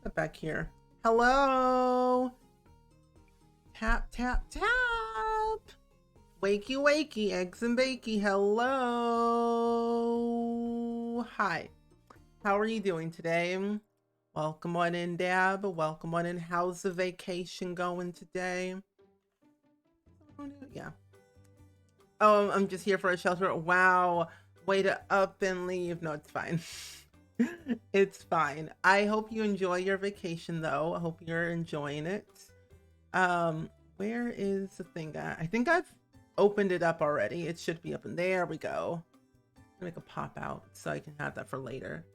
Get back here. Hello. Tap, tap, tap. Wakey, wakey, eggs and bakey. Hello. Hi. How are you doing today? Welcome on in, Dab. Welcome on in. How's the vacation going today? Yeah. Oh, I'm just here for a shelter. Wow. Way to up and leave. No, it's fine. It's fine. I hope you enjoy your vacation though. I hope you're enjoying it. Where is the thing at? I think I've opened it up already. It should be up in there. We go. Make a pop out so I can have that for later.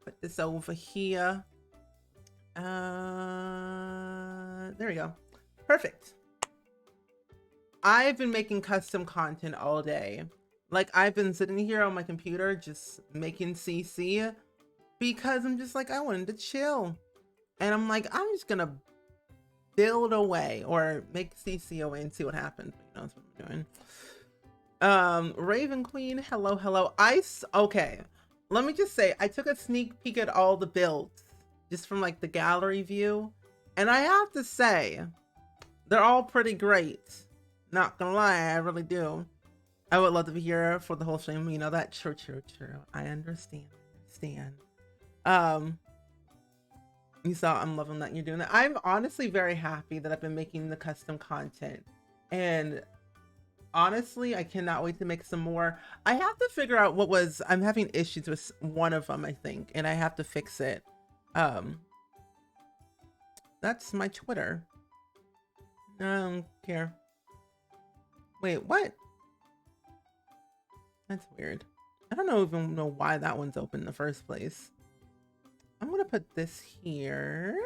Put this over here. There we go. Perfect. I've been making custom content all day. Like I've been sitting here on my computer just making CC because I'm just like, I wanted to chill. And I'm like, I'm just gonna build away or make CC away and see what happens. You know, that's what I'm doing. Raven Queen, hello. Okay, let me just say, I took a sneak peek at all the builds just from like the gallery view. And I have to say, they're all pretty great. Not gonna lie, I really do. I would love to be here for the whole stream. You know that? True. I understand. You saw I'm loving that you're doing that. I'm honestly very happy that I've been making the custom content. And honestly, I cannot wait to make some more. I have to figure out I'm having issues with one of them, I think, and I have to fix it. That's my Twitter. I don't care. Wait, what? That's weird. I don't even know why that one's open in the first place. I'm gonna put this here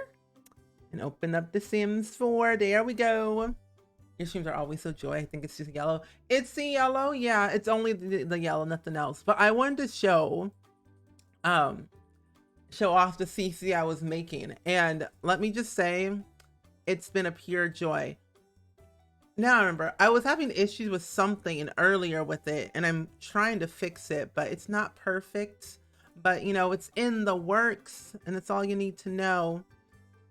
and open up The Sims 4. There we go. Your streams are always so joy. I think it's just yellow. It's the yellow. Yeah, it's only the yellow, nothing else. But I wanted to show off the CC I was making. And let me just say, it's been a pure joy. Now I remember, I was having issues with something earlier with it, and I'm trying to fix it, but it's not perfect. But, you know, it's in the works, and that's all you need to know.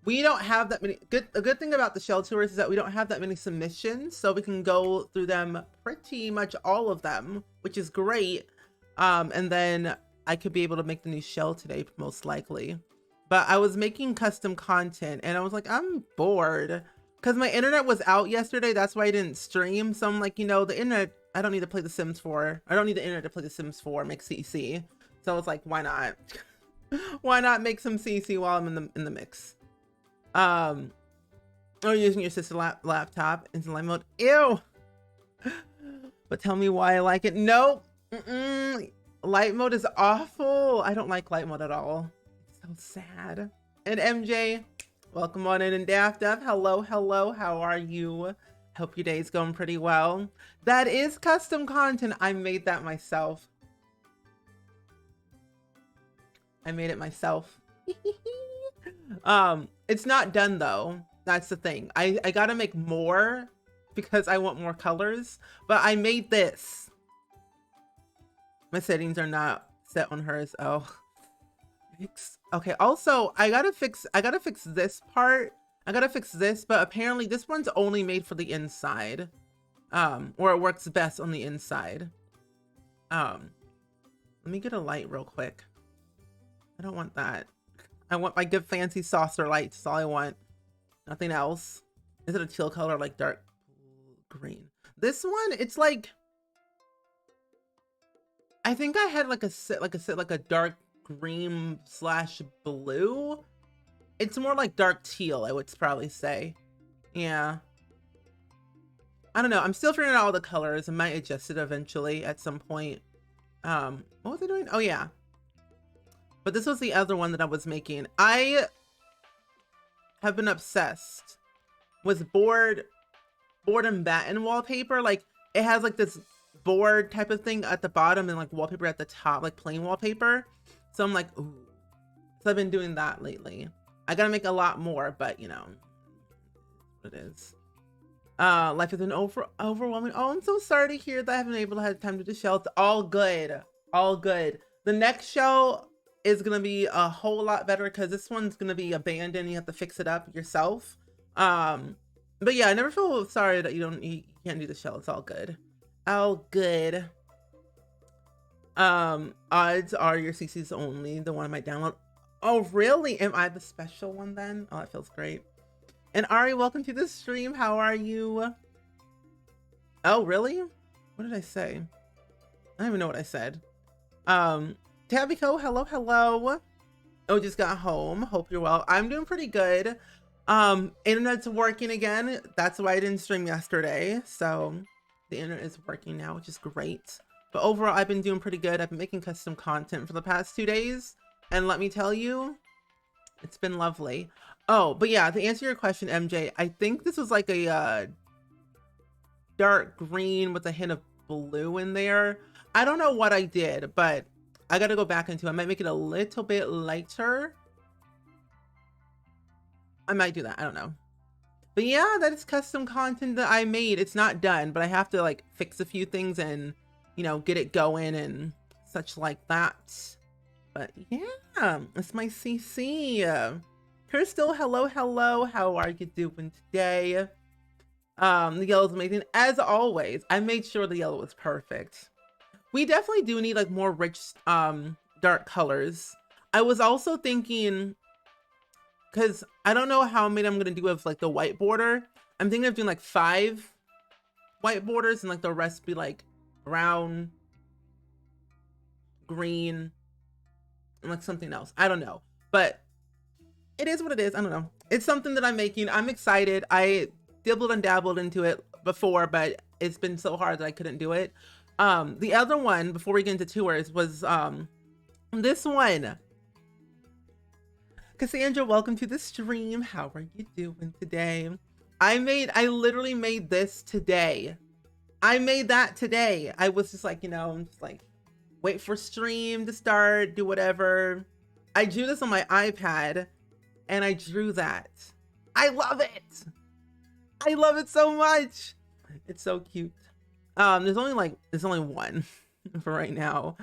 We don't have that many. A good thing about the shell tours is that we don't have that many submissions, so we can go through them, pretty much all of them, which is great. And then I could be able to make the new shell today, most likely. But I was making custom content, and I was like, I'm bored. Because my internet was out yesterday, that's why I didn't stream. So I'm like, you know, the internet, I don't need to play The Sims 4. I don't need the internet to play The Sims 4, make CC. So it's like, why not? Why not make some CC while I'm in the mix? Or using your sister's laptop in light mode. Ew. But tell me why I like it. Nope. Light mode is awful. I don't like light mode at all. It's so sad. And MJ, welcome on in. And Daft, hello. How are you? Hope your day's going pretty well. That is custom content. I made that myself. I made it myself. It's not done though. That's the thing. I gotta make more because I want more colors, but I made this. My settings are not set on hers. Oh, okay. Also, I gotta fix this part. I gotta fix this, but apparently this one's only made for the inside. Or it works best on the inside. Let me get a light real quick. I don't want that. I want my good fancy saucer lights. That's all I want. Nothing else. Is it a teal color, like dark green? This one, it's like, I think I had like a dark green / blue. It's more like dark teal, I would probably say. Yeah. I don't know. I'm still figuring out all the colors. I might adjust it eventually at some point. What was I doing? Oh yeah. But this was the other one that I was making. I have been obsessed with board and batten wallpaper. Like it has like this board type of thing at the bottom and like wallpaper at the top, like plain wallpaper. So I'm like, ooh. So I've been doing that lately. I gotta make a lot more, but you know, what it is. Life has been overwhelming. Oh, I'm so sorry to hear that I haven't been able to have time to do the show. It's all good. All good. The next show, is gonna be a whole lot better because this one's gonna be abandoned. You have to fix it up yourself. But yeah, I never feel sorry that you can't do the shell. It's all good. All good. Odds are your CC's only the one I might download. Oh, really? Am I the special one then? Oh, that feels great. And Ari, welcome to the stream. How are you? Oh, really? What did I say? I don't even know what I said. Tabico, hello, hello. Oh, just got home. Hope you're well. I'm doing pretty good. Internet's working again. That's why I didn't stream yesterday. So the internet is working now, which is great. But overall, I've been doing pretty good. I've been making custom content for the past 2 days. And let me tell you, it's been lovely. Oh, but yeah, to answer your question, MJ, I think this was like a dark green with a hint of blue in there. I don't know what I did, but I got to go back into it. I might make it a little bit lighter. I might do that. I don't know. But yeah, that is custom content that I made. It's not done, but I have to like fix a few things and, you know, get it going and such like that. But yeah, it's my CC. Crystal, hello, hello. How are you doing today? The yellow's amazing. As always, I made sure the yellow was perfect. We definitely do need like more rich, dark colors. I was also thinking, because I don't know how many I'm going to do with like the white border. I'm thinking of doing like 5 white borders and like the rest be like brown, green, and like something else. I don't know, but it is what it is. I don't know. It's something that I'm making. I'm excited. I dibbled and dabbled into it before, but it's been so hard that I couldn't do it. The other one before we get into tours was this one. Cassandra, welcome to the stream. How are you doing today? I literally made this today. I made that today. I was just like, you know, I'm just like, wait for stream to start, do whatever. I drew this on my iPad and I drew that. I love it. I love it so much. It's so cute. There's only one for right now.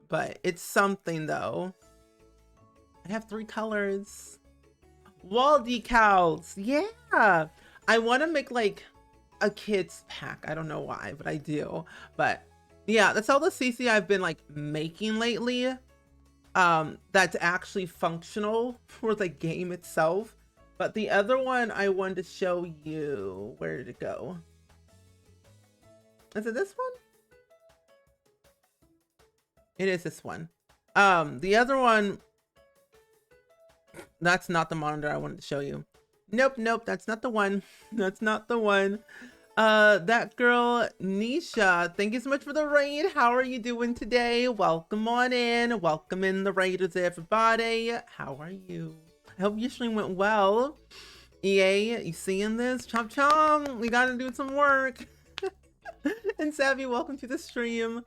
But it's something though. I have 3 colors. Wall decals. Yeah. I want to make like a kids pack. I don't know why, but I do. But yeah, that's all the CC I've been like making lately. That's actually functional for the game itself. But the other one I wanted to show you, where did it go? Is it this one? It is this one. The other one, that's not the monitor I wanted to show you. Nope, that's not the one. That's not the one. That girl, Nisha, thank you so much for the raid. How are you doing today? Welcome on in. Welcome in the raiders, everybody. How are you? I hope your stream went well. EA, you seeing this? Chomp chomp. We gotta do some work. And Savvy, welcome to the stream.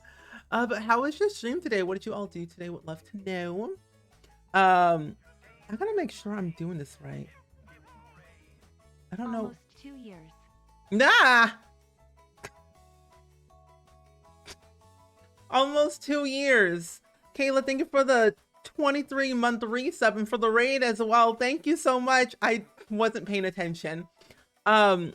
But how was your stream today? What did you all do today? Would love to know. I gotta make sure I'm doing this right. I don't know. Almost 2 years. Nah. Almost 2 years. Kayla, thank you for the 23-month resub and for the raid as well. Thank you so much. I wasn't paying attention. You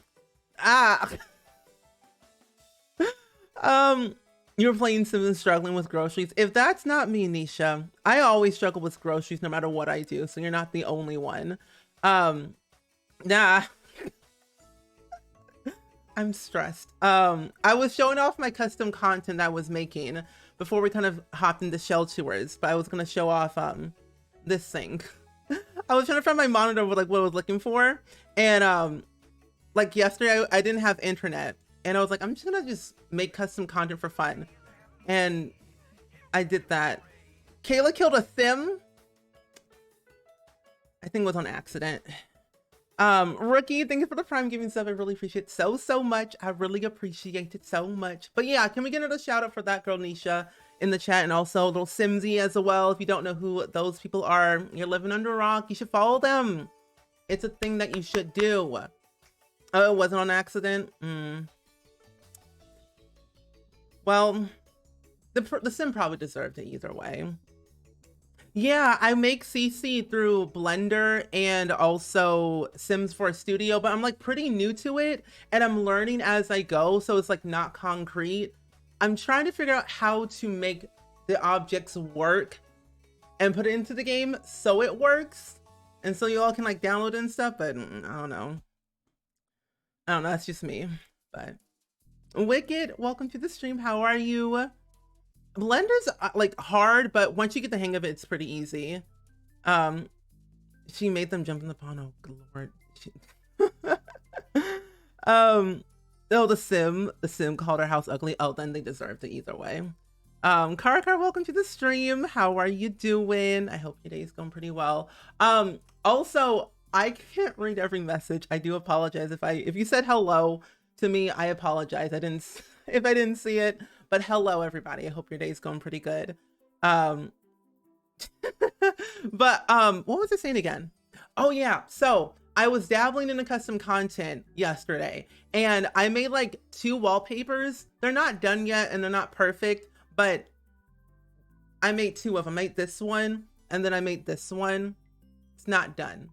were playing Sims and struggling with groceries. If that's not me, Nisha, I always struggle with groceries no matter what I do. So you're not the only one. Nah. I'm stressed. I was showing off my custom content that I was making before we kind of hopped into shell tours, but I was gonna show off this thing. I was trying to find my monitor with like what I was looking for, and like yesterday I didn't have internet, and I was like, I'm just gonna make custom content for fun, and I did that. Kayla killed a Thim. I think it was on accident. Rookie, thank you for the Prime Giving sub. I really appreciate it so much. I really appreciate it so much. But yeah, can we get another shout out for that girl Nisha in the chat, and also little Simsy as well. If you don't know who those people are, you're living under a rock, you should follow them. It's a thing that you should do. Oh, it wasn't on accident. Well, The sim probably deserved it either way. Yeah, I make CC through Blender and also Sims 4 Studio, but I'm like pretty new to it and I'm learning as I go, so it's like not concrete. I'm trying to figure out how to make the objects work and put it into the game so it works. And so you all can like download it and stuff, but I don't know. I don't know, that's just me. But Wicked, welcome to the stream. How are you? Blender's like hard, but once you get the hang of it, it's pretty easy. She made them jump in the pond. Oh, good lord. Oh, the sim called her house ugly. Oh, then they deserved it either way. Car, welcome to the stream. How are you doing? I hope your day's going pretty well. Also, I can't read every message. I do apologize if you said hello to me. I apologize. If I didn't see it. But hello, everybody. I hope your day's going pretty good. But what was I saying again? Oh yeah, so I was dabbling in the custom content yesterday, and I made like 2 wallpapers. They're not done yet, and they're not perfect, but I made 2 of them. I made this one, and then I made this one. It's not done,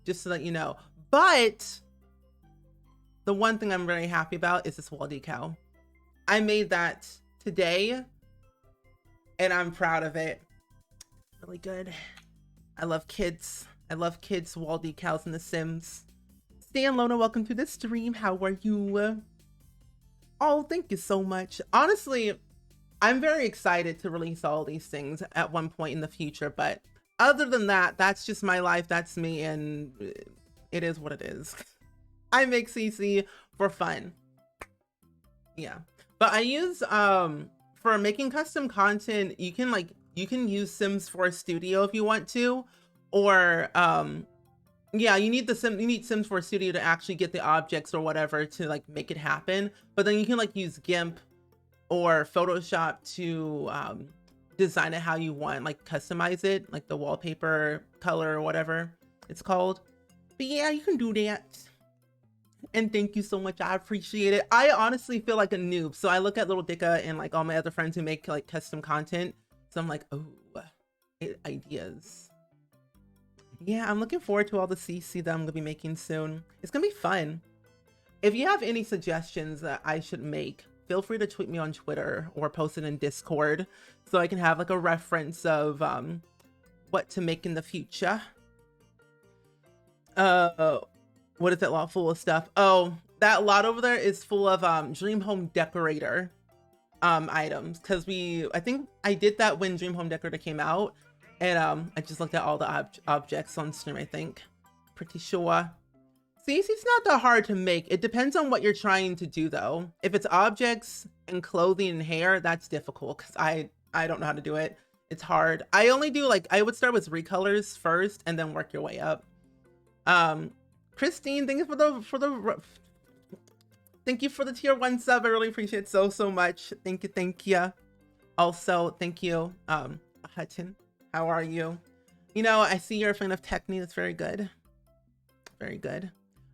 just to let you know. But the one thing I'm very happy about is this wall decal. I made that today and I'm proud of it. Really good. I love kids. I love kids wall decals in The Sims. Stan Lona, welcome to the stream. How are you? Oh, thank you so much. Honestly, I'm very excited to release all these things at one point in the future, but other than that, that's just my life. That's me, and it is what it is. I make CC for fun. Yeah. But I use, for making custom content, you can use Sims 4 Studio if you want to, or, yeah, you need Sims 4 Studio to actually get the objects or whatever to like make it happen. But then you can like use GIMP or Photoshop to, design it how you want, like customize it, like the wallpaper color or whatever it's called. But yeah, you can do that. And thank you so much. I appreciate it. I honestly feel like a noob. So I look at Little Dicka and like all my other friends who make like custom content. So I'm like, oh, ideas. Yeah, I'm looking forward to all the CC that I'm gonna be making soon. It's gonna be fun. If you have any suggestions that I should make, feel free to tweet me on Twitter or post it in Discord so I can have like a reference of what to make in the future. What is that lot full of stuff? Oh, that lot over there is full of Dream Home Decorator items, because I think I did that when Dream Home Decorator came out, and I just looked at all the objects on stream. I think, pretty sure. See, it's not that hard to make. It depends on what you're trying to do though. If it's objects and clothing and hair, that's difficult because I don't know how to do it. It's hard. I only do like, I would start with recolors first and then work your way up. Christine, thank you thank you for the tier 1 sub. I really appreciate it so much. Thank you. Also, thank you, Hutton. How are you? You know, I see you're a fan of Techne. That's very good. Very good.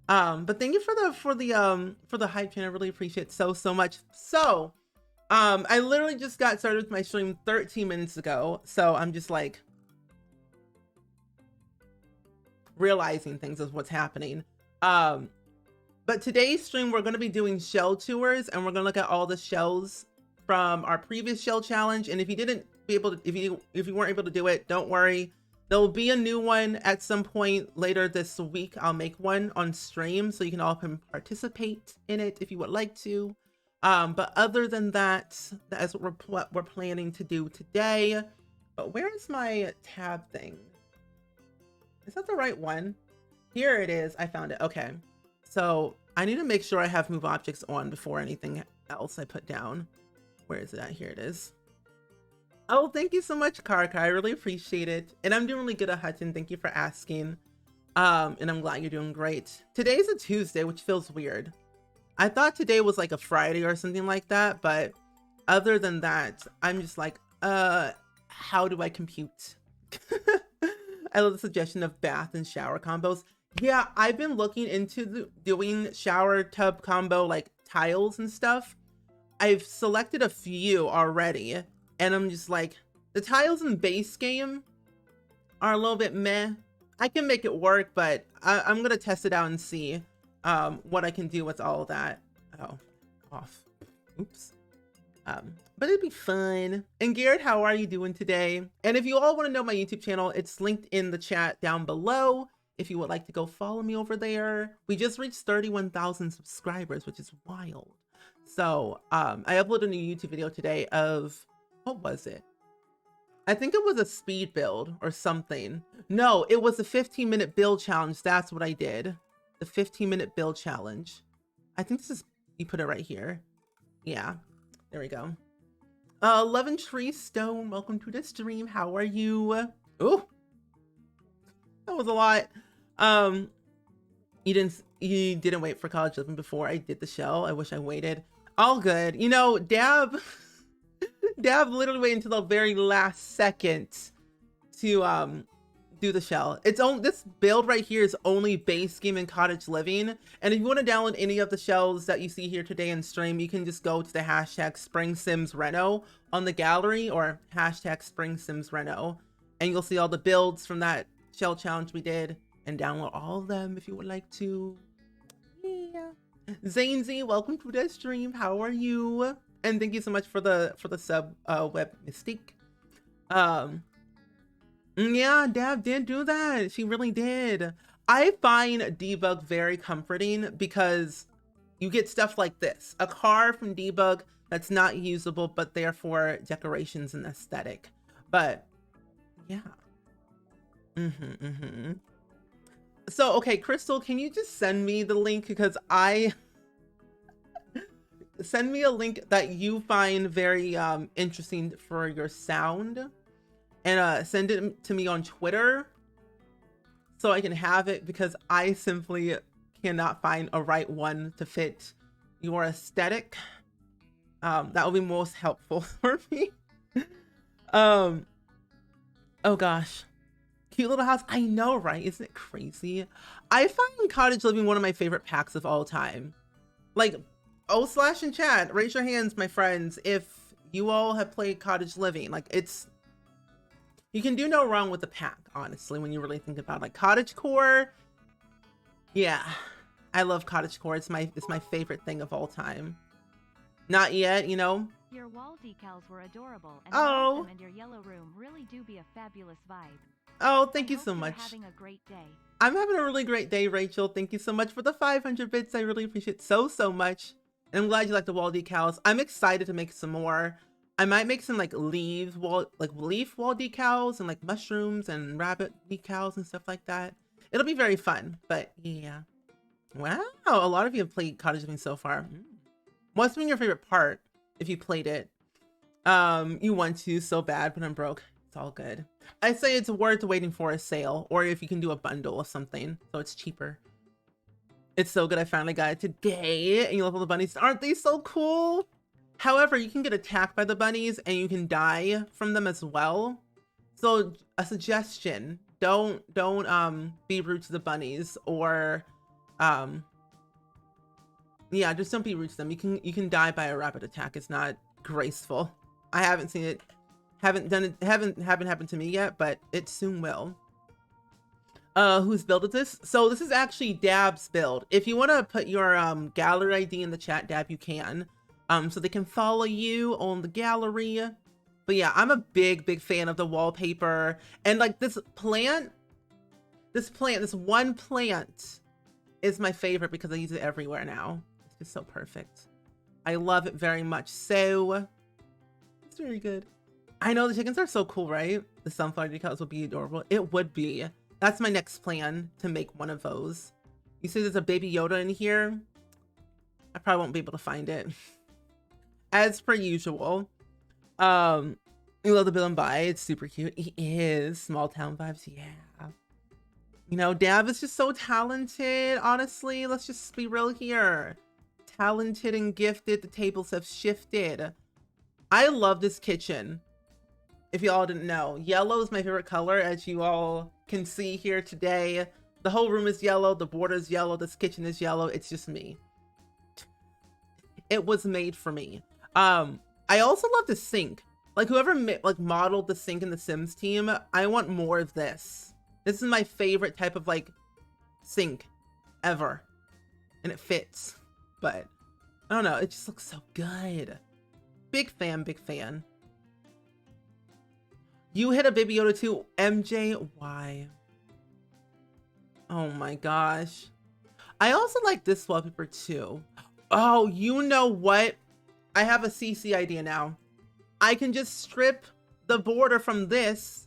But thank you for the hype chain. I really appreciate it so much. So, I literally just got started with my stream 13 minutes ago. So I'm just like realizing things is what's happening. But today's stream, we're going to be doing shell tours, and we're going to look at all the shells from our previous shell challenge. And if you didn't be able to, if you weren't able to do it, don't worry. There will be a new one at some point later this week. I'll make one on stream so you can all participate in it if you would like to. But other than that, that's what we're planning to do today. But where is my tab thing? Is that the right one? Here it is. I found it. Okay. So I need to make sure I have move objects on before anything else I put down. Where is it at? Here it is. Oh, thank you so much, Karka. I really appreciate it. And I'm doing really good at Hutton. Thank you for asking. And I'm glad you're doing great. Today's a Tuesday, which feels weird. I thought today was like a Friday or something like that. But other than that, I'm just like, how do I compute? I love the suggestion of bath and shower combos. Yeah, I've been looking into doing shower tub combo like tiles and stuff. I've selected a few already. and I'm just like, the tiles in base game are a little bit meh. I can make it work, but I'm gonna test it out and see what I can do with all of that. Oh, off. Oops. But it'd be fun. And Garrett, how are you doing today? And if you all want to know my YouTube channel, it's linked in the chat down below. If you would like to go follow me over there. We just reached 31,000 subscribers, which is wild. So I uploaded a new YouTube video today of, what was it? I think it was a speed build or something. No, it was a 15-minute build challenge. That's what I did. The 15-minute build challenge. I think this is, you put it right here. Yeah, there we go. 11 Tree Stone, welcome to the stream. How are you? Oh, that was a lot. You didn't wait for college living before I did the show. I wish I waited. All good. You know, Dab literally waited until the very last second to do the shell. It's only, this build right here is only base game and cottage living. And if you want to download any of the shells that you see here today in stream, you can just go to the hashtag SpringSimsReno on the gallery, or hashtag SpringSimsReno, and you'll see all the builds from that shell challenge we did, and download all of them if you would like to. Yeah. Zainzy, welcome to the stream. How are you? And thank you so much for the sub, Web Mystique. Yeah, Dab did do that. She really did. I find Debug very comforting because you get stuff like this. A car from Debug that's not usable, but therefore decorations and aesthetic. But yeah. So, okay, Crystal, can you just send me the link? Because send me a link that you find very interesting for your sound. And send it to me on Twitter so I can have it, because I simply cannot find a right one to fit your aesthetic. That will be most helpful for me. Oh gosh. Cute little house. I know, right? Isn't it crazy? I find cottage living one of my favorite packs of all time. Like, / in chat, raise your hands, my friends, if you all have played cottage living. Like, it's, you can do no wrong with the pack, honestly, when you really think about it. Like cottagecore. Yeah, I love cottagecore. It's my favorite thing of all time. Not yet, you know. Your wall decals were adorable, and oh, and your yellow room really do be a fabulous vibe. Oh, thank you so much. Having a great day. I'm having a really great day, Rachel. Thank you so much for the 500 bits. I really appreciate it so much. And I'm glad you like the wall decals. I'm excited to make some more. I might make some like leaf wall decals and like mushrooms and rabbit decals and stuff like that. It'll be very fun. But yeah. Wow, a lot of you have played cottage living so far. What's been your favorite part if you played it? You want to so bad, but I'm broke. It's all good. I say it's worth waiting for a sale, or if you can do a bundle of something so it's cheaper. It's so good. I finally got it today. And you love all the bunnies. Aren't they so cool? However, you can get attacked by the bunnies and you can die from them as well. So a suggestion, don't be rude to the bunnies, or yeah, just don't be rude to them. You can die by a rapid attack. It's not graceful. I haven't seen it, haven't happened to me yet, but it soon will. Whose build is this? So this is actually Dab's build. If you want to put your gallery ID in the chat, Dab, you can. So they can follow you on the gallery. But yeah, I'm a big fan of the wallpaper. And like this one plant is my favorite because I use it everywhere now. It's just so perfect. I love it very much. So it's very good. I know the chickens are so cool, right? The sunflower decals would be adorable. It would be. That's my next plan, to make one of those. You see there's a baby Yoda in here. I probably won't be able to find it. As per usual. You love the Bill and Buy. It's super cute. He is. Small town vibes. Yeah. You know, Dab is just so talented. Honestly, let's just be real here. Talented and gifted. The tables have shifted. I love this kitchen. If you all didn't know, yellow is my favorite color, as you all can see here today. The whole room is yellow. The border is yellow. This kitchen is yellow. It's just me. It was made for me. I also love the sink. Like whoever like modeled the sink in the Sims team, I want more of this. This is my favorite type of like sink ever. And it fits, but I don't know. It just looks so good. Big fan, big fan. You hit a Baby Yoda too, MJ. Why? Oh my gosh. I also like this wallpaper too. Oh, you know what? I have a CC idea now. I can just strip the border from this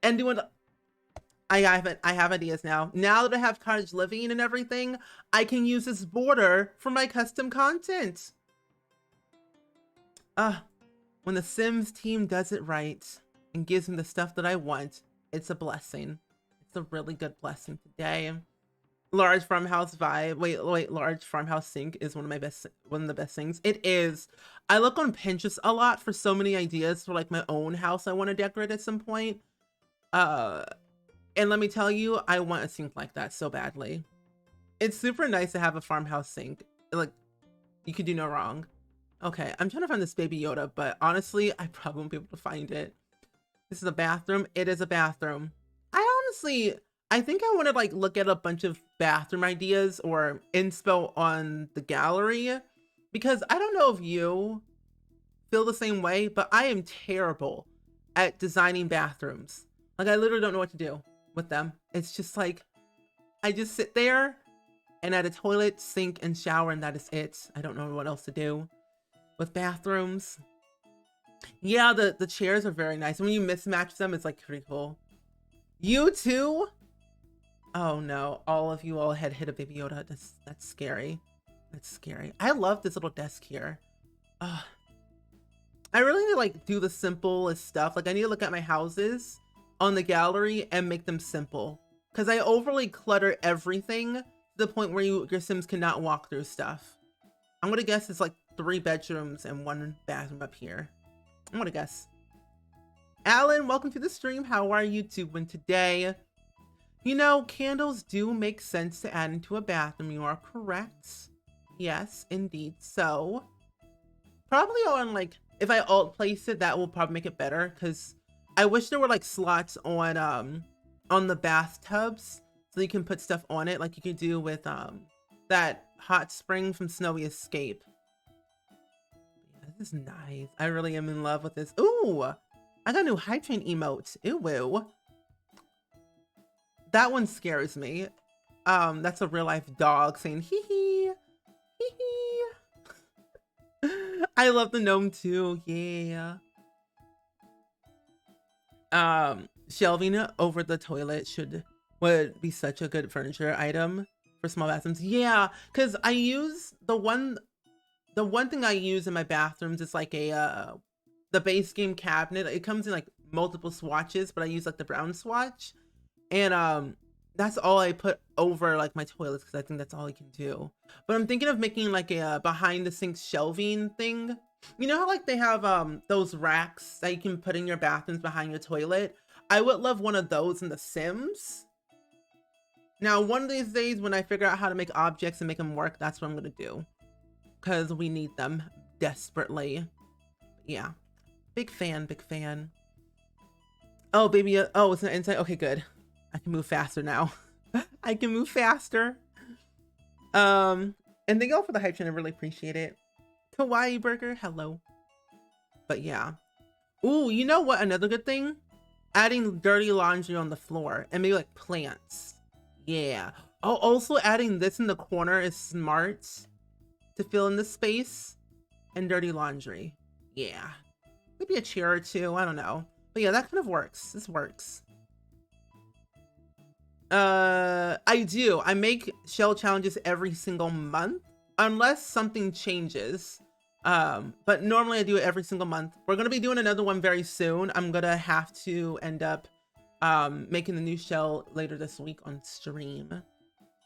and do it. I have ideas now. Now that I have cottage living and everything, I can use this border for my custom content. When the Sims team does it right and gives me the stuff that I want, it's a blessing. It's a really good blessing today. Large farmhouse vibe. Wait, large farmhouse sink is one of the best things. It is. I look on Pinterest a lot for so many ideas for like my own house I want to decorate at some point. And let me tell you, I want a sink like that so badly. It's super nice to have a farmhouse sink. Like, you could do no wrong. Okay, I'm trying to find this Baby Yoda, but honestly, I probably won't be able to find it. This is a bathroom. It is a bathroom. I think I want to like look at a bunch of bathroom ideas or inspo on the gallery, because I don't know if you feel the same way, but I am terrible at designing bathrooms. Like I literally don't know what to do with them. It's just like, I just sit there and add a toilet, sink, and shower, and that is it. I don't know what else to do with bathrooms. Yeah, the chairs are very nice. When you mismatch them, it's like pretty cool. You too? Oh no, all of you all had hit a Baby Yoda. That's scary. That's scary. I love this little desk here. I really need to like do the simplest stuff. Like I need to look at my houses on the gallery and make them simple, because I overly clutter everything to the point where your Sims cannot walk through stuff. I'm gonna guess it's like 3 bedrooms and 1 bathroom up here. I'm gonna guess. Alan, welcome to the stream. How are you doing today? You know, candles do make sense to add into a bathroom. You are correct. Yes, indeed. So probably on like, if I alt place it, that will probably make it better, because I wish there were like slots on the bathtubs so you can put stuff on it like you could do with that hot spring from Snowy Escape. Yeah, this is nice. I really am in love with this. Ooh, I got a new hype train emote. Ooh. That one scares me. That's a real life dog saying hee hee. Hee hee. I love the gnome too. Yeah. Shelving over the toilet would be such a good furniture item for small bathrooms. Yeah, because I use the one thing I use in my bathrooms is like a the base game cabinet. It comes in like multiple swatches, but I use like the brown swatch, and that's all I put over like my toilets, because I think that's all I can do. But I'm thinking of making like a behind the sink shelving thing. You know how like they have those racks that you can put in your bathrooms behind your toilet? I would love one of those in The Sims. Now, one of these days when I figure out how to make objects and make them work, that's what I'm gonna do, because we need them desperately. Yeah, big fan, big fan. Oh, baby, oh, it's not inside. Okay, good. I can move faster now. I can move faster. And thank you all for the hype train. I really appreciate it. Kawaii Burger, hello. But yeah. Ooh, you know what? Another good thing? Adding dirty laundry on the floor and maybe like plants. Yeah. Oh, also adding this in the corner is smart to fill in the space, and dirty laundry. Yeah. Maybe a chair or two. I don't know. But yeah, that kind of works. This works. I do. I make shell challenges every single month unless something changes. But normally I do it every single month. We're gonna be doing another one very soon. I'm gonna have to end up making the new shell later this week on stream.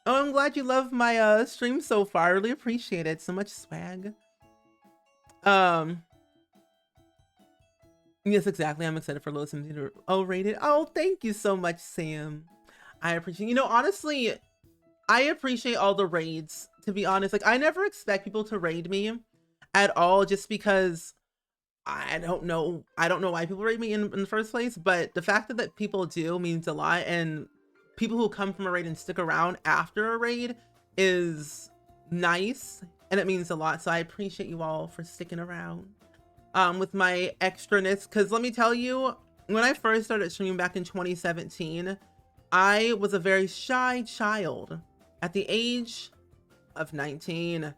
Oh, I'm glad you love my stream so far. I really appreciate it. So much swag. Yes, exactly. I'm excited for Low Sims rated. Oh, thank you so much, Sam. I appreciate, you know, honestly, I appreciate all the raids, to be honest. Like, I never expect people to raid me at all, just because I don't know. I don't know why people raid me in the first place, but the fact that people do means a lot. And people who come from a raid and stick around after a raid is nice. And it means a lot. So I appreciate you all for sticking around with my extraness. Because let me tell you, when I first started streaming back in 2017, I was a very shy child at the age of 19.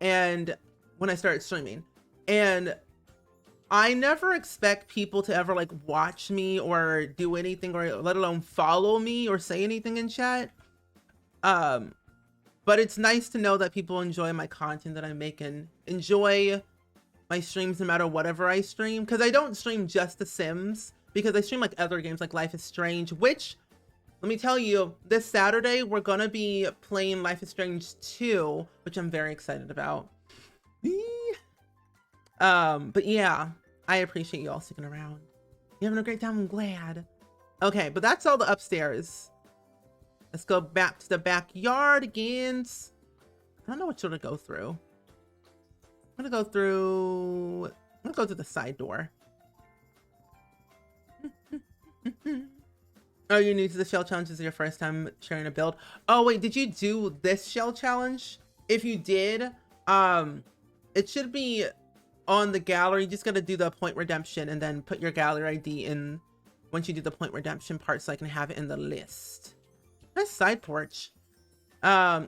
And when I started streaming, and I never expect people to ever like watch me or do anything, or let alone follow me or say anything in chat. But it's nice to know that people enjoy my content that I make and enjoy my streams no matter whatever I stream. Because I don't stream just The Sims, because I stream like other games like Life is Strange, which, let me tell you, this Saturday we're gonna be playing Life is Strange 2, which I'm very excited about. But yeah, I appreciate you all sticking around. You're having a great time, I'm glad. Okay, but that's all the upstairs. Let's go back to the backyard again. I don't know what to go through. I'm gonna go through the side door. Oh, you're new to the shell challenge. This is your first time sharing a build. Oh wait, did you do this shell challenge? If you did, it should be on the gallery. You just gotta do the point redemption and then put your gallery ID in once you do the point redemption part, so I can have it in the list. Nice side porch. Yeah.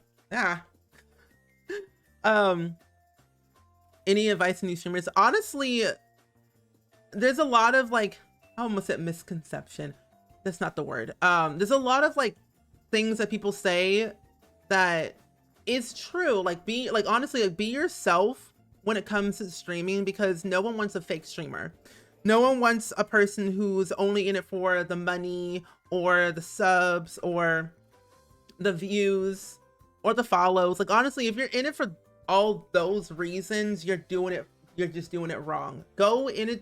Any advice to new streamers? Honestly, there's a lot of like, I almost said misconception. That's not the word. There's a lot of like things that people say that is true. Like honestly, like be yourself when it comes to streaming, because no one wants a fake streamer. No one wants a person who's only in it for the money or the subs or the views or the follows. Like honestly, if you're in it for all those reasons, you're just doing it wrong. Go into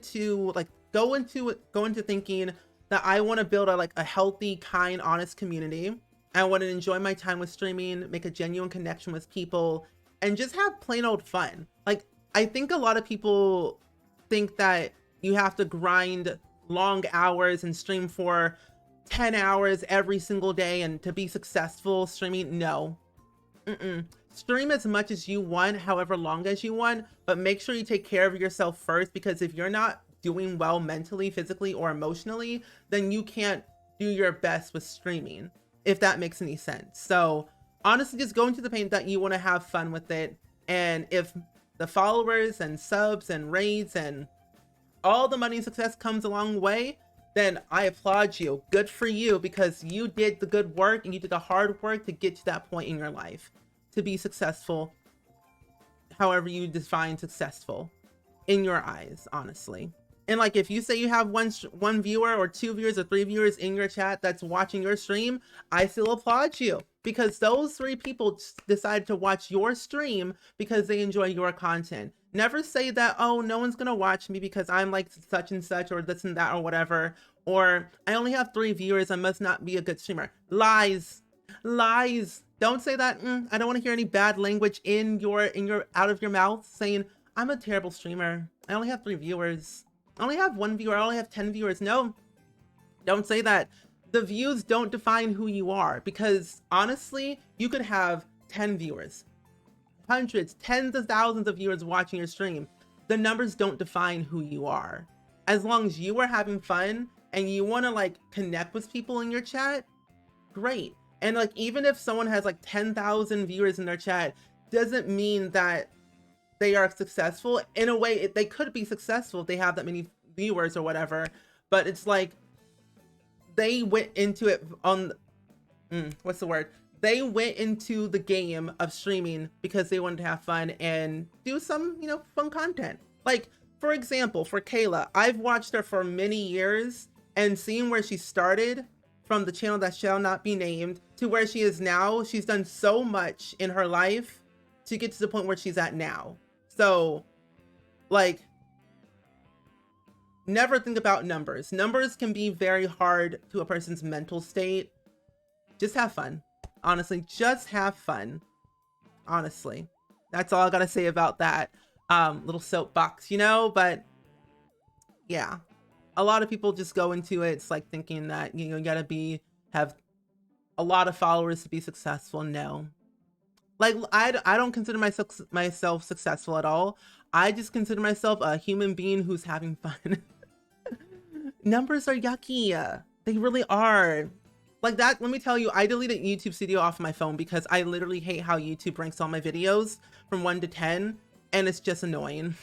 thinking that I want to build a healthy, kind, honest community. I want to enjoy my time with streaming, make a genuine connection with people, and just have plain old fun. Like, I think a lot of people think that you have to grind long hours and stream for 10 hours every single day and to be successful streaming. No. Stream as much as you want, however long as you want, but make sure you take care of yourself first, because if you're not doing well mentally, physically, or emotionally, then you can't do your best with streaming, if that makes any sense. So honestly, just go into the paint that you want to have fun with it. And if the followers and subs and raids and all the money and success comes a long way, then I applaud you. Good for you, because you did the good work and you did the hard work to get to that point in your life, to be successful, however you define successful in your eyes, honestly. And like, if you say you have one viewer or 2 viewers or 3 viewers in your chat that's watching your stream, I still applaud you, because those 3 people decided to watch your stream because they enjoy your content. Never say that, oh, no one's gonna watch me because I'm like such and such or this and that or whatever, or I only have 3 viewers, I must not be a good streamer. Lies. Don't say that. I don't want to hear any bad language in your out of your mouth saying I'm a terrible streamer, I only have 3 viewers, I only have 1 viewer, I only have 10 viewers. No, don't say that. The views don't define who you are, because honestly, you could have 10 viewers, hundreds, tens of thousands of viewers watching your stream. The numbers don't define who you are. As long as you are having fun and you want to like connect with people in your chat, great. And like, even if someone has like 10,000 viewers in their chat, doesn't mean that they are successful. In a way, they could be successful if they have that many viewers or whatever, but it's like they went into it on what's the word, they went into the game of streaming because they wanted to have fun and do some, you know, fun content. Like, for example, for Kayla, I've watched her for many years, and seeing where she started from the channel that shall not be named to where she is now, she's done so much in her life to get to the point where she's at now. So, like, never think about numbers. Numbers can be very hard to a person's mental state. Just have fun. Honestly, just have fun. Honestly, that's all I gotta say about that little soapbox, you know. But Yeah. A lot of people just go into it, it's like thinking that, you know, you gotta have a lot of followers to be successful. No. Like, I don't consider myself successful at all. I just consider myself a human being who's having fun. Numbers are yucky. They really are. Like that, let me tell you, I deleted YouTube Studio off my phone because I literally hate how YouTube ranks all my videos from 1 to 10, and it's just annoying.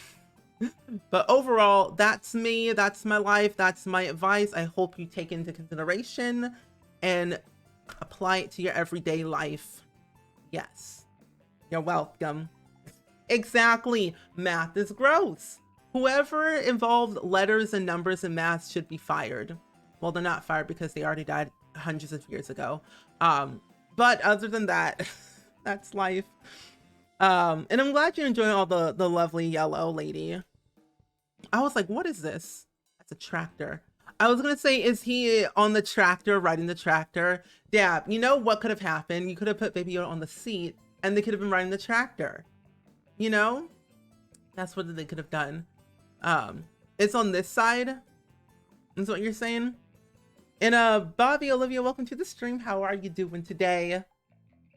But overall, that's me, that's my life, that's my advice. I hope you take into consideration and apply it to your everyday life. Yes, you're welcome. Exactly, math is gross. Whoever involved letters and numbers and math should be fired. Well, they're not fired because they already died hundreds of years ago. But other than that, that's life. And I'm glad you're enjoying all the lovely yellow lady. I was like, what is this? That's a tractor. I was gonna say, is he on the tractor, riding the tractor? Dab, you know what could have happened? You could have put Baby Yoda on the seat and they could have been riding the tractor. You know? That's what they could have done. It's on this side, is what you're saying. And Bobby, Olivia, welcome to the stream. How are you doing today?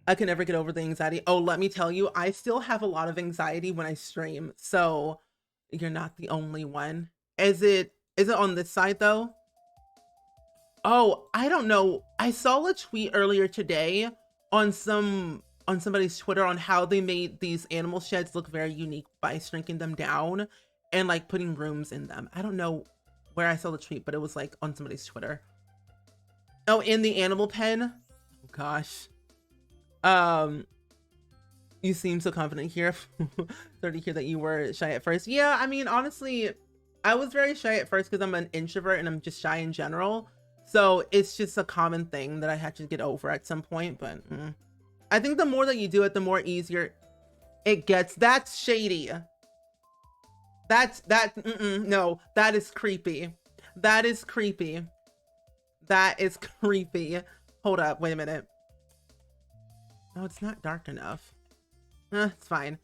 I can never get over the anxiety. Oh, let me tell you, I still have a lot of anxiety when I stream, so you're not the only one. Is it on this side though? Oh, I don't know. I saw a tweet earlier today on somebody's Twitter on how they made these animal sheds look very unique by shrinking them down and like putting rooms in them. I don't know where I saw the tweet, but it was like on somebody's Twitter. Oh, in the animal pen? Oh gosh. You seem so confident here. Sorry to hear that you were shy at first. Yeah, I mean, honestly, I was very shy at first because I'm an introvert and I'm just shy in general. So it's just a common thing that I had to get over at some point, but I think the more that you do it, the more easier it gets. That's shady. No, that is creepy. That is creepy. That is creepy. Hold up, wait a minute. Oh, it's not dark enough. It's fine.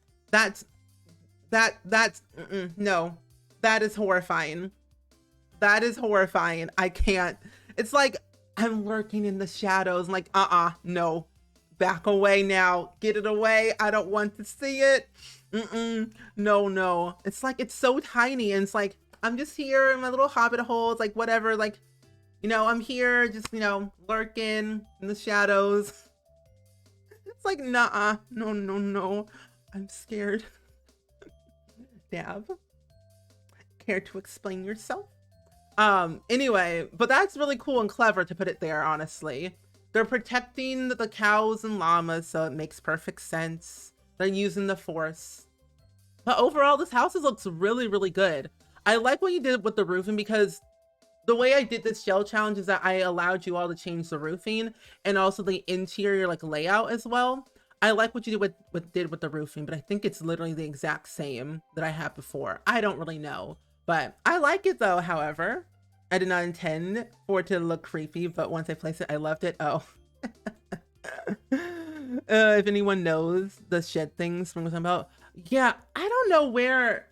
No, that is horrifying. That is horrifying. I can't. It's like I'm lurking in the shadows. I'm like, no, back away now. Get it away. I don't want to see it. No. It's like, it's so tiny. And it's like, I'm just here in my little hobbit hole. It's like, whatever. Like, you know, I'm here just, you know, lurking in the shadows. It's like, nah, no. I'm scared. Dab, care to explain yourself? Anyway, but that's really cool and clever to put it there, honestly. They're protecting the cows and llamas, so it makes perfect sense. They're using the force. But overall, this house looks really, really good. I like what you did with the roofing because the way I did this shell challenge is that I allowed you all to change the roofing and also the interior like layout as well. I like what you did with the roofing, but I think it's literally the exact same that I had before. I don't really know, but I like it though. However, I did not intend for it to look creepy, but once I placed it, I loved it. Oh, if anyone knows the shed things from what I'm about, yeah, I don't know where.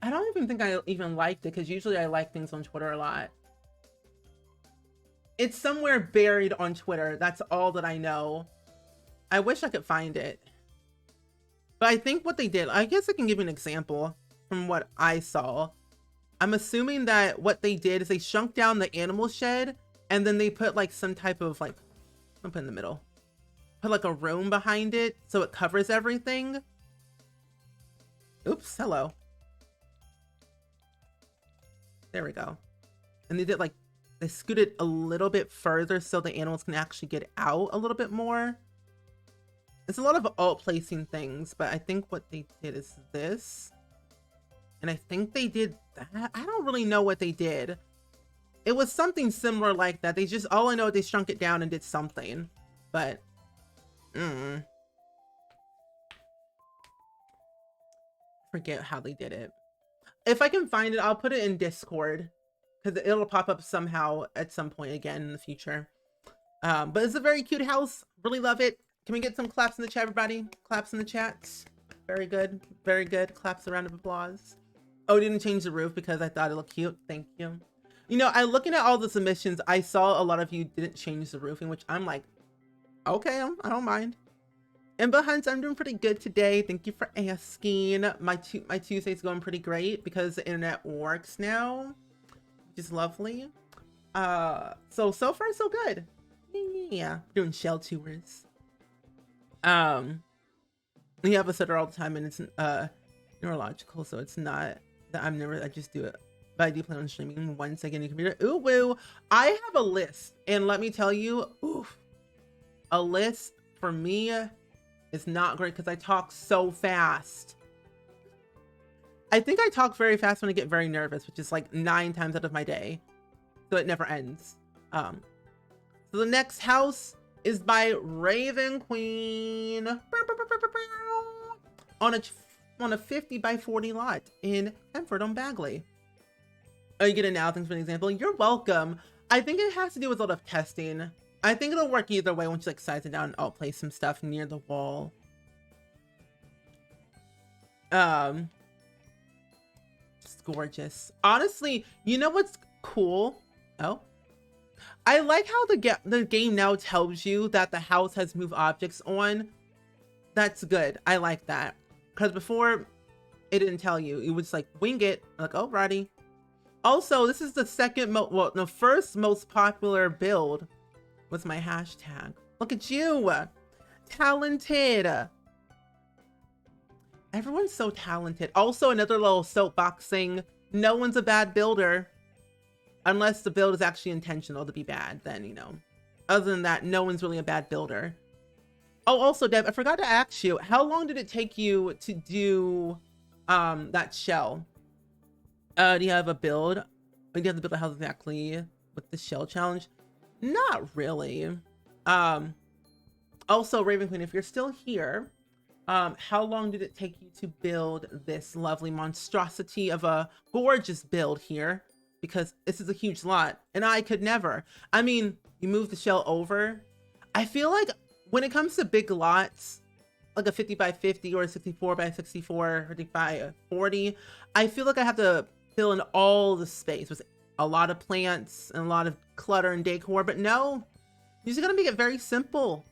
I don't even think I even liked it because usually I like things on Twitter a lot. It's somewhere buried on Twitter. That's all that I know. I wish I could find it. But I think what they did, I guess I can give you an example from what I saw. I'm assuming that what they did is they shrunk down the animal shed and then they put like some type of like, I'll put in the middle, put like a room behind it so it covers everything. Oops, hello. There we go. And they did like, they scooted a little bit further so the animals can actually get out a little bit more. It's a lot of alt placing things, but I think what they did is this. And I think they did that. I don't really know what they did. It was something similar like that. They just, all I know is they shrunk it down and did something, but forget how they did it. If I can find it, I'll put it in Discord because it'll pop up somehow at some point again in the future. But it's a very cute house. Really love it. Can we get some claps in the chat, everybody? Claps in the chats. Very good. Very good. Claps, a round of applause. Oh, you didn't change the roof because I thought it looked cute. Thank you. You know, I looking at all the submissions, I saw a lot of you didn't change the roofing, which I'm like, okay, I don't mind. Ember Hunts, I'm doing pretty good today. Thank you for asking. My Tuesday's going pretty great because the internet works now, which is lovely. So far so good. Yeah, doing shell tours. We have a sitter all the time, and it's neurological, so it's not that I just do it. But I do plan on streaming once I get a new computer. Ooh woo! I have a list, and let me tell you, oof, a list for me is not great because I talk so fast. I think I talk very fast when I get very nervous, which is like 9 times out of my day, so it never ends. So the next house is by Raven Queen on a 50 by 40 lot in Hempford on Bagley. Oh, you get it now. Thanks for an example. You're welcome. I think it has to do with a lot of testing. I think it'll work either way once you like size it down. I'll place some stuff near the wall. Just gorgeous. Honestly, you know what's cool? Oh, I like how the game now tells you that the house has move objects on. That's good. I like that. Because before, it didn't tell you. It was like, wing it. Like, alrighty. Also, this is the the first most popular build was my hashtag. Look at you. Talented. Everyone's so talented. Also, another little soapboxing. No one's a bad builder. Unless the build is actually intentional to be bad, then, you know. Other than that, no one's really a bad builder. Oh, also, Deb, I forgot to ask you, how long did it take you to do that shell? Do you have a build? Or do you have to build a house exactly with the shell challenge? Not really. Also, Raven Queen, if you're still here, how long did it take you to build this lovely monstrosity of a gorgeous build here? Because this is a huge lot, and I could never. I mean, you move the shell over. I feel like when it comes to big lots, like a 50 by 50 or a 64 by 64 or 50 by 40, I feel like I have to fill in all the space with a lot of plants and a lot of clutter and decor. But no, you're just gonna make it very simple.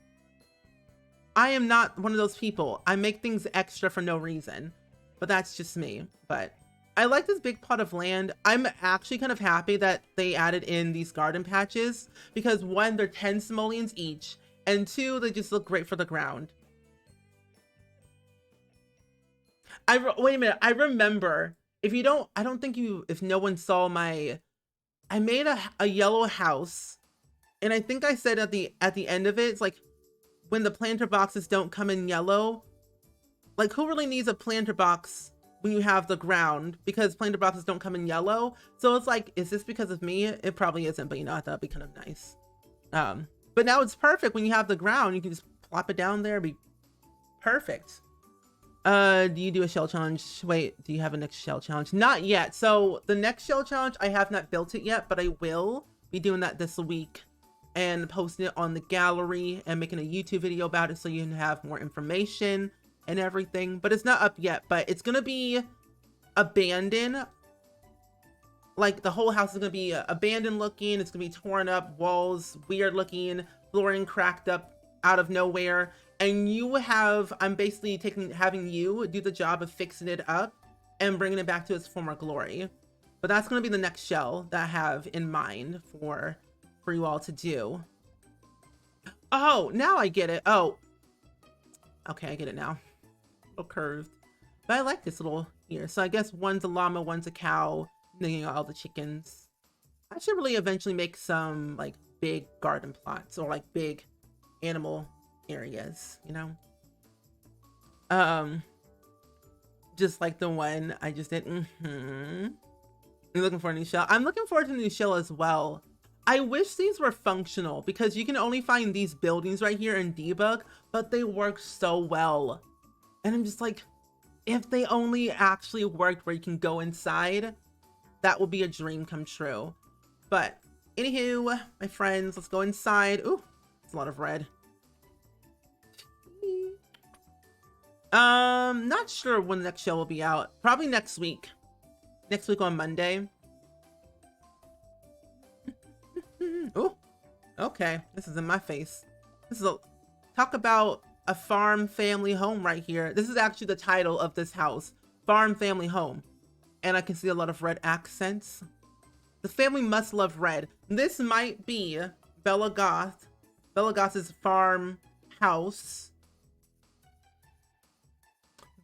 I am not one of those people. I make things extra for no reason, but that's just me. But I like this big plot of land. I'm actually kind of happy that they added in these garden patches because 1, they're 10 simoleons each, and 2, they just look great for the ground. Wait a minute. I remember, if no one saw I made a yellow house, and I think I said at the end of it, it's like, when the planter boxes don't come in yellow, like who really needs a planter box when you have the ground, because planter boxes don't come in yellow? So it's like, is this because of me? It probably isn't, but you know, I thought it'd be kind of nice. But now it's perfect when you have the ground. You can just plop it down there, be perfect. Do you do a shell challenge? Wait, do you have a next shell challenge? Not yet. So the next shell challenge, I have not built it yet, but I will be doing that this week and posting it on the gallery and making a YouTube video about it so you can have more information and everything. But it's not up yet, but it's gonna be abandoned. Like the whole house is gonna be abandoned looking. It's gonna be torn up, walls weird looking, flooring cracked up out of nowhere. And I'm basically having you do the job of fixing it up and bringing it back to its former glory. But that's gonna be the next shell that I have in mind for you all to do. Oh, now I get it. Oh, okay, I get it now. A little curved, but I like this little here. So I guess one's a llama, one's a cow, and then you got all the chickens. I should really eventually make some like big garden plots or like big animal areas, you know. Just like the one I just did. You're looking for a new shell? I'm looking forward to a new shell as well. I wish these were functional because you can only find these buildings right here in debug, but they work so well. And I'm just like, if they only actually worked where you can go inside, that would be a dream come true. But anywho, my friends, let's go inside. Ooh, it's a lot of red. Not sure when the next show will be out. Probably next week. next week on Monday. Oh, okay. This is in my face. This is talk about a farm family home right here. This is actually the title of this house, Farm Family Home. And I can see a lot of red accents. The family must love red. This might be Bella Goth's farmhouse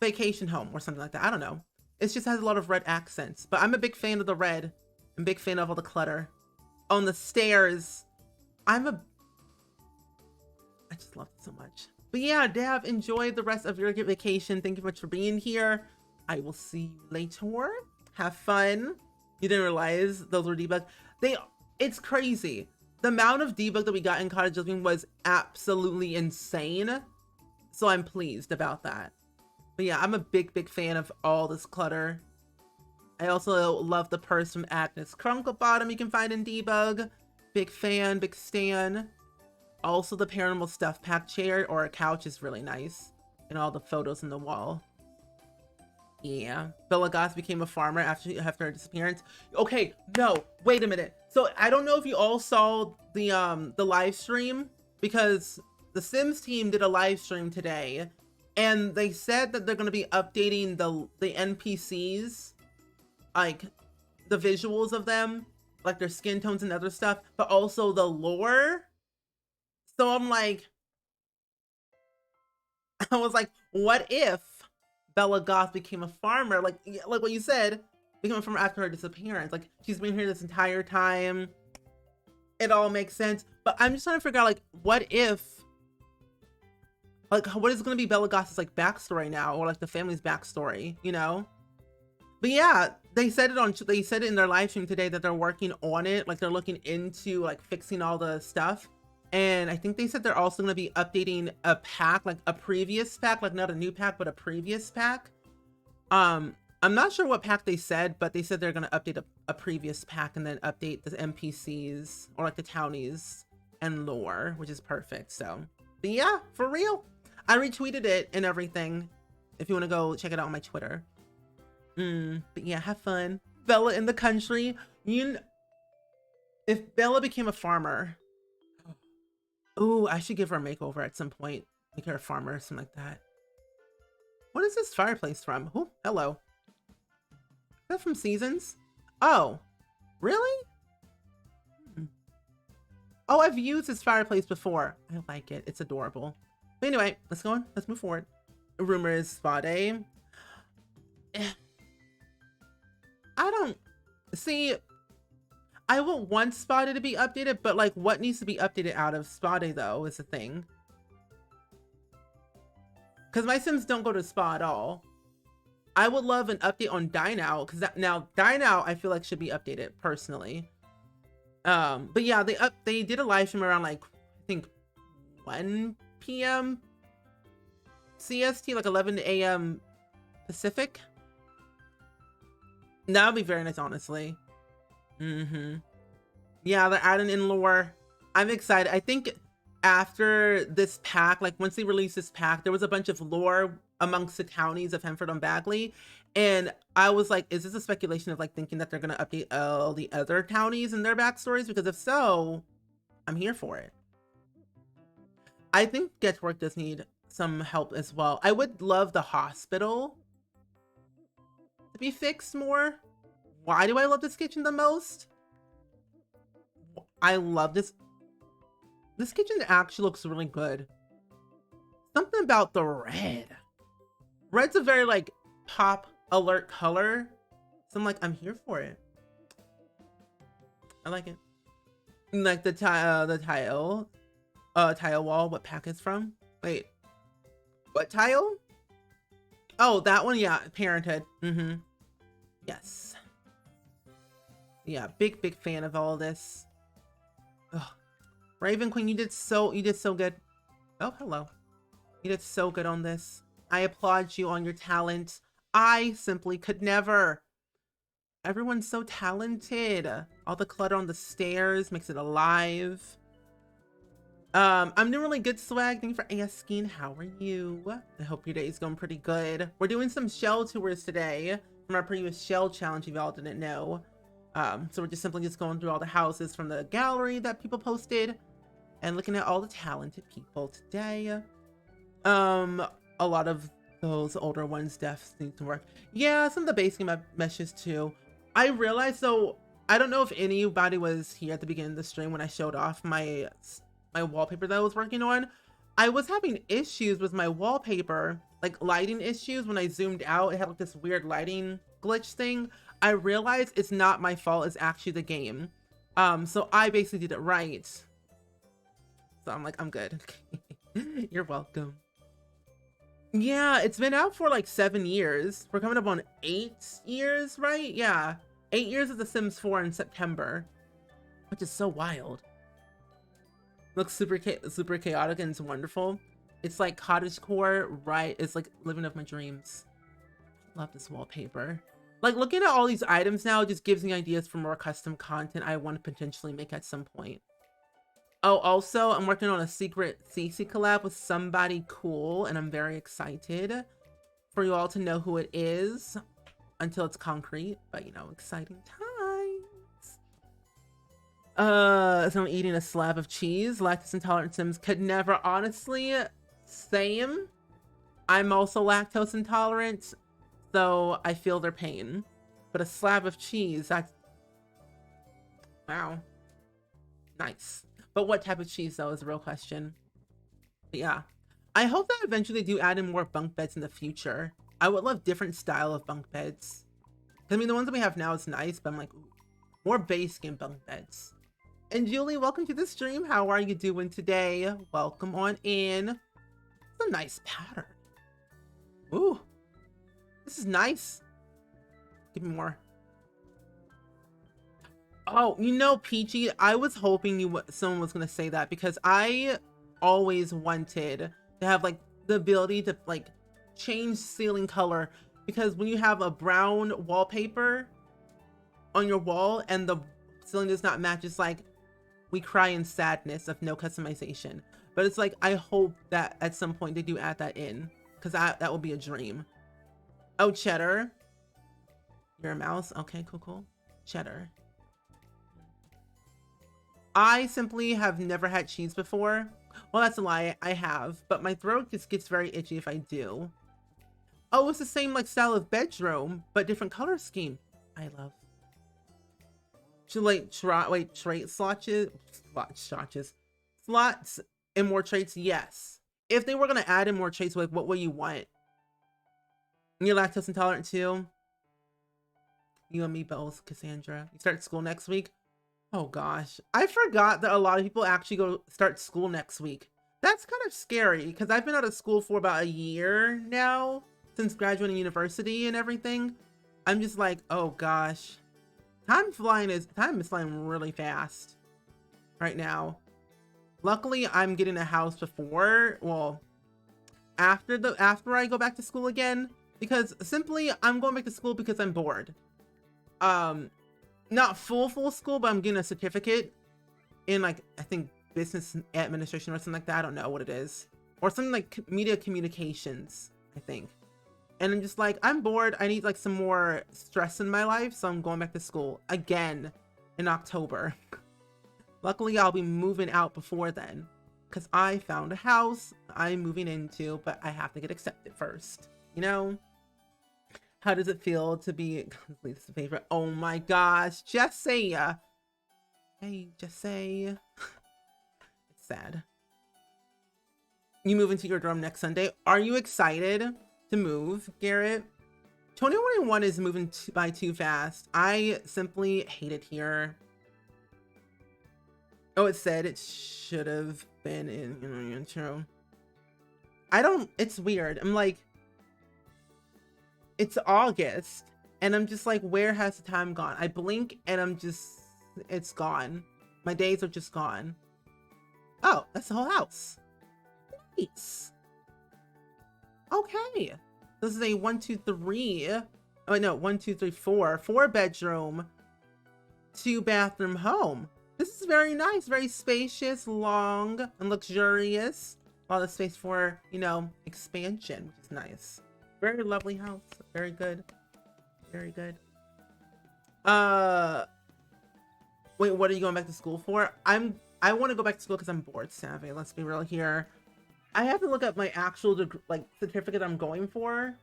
vacation home or something like that. I don't know. It just has a lot of red accents, but I'm a big fan of the red. I'm a big fan of all the clutter. On the stairs, I just love it so much. But yeah, Dav, enjoy the rest of your vacation. Thank you much for being here. I will see you later. Have fun. You didn't realize those were debugs. It's crazy. The amount of debug that we got in Cottage Living was absolutely insane. So I'm pleased about that. But yeah, I'm a big fan of all this clutter. I also love the purse from Agnes Crunklebottom you can find in debug. Big fan, big stan. Also the paranormal stuff pack chair or a couch is really nice. And all the photos in the wall. Yeah, Bella Goth became a farmer after her disappearance. Okay, no, wait a minute. So I don't know if you all saw the live stream, because the Sims team did a live stream today, and they said that they're going to be updating the NPCs, like the visuals of them, like their skin tones and other stuff, but also the lore. So I'm like, I was like, what if Bella Goth became a farmer, like what you said, became a farmer after her disappearance? Like, she's been here this entire time. It all makes sense. But I'm just trying to figure out, like, what if, like, what is going to be Bella Goth's, like, backstory now, or like the family's backstory, you know? But yeah, they said it in their live stream today that they're working on it, like they're looking into like fixing all the stuff. And I think they said they're also going to be updating a pack, like a previous pack, like not a new pack, but a previous pack. I'm not sure what pack they said, but they said they're going to update a previous pack and then update the NPCs or like the townies and lore, which is perfect. So, but yeah, for real. I retweeted it and everything. If you want to go check it out on my Twitter. But yeah, have fun. Bella in the country. If Bella became a farmer, ooh, I should give her a makeover at some point. Make her a farmer or something like that. What is this fireplace from? Oh, hello. Is that from Seasons? Oh, really? Oh, I've used this fireplace before. I like it. It's adorable. But anyway, let's go on. Let's move forward. Rumor is spa day. I don't see. I would want Spa Day to be updated, but like what needs to be updated out of Spa Day though is the thing. Because my Sims don't go to spa at all. I would love an update on Dine Out, because now Dine Out I feel like should be updated personally. But yeah, they did a live stream around like I think 1 p.m. CST, like 11 a.m. Pacific. That would be very nice, honestly. Yeah, they're adding in lore. I'm excited. I think after this pack, like once they release this pack, there was a bunch of lore amongst the townies of Hemford and Bagley. And I was like, is this a speculation of like thinking that they're going to update all the other townies and their backstories? Because if so, I'm here for it. I think Getwork does need some help as well. I would love the hospital to be fixed more. Why do I love this kitchen the most? I love this. This kitchen actually looks really good. Something about the red. Red's a very like pop alert color. So I'm like, I'm here for it. I like it. Like the tile wall, what pack it's from? Wait, what tile? Oh, that one, yeah, Parenthood. Yes. Yeah, big fan of all this. Ugh. Raven Queen, you did so good. Oh, hello. You did so good on this. I applaud you on your talent. I simply could never. Everyone's so talented. All the clutter on the stairs makes it alive. I'm doing really good, Swag. Thank you for asking. How are you? I hope your day is going pretty good. We're doing some shell tours today. from our previous shell challenge, if y'all didn't know. So we're just simply just going through all the houses from the gallery that people posted and looking at all the talented people today. A lot of those older ones definitely need to work. Yeah, some of the basic meshes too. I realized, so I don't know if anybody was here at the beginning of the stream when I showed off my wallpaper that I was working on. I was having issues with my wallpaper, like lighting issues. When I zoomed out, it had like this weird lighting glitch thing. I realized it's not my fault, it's actually the game. So I basically did it right. So I'm like, I'm good. You're welcome. Yeah, it's been out for like 7 years. We're coming up on 8 years, right? Yeah, 8 years of The Sims 4 in September, which is so wild. Looks super chaotic and it's wonderful. It's like cottagecore, right? It's like living up my dreams. Love this wallpaper. Like looking at all these items now just gives me ideas for more custom content I want to potentially make at some point. Oh, also, I'm working on a secret CC collab with somebody cool, and I'm very excited for you all to know who it is until it's concrete, but you know, exciting times. So I'm eating a slab of cheese. Lactose intolerant Sims could never, honestly, same. I'm also lactose intolerant, so I feel their pain. But a slab of cheese, that's... wow. Nice. But what type of cheese, though, is the real question. But yeah. I hope that eventually do add in more bunk beds in the future. I would love different style of bunk beds. I mean, the ones that we have now is nice, but I'm like, ooh, more base game bunk beds. And Julie, welcome to the stream. How are you doing today? Welcome on in. It's a nice pattern. Ooh. This is nice. Give me more. Oh, you know, Peachy, I was hoping someone was gonna say that because I always wanted to have like the ability to like change ceiling color, because when you have a brown wallpaper on your wall and the ceiling does not match, it's like we cry in sadness of no customization. But it's like I hope that at some point they do add that in, because that would be a dream. Oh, Cheddar, you're a mouse. Okay, cool. Cheddar. I simply have never had cheese before. Well, that's a lie. I have, but my throat just gets very itchy if I do. Oh, it's the same like style of bedroom, but different color scheme. I love. Should like trait slots and more traits? Yes. If they were gonna add in more traits, like what would you want? You're lactose intolerant too. You and me both, Cassandra. You start school next week. Oh gosh, I forgot that a lot of people actually start school next week. That's kind of scary because I've been out of school for about a year now, since graduating university and everything. I'm just like, oh gosh, time is flying really fast right now. Luckily, I'm getting a house before, well, after I go back to school again, because simply I'm going back to school because I'm bored. Not full school, but I'm getting a certificate in like, I think business administration or something like that. I don't know what it is, or something like media communications, I think. And I'm just like, I'm bored. I need like some more stress in my life. So I'm going back to school again in October. Luckily, I'll be moving out before then because I found a house I'm moving into, but I have to get accepted first, you know? How does it feel to be least favorite? Oh my gosh, Jesse. Hey, Jesse. It's sad. You move into your dorm next Sunday. Are you excited to move, Garrett? 2021 is moving by too fast. I simply hate it here. Oh, it said it should have been in the intro. It's weird. I'm like, it's August and I'm just like, where has the time gone? I blink and it's gone. My days are just gone. Oh, that's the whole house. Nice. Okay. This is a 1, 2, 3. Oh no, 1, 2, 3, 4. 4 bedroom, 2 bathroom home. This is very nice, very spacious, long and luxurious. A lot of space for, you know, expansion, which is nice. Very lovely house. Very good. Very good. Wait, what are you going back to school for? I want to go back to school because I'm board savvy. Let's be real here. I have to look up my actual certificate I'm going for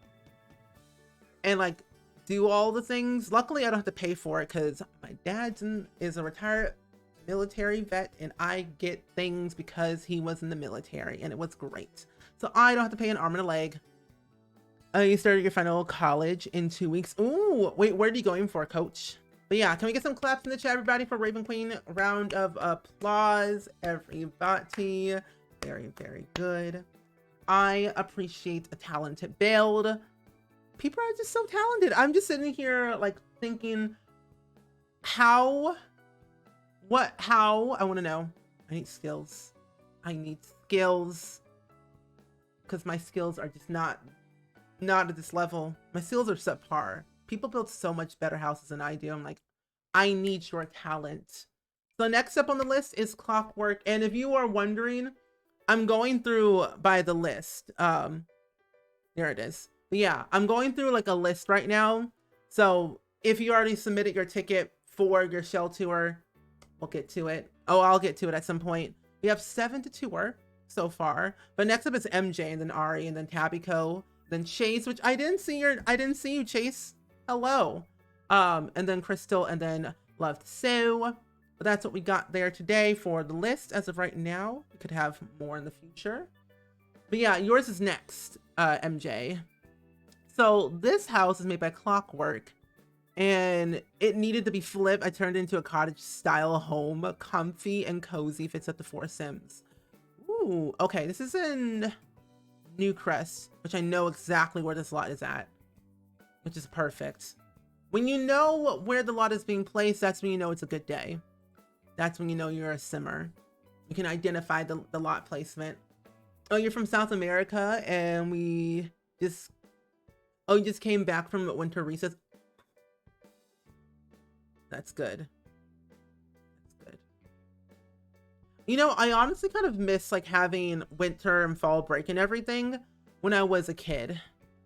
and like do all the things. Luckily, I don't have to pay for it because my dad is a retired military vet and I get things because he was in the military and it was great. So I don't have to pay an arm and a leg. You started your final college in 2 weeks. Ooh, wait, where are you going for, coach? But yeah, can we get some claps in the chat, everybody, for Raven Queen? Round of applause, everybody. Very, very good. I appreciate a talented build. People are just so talented. I'm just sitting here like thinking, how? I want to know. I need skills. I need skills. Because my skills are just not at this level. My skills are subpar. People build so much better houses than I do. I'm like, I need your talent. So next up on the list is Clockwork. And if you are wondering, I'm going through by the list. There it is. But yeah, I'm going through like a list right now. So if you already submitted your ticket for your shell tour, we'll get to it. Oh, I'll get to it at some point. We have 7 to tour so far. But next up is MJ and then Ari and then Tabbyco, then Chase, which I didn't see you, Chase. Hello. And then Crystal and then Loved Sue. But that's what we got there today for the list as of right now. We could have more in the future. But yeah, yours is next, MJ. So this house is made by Clockwork and it needed to be flipped. I turned it into a cottage style home, comfy and cozy, fits up to 4 Sims. Ooh, okay, this is in Newcrest, which I know exactly where this lot is at, which is perfect. When you know where the lot is being placed, that's when you know it's a good day. That's when you know you're a simmer. You can identify the lot placement. Oh, you're from South America and you just came back from winter recess. That's good. That's good. You know, I honestly kind of miss like having winter and fall break and everything when I was a kid.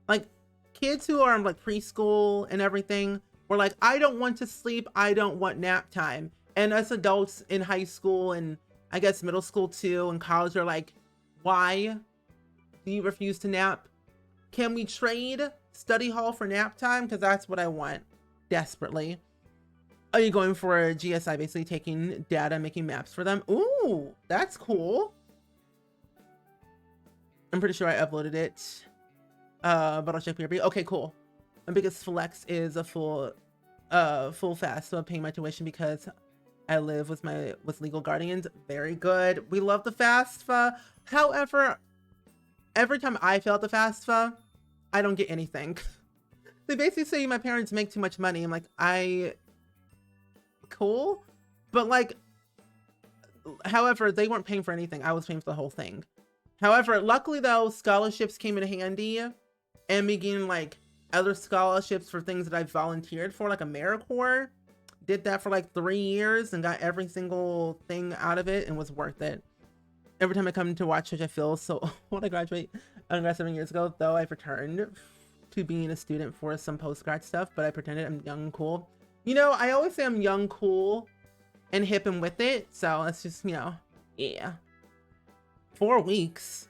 Like kids who are like preschool and everything were like, I don't want to sleep. I don't want nap time. And us adults in high school and I guess middle school too and college are like, why do you refuse to nap? Can we trade study hall for nap time? Because that's what I want desperately. Are you going for a GSI, basically taking data, making maps for them? Ooh, that's cool. I'm pretty sure I uploaded it. But I'll check BRB. Okay, cool. My biggest flex is a full fast. So I'm paying my tuition because I live with legal guardians. Very good. We love the FAFSA. However, every time I fill out the FAFSA, I don't get anything. They basically say my parents make too much money. I'm like, cool. But like, however, they weren't paying for anything. I was paying for the whole thing. However, luckily though, scholarships came in handy and me getting like other scholarships for things that I volunteered for, like AmeriCorps. Did that for like 3 years and got every single thing out of it and was worth it. Every time I come to watch church, I feel so when I graduate 7 years ago, though I've returned to being a student for some postgrad stuff, but I pretended I'm young and cool. You know, I always say I'm young, cool, and hip and with it. So let's just, you know, yeah. 4 weeks.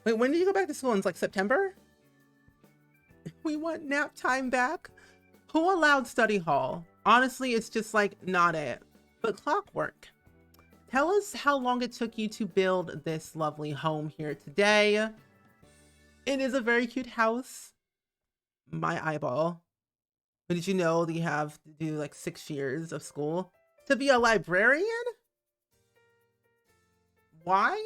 Wait, when did you go back to school? It's like September? We want nap time back. Who allowed study hall? Honestly, it's just like not it. But Clockwork, tell us how long it took you to build this lovely home here today. It is a very cute house. My eyeball. But did you know that you have to do like 6 years of school to be a librarian? Why?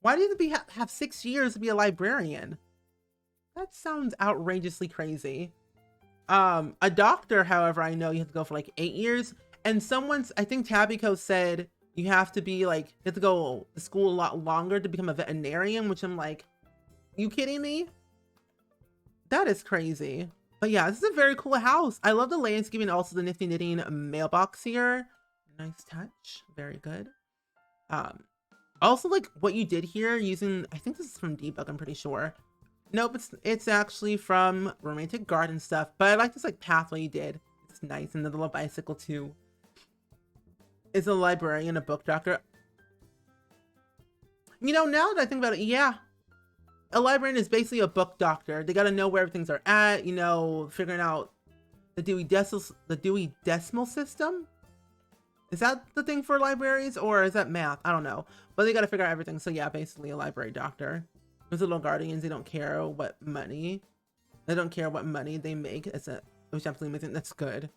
Why do you have 6 years to be a librarian? That sounds outrageously crazy. A doctor, however, I know you have to go for like 8 years. And I think Tabbyco said you have to be like, you have to go to school a lot longer to become a veterinarian, which I'm like, you kidding me? That is crazy. But yeah, this is a very cool house. I love the landscaping and also the nifty knitting mailbox here. Nice touch. Very good. Also like what you did here using, I think this is from Debug, I'm pretty sure. Nope, it's actually from Romantic Garden stuff. But I like this like pathway you did. It's nice, and the little bicycle too. Is a librarian a book doctor? You know, now that I think about it, yeah. A librarian is basically a book doctor. They got to know where things are at, you know, figuring out the Dewey Decimal System. Is that the thing for libraries, or is that math? I don't know. But they got to figure out everything. So yeah, basically a library doctor. Those little guardians, they don't care what money. They don't care what money they make. Which absolutely amazing. That's good.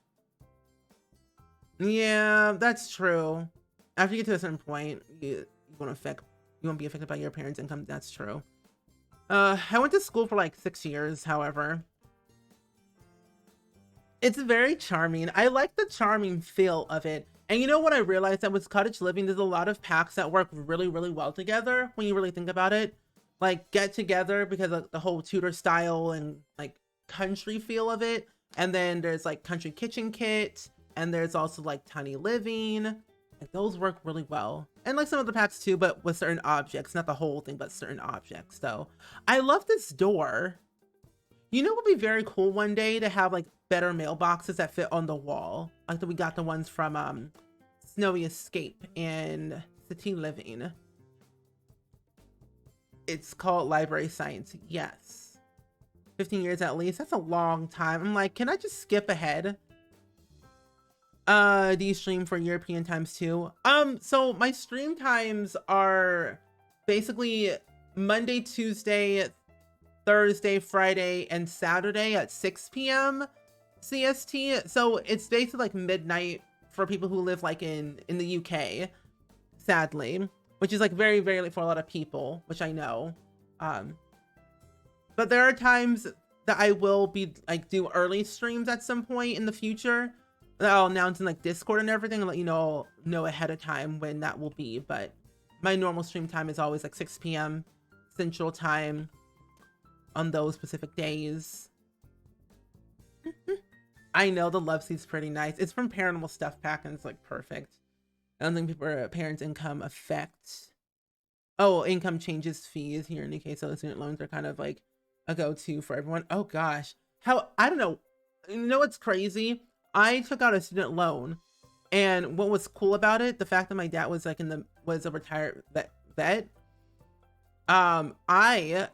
Yeah, that's true. After you get to a certain point, you won't be affected by your parents' income. That's true. I went to school for like 6 years, however. It's very charming. I like the charming feel of it. And you know what I realized? That with cottage living, there's a lot of packs that work really, really well together when you really think about it. Like get together because of the whole Tudor style and like country feel of it. And then there's like country kitchen kit. And there's also like tiny living. Like those work really well. And like some of the packs too, but with certain objects. Not the whole thing, but certain objects. So I love this door. You know what would be very cool one day? To have like better mailboxes that fit on the wall. Like we got the ones from Snowy Escape and City Living. It's called Library Science. Yes. 15 years at least. That's a long time. I'm like, can I just skip ahead? Do you stream for European times too? So my stream times are basically Monday, Tuesday, Thursday, Friday, and Saturday at 6 p.m. CST. So it's basically like midnight for people who live like in the UK, sadly, which is like very, very late for a lot of people, which I know. But there are times that I will be like do early streams at some point in the future. I'll announce in like Discord and everything and let you know ahead of time when that will be. But my normal stream time is always like 6 p.m. Central Time on those specific days. I know the love seat's pretty nice. It's from Paranormal Stuff Pack and it's like perfect. I don't think parents' income affect. Oh, income changes fees here in the UK. So the student loans are kind of like a go-to for everyone. Oh gosh. I don't know. You know what's crazy? I took out a student loan, and what was cool about it, the fact that my dad was like was a retired vet. I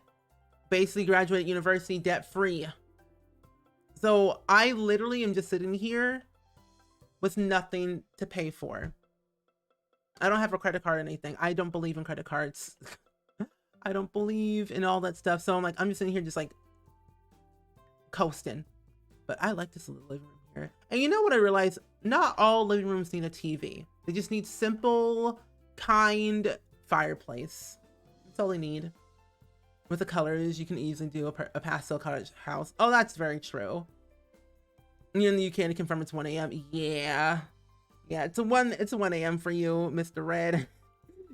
basically graduated university debt free. So I literally am just sitting here with nothing to pay for. I don't have a credit card or anything. I don't believe in credit cards. I don't believe in all that stuff. So I'm just sitting here just like coasting. But I like this little living room here. And you know what I realized? Not all living rooms need a TV. They just need simple, kind fireplace. That's all they need. With the colors, you can easily do a pastel cottage house. Oh, that's very true. You're in the UK to confirm it's 1 a.m. Yeah. Yeah, it's a 1 a.m. for you, Mr. Red.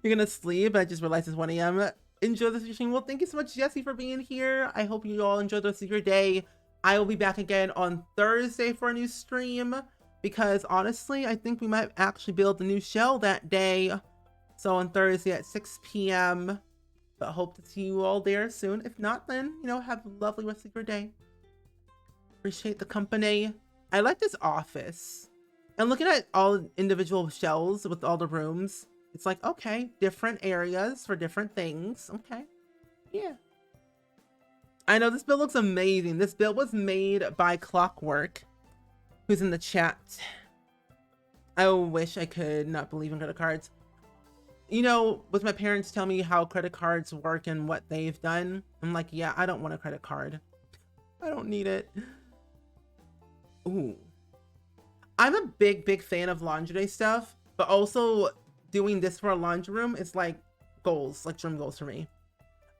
You're gonna sleep. I just realized it's 1 a.m. Enjoy this stream. Well, thank you so much, Jesse, for being here. I hope you all enjoy the rest of your day. I will be back again on Thursday for a new stream because honestly, I think we might actually build the new shell that day. So on Thursday at 6 p.m. But hope to see you all there soon. If not, then, have a lovely rest of your day. Appreciate the company. I like this office. And looking at all individual shells with all the rooms, it's like, okay, different areas for different things. Okay. Yeah. I know this build looks amazing. This build was made by Clockwork, who's in the chat. I wish I could not believe in credit cards. With my parents tell me how credit cards work and what they've done, I'm like, yeah, I don't want a credit card. I don't need it. Ooh. I'm a big, big fan of laundry day stuff, but also doing this for a laundry room is like goals, like dream goals for me.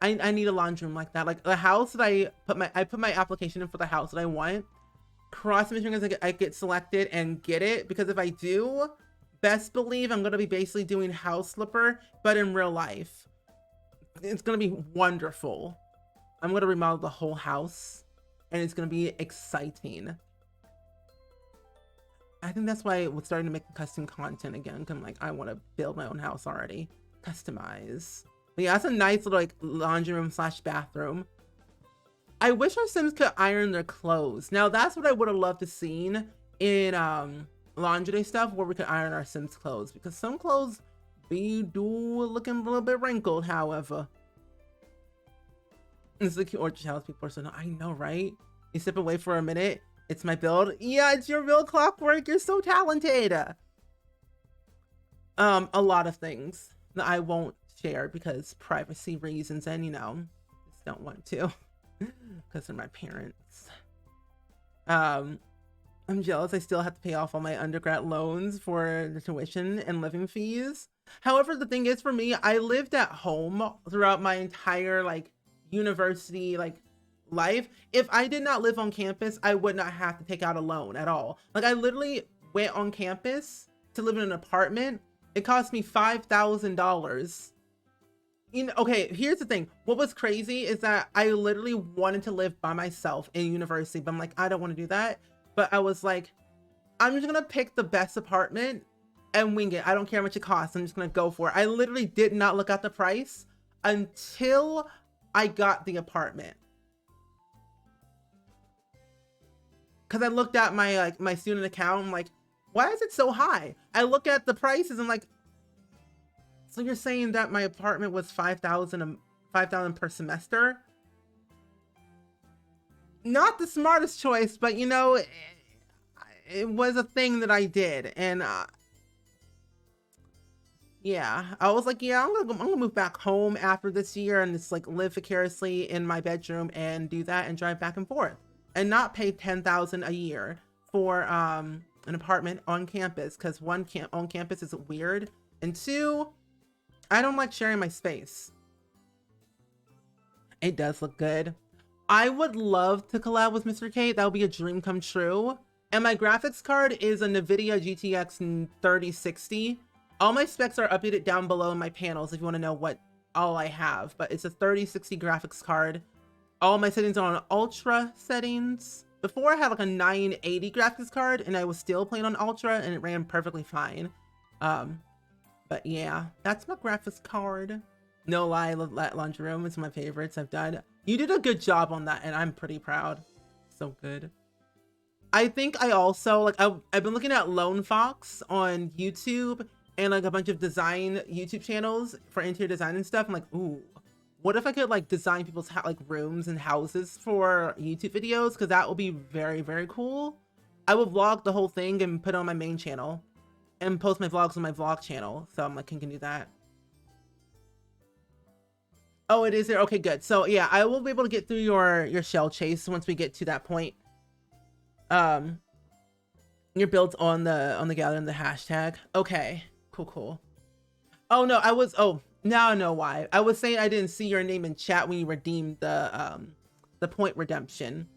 I need a laundry room like that. Like the house that I put my application in for the house that I want. Cross my fingers I get selected and get it, because if I do, best believe I'm gonna be basically doing house flipper, but in real life. It's gonna be wonderful. I'm gonna remodel the whole house, and it's gonna be exciting. I think that's why we're starting to make custom content again. Cause I'm like, I want to build my own house already, customize. But yeah, that's a nice little like laundry room / bathroom. I wish our Sims could iron their clothes. Now that's what I would have loved to seen in laundry stuff, where we could iron our Sims clothes, because some clothes do looking a little bit wrinkled. However, this is a cute orchard house. People are saying, I know, right? You step away for a minute. It's my build. Yeah, it's your real clockwork. You're so talented. A lot of things that I won't share because privacy reasons, and just don't want to because they're my parents. I'm jealous. I still have to pay off all my undergrad loans for the tuition and living fees. However, the thing is, for me, I lived at home throughout my entire university life. If I did not live on campus, I would not have to take out a loan at all. I literally went on campus to live in an apartment. It cost me $5,000. Okay, here's the thing. What was crazy is that I literally wanted to live by myself in university, but I'm like, I don't want to do that. But I was like, I'm just gonna pick the best apartment and wing it. I don't care how much it costs. I'm just gonna go for it. I literally did not look at the price until I got the apartment. Because I looked at my my student account. I'm like, why is it so high? I look at the prices and like, so you're saying that my apartment was $5,000 per semester? Not the smartest choice, but it was a thing that I did. And yeah, I was like, yeah, I'm gonna move back home after this year and just live vicariously in my bedroom and do that and drive back and forth and not pay $10,000 a year for an apartment on campus, because one, on campus is weird, and two, I don't like sharing my space. It does look good. I would love to collab with Mr. K. That would be a dream come true. And my graphics card is a NVIDIA GTX 3060. All my specs are updated down below in my panels if you want to know what all I have. But it's a 3060 graphics card. All my settings are on ultra settings. Before I had a 980 graphics card and I was still playing on ultra and it ran perfectly fine. But yeah, that's my graphics card. No lie, Laundry Room is my favorites I've done. You did a good job on that and I'm pretty proud. So good. I think I also, I've been looking at Lone Fox on YouTube and a bunch of design YouTube channels for interior design and stuff. I'm like, ooh, what if I could design people's rooms and houses for YouTube videos? Because that would be very, very cool. I will vlog the whole thing and put it on my main channel and post my vlogs on my vlog channel. So I'm like, can do that. Oh, it is there. Okay, good. So yeah, I will be able to get through your shell chase once we get to that point. Your builds on the gallery and the hashtag. Okay, cool. Oh no, now I know why. I was saying I didn't see your name in chat when you redeemed the point redemption.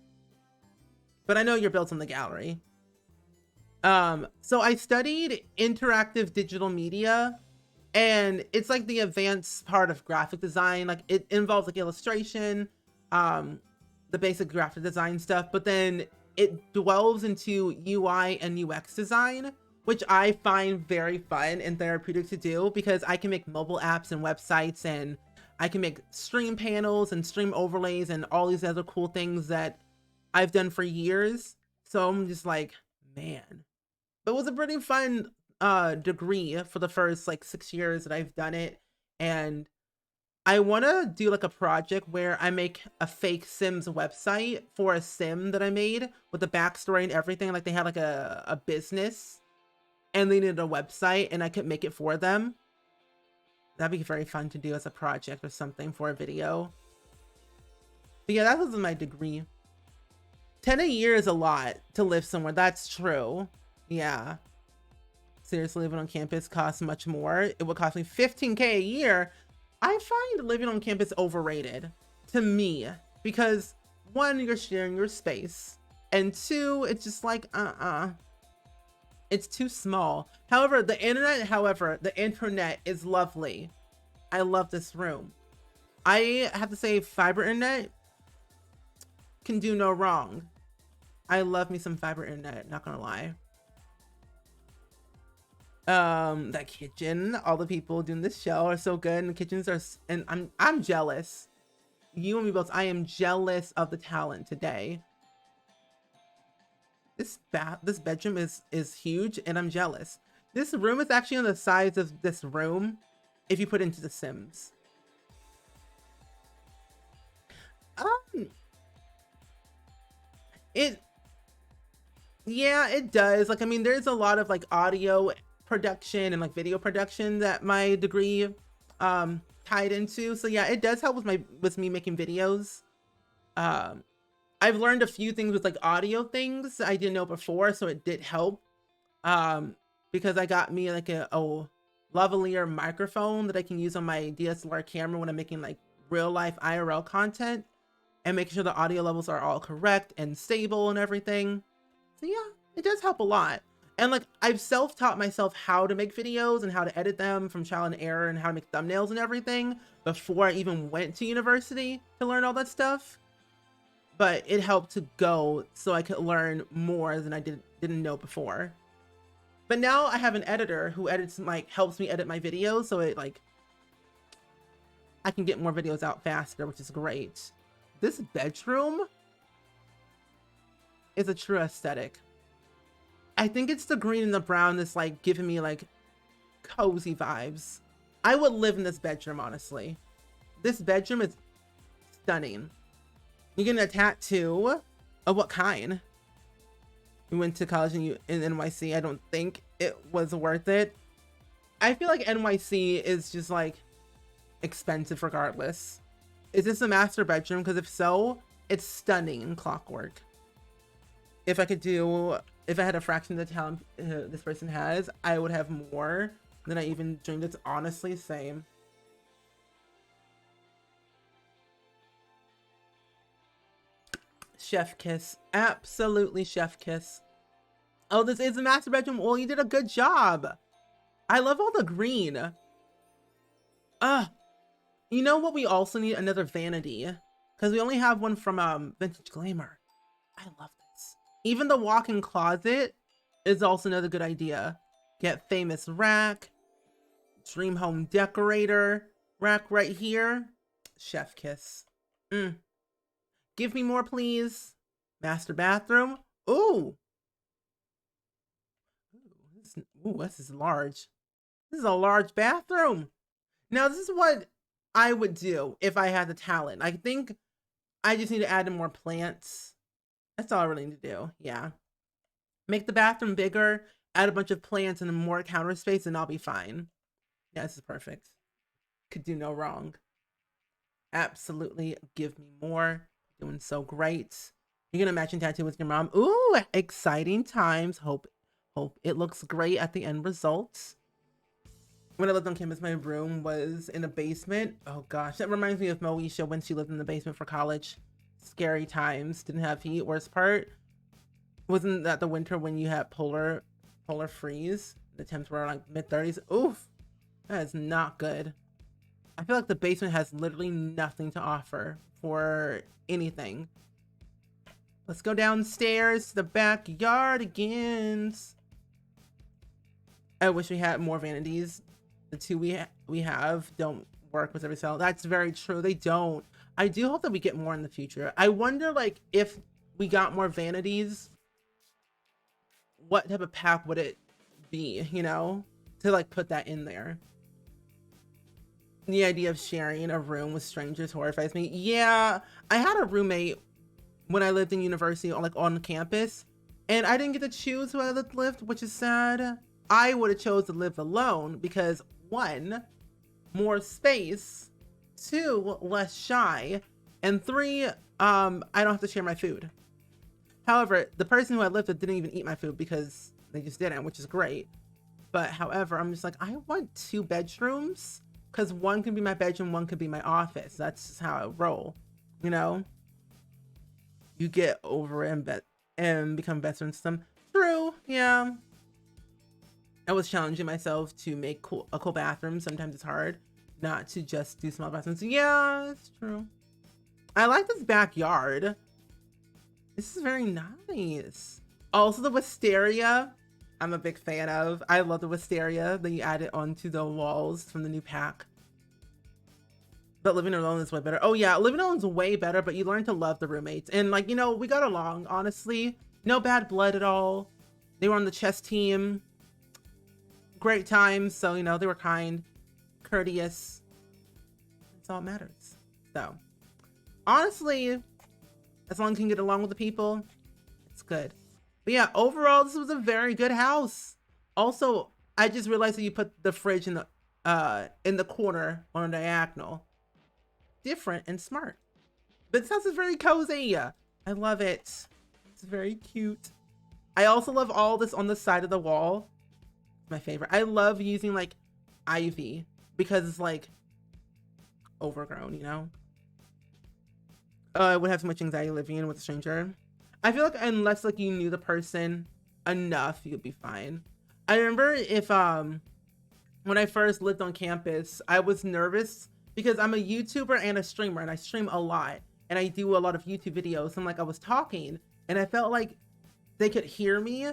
But I know your builds on the gallery. So I studied interactive digital media, and it's the advanced part of graphic design. It involves illustration, the basic graphic design stuff, but then it delves into UI and UX design, which I find very fun and therapeutic to do, because I can make mobile apps and websites, and I can make stream panels and stream overlays and all these other cool things that I've done for years. So I'm just like, man, it was a pretty fun degree for the first 6 years that I've done it. And I want to do a project where I make a fake Sims website for a Sim that I made with the backstory and everything. They had a business and they needed a website, and I could make it for them. That'd be very fun to do as a project or something for a video. But yeah, that was my degree. 10 a year is a lot to live somewhere. That's true. Yeah. Seriously, living on campus costs much more. It would cost me $15K a year. I find living on campus overrated to me, because one, you're sharing your space, and two, it's just it's too small. However, the internet is lovely. I love this room. I have to say, fiber internet can do no wrong. I love me some fiber internet, not gonna lie. That kitchen, all the people doing this show are so good, and the kitchens are, and I'm jealous. You and me both. I am jealous of the talent today. This bedroom is huge, and I'm jealous. This room is actually on the size of this room if you put it into The Sims. It Yeah, it does. Like, I mean, there's a lot of like audio production and like video production that my degree tied into. So yeah, it does help with me making videos. I've learned a few things with like audio things I didn't know before, so it did help. Because I got me like a lavalier microphone that I can use on my DSLR camera when I'm making like real life IRL content, and making sure the audio levels are all correct and stable and everything. So yeah, it does help a lot. And like, I've self-taught myself how to make videos and how to edit them from trial and error, and how to make thumbnails and everything before I even went to university to learn all that stuff. But it helped to go so I could learn more than I didn't know before. But now I have an editor who helps me edit my videos, so it like, I can get more videos out faster, which is great. This bedroom is a true aesthetic. I think it's the green and the brown that's like giving me like cozy vibes. I would live in this bedroom, honestly. This bedroom is stunning. You're getting a tattoo of what kind? You went to college in NYC. I don't think it was worth it. I feel like NYC is just like expensive regardless. Is this a master bedroom? Because if so, it's stunning and clockwork. If I had a fraction of the talent this person has, I would have more than I even dreamed. It's honestly same. Chef kiss. Absolutely chef kiss. Oh, this is a master bedroom. Well, you did a good job. I love all the green. You know what? We also need another vanity, because we only have one from Vintage Glamour. I love this. Even the walk-in closet is also another good idea. Get famous rack, dream home decorator, rack right here. Chef kiss. Give me more, please. Master bathroom. Ooh. Ooh, this is large. This is a large bathroom. Now, this is what I would do if I had the talent. I think I just need to add in more plants. That's all I really need to do. Yeah. Make the bathroom bigger, add a bunch of plants and more counter space, and I'll be fine. Yeah, this is perfect. Could do no wrong. Absolutely. Give me more. Doing so great. You're gonna matching tattoo with your mom. Ooh, exciting times. Hope it looks great at the end results. When I lived on campus, my room was in a basement. Oh gosh, that reminds me of Moesha when she lived in the basement for college. Scary times. Didn't have heat. Worst part, wasn't that the winter when you had polar freeze? The temps were like mid-30s. Oof, that is not good. I feel like the basement has literally nothing to offer for anything. Let's go downstairs to the backyard again. I wish we had more vanities. The two we have don't work with every cell. That's very true. They don't. I do hope that we get more in the future. I wonder, like, if we got more vanities, what type of pack would it be, you know, to like put that in there. The idea of sharing a room with strangers horrifies me. Yeah, I had a roommate when I lived in university, like on campus, and I didn't get to choose who I lived, which is sad. I would have chose to live alone because 1, more space, 2, less shy, and 3, I don't have to share my food. However, the person who I lived with didn't even eat my food because they just didn't, which is great. But however, I'm just like, I want 2 bedrooms because 1 can be my bedroom, 1 could be my office. That's just how I roll, you know? You get over and become best friends with them. True, yeah. I was challenging myself to make a cool bathroom. Sometimes it's hard not to just do small bathrooms. Yeah, it's true. I like this backyard. This is very nice. Also, the wisteria, I'm a big fan of. I love the wisteria that you added onto the walls from the new pack. But living alone is way better. Oh yeah, living alone is way better, but you learn to love the roommates. And like, you know, we got along, honestly. No bad blood at all. They were on the chess team. Great times. So, you know, they were kind, courteous. That's all that matters. So, honestly, as long as you can get along with the people, it's good. But yeah, overall, this was a very good house. Also, I just realized that you put the fridge in the corner on a diagonal. Different and smart. But this house is very cozy. I love it. It's very cute. I also love all this on the side of the wall. My favorite. I love using like ivy because it's like overgrown, you know? I would have too much anxiety living with a stranger. I feel like unless like you knew the person enough, you'd be fine. I remember when I first lived on campus, I was nervous because I'm a YouTuber and a streamer and I stream a lot and I do a lot of YouTube videos. And like I was talking and I felt like they could hear me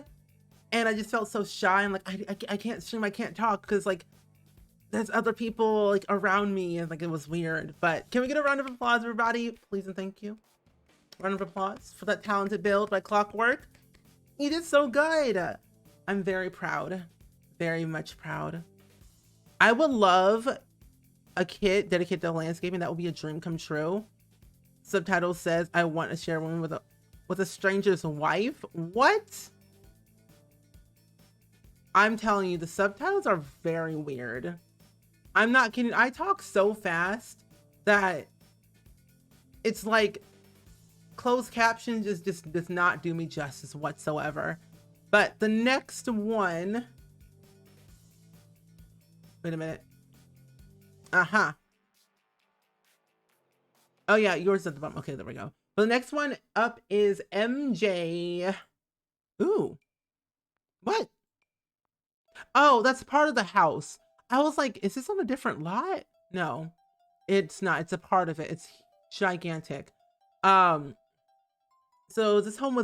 and I just felt so shy and like I can't stream, I can't talk because like there's other people like around me and like it was weird. But can we get a round of applause, everybody? Please and thank you. Round of applause for that talented build by Clockwork. You did so good. I'm very proud. Very much proud. I would love a kit dedicated to landscaping. That would be a dream come true. Subtitle says, I want to share one with a stranger's wife. What? I'm telling you, the subtitles are very weird. I'm not kidding. I talk so fast that it's like closed caption just does not do me justice whatsoever. But the next one, wait a minute. Oh yeah, yours at the bottom. Okay, there we go. But the next one up is MJ. Ooh, what? Oh, that's part of the house. I was like, is this on a different lot? No, it's not. It's a part of it. It's gigantic. So this home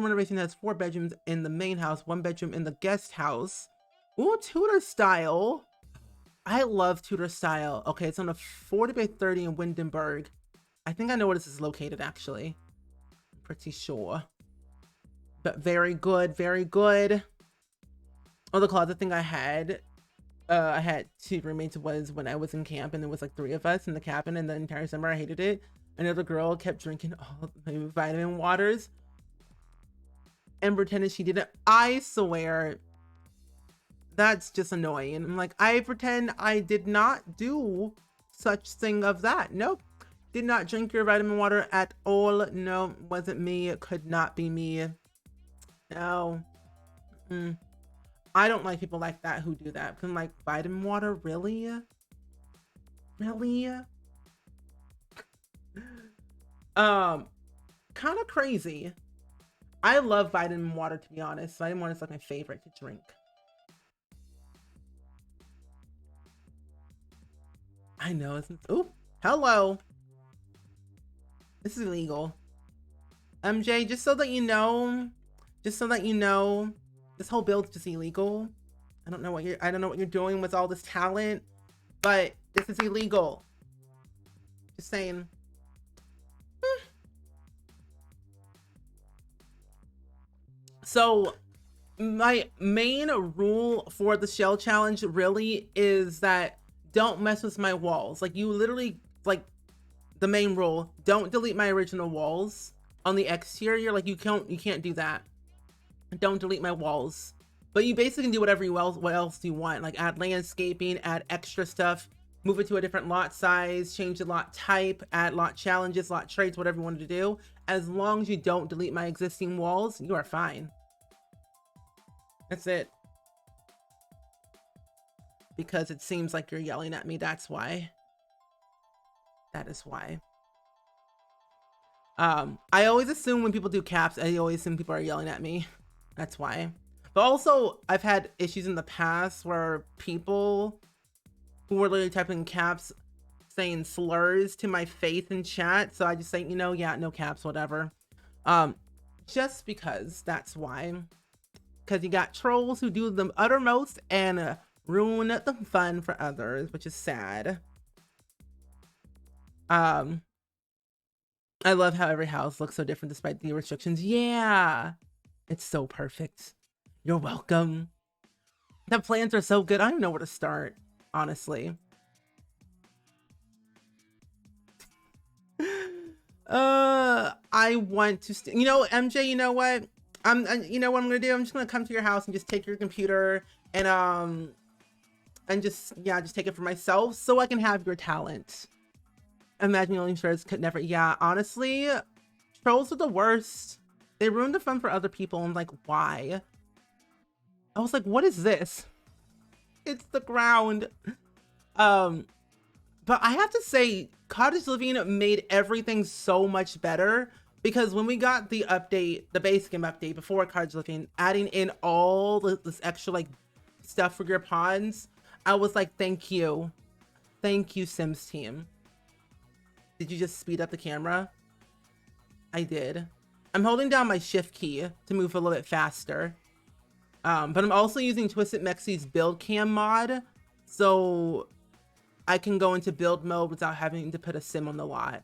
renovation has 4 bedrooms in the main house, 1 bedroom in the guest house. Ooh, Tudor style. I love Tudor style. Okay, it's on a 40 by 30 in Windenburg. I think I know where this is located actually. I'm pretty sure. But very good, very good. Oh, the closet thing I had 2 roommates was when I was in camp and there was like 3 of us in the cabin and the entire summer I hated it. Another girl kept drinking all the vitamin waters and pretended she didn't. I swear that's just annoying. I'm like, I pretend I did not do such thing of that. Nope. Did not drink your vitamin water at all. No, wasn't me. It could not be me. No. I don't like people like that who do that. Because I'm like, vitamin water? Really? Really? Kind of crazy. I love vitamin water, to be honest. Vitamin water is like my favorite to drink. I know. It's, oh, hello. This is illegal. MJ, just so that you know, this whole build's just illegal. I don't know what you're doing with all this talent, but this is illegal. Just saying. So my main rule for the shell challenge really is that don't mess with my walls. Like you literally, like the main rule, don't delete my original walls on the exterior. Like you can't do that. Don't delete my walls. But you basically can do whatever what else you want. Like add landscaping, add extra stuff, move it to a different lot size, change the lot type, add lot challenges, lot traits, whatever you wanted to do. As long as you don't delete my existing walls, you are fine. That's it. Because it seems like you're yelling at me, that's why. That is why. I always assume when people do caps, I always assume people are yelling at me. That's why. But also, I've had issues in the past where people who were literally typing caps saying slurs to my face in chat. So I just say, you know, yeah, no caps, whatever. Just because, that's why. Because you got trolls who do the uttermost and ruin the fun for others, which is sad. Um, I love how every house looks so different despite the restrictions. Yeah, it's so perfect. You're welcome. The plans are so good. I don't even know where to start, honestly. I want to, you know, MJ, you know what? You know what I'm gonna do? I'm just gonna come to your house and just take your computer and just, yeah, just take it for myself so I can have your talent. Imagine only shards could never, yeah, honestly, trolls are the worst. They ruined the fun for other people. I'm like, why? I was like, what is this? It's the ground. Um, But I have to say, Cottage Living made everything so much better because when we got the update, the base game update before Cottage Living, adding in all this extra like stuff for your ponds, I was like, thank you. Thank you, Sims team. Did you just speed up the camera? I did. I'm holding down my shift key to move a little bit faster. But I'm also using Twisted Mexie's build cam mod. So I can go into build mode without having to put a sim on the lot.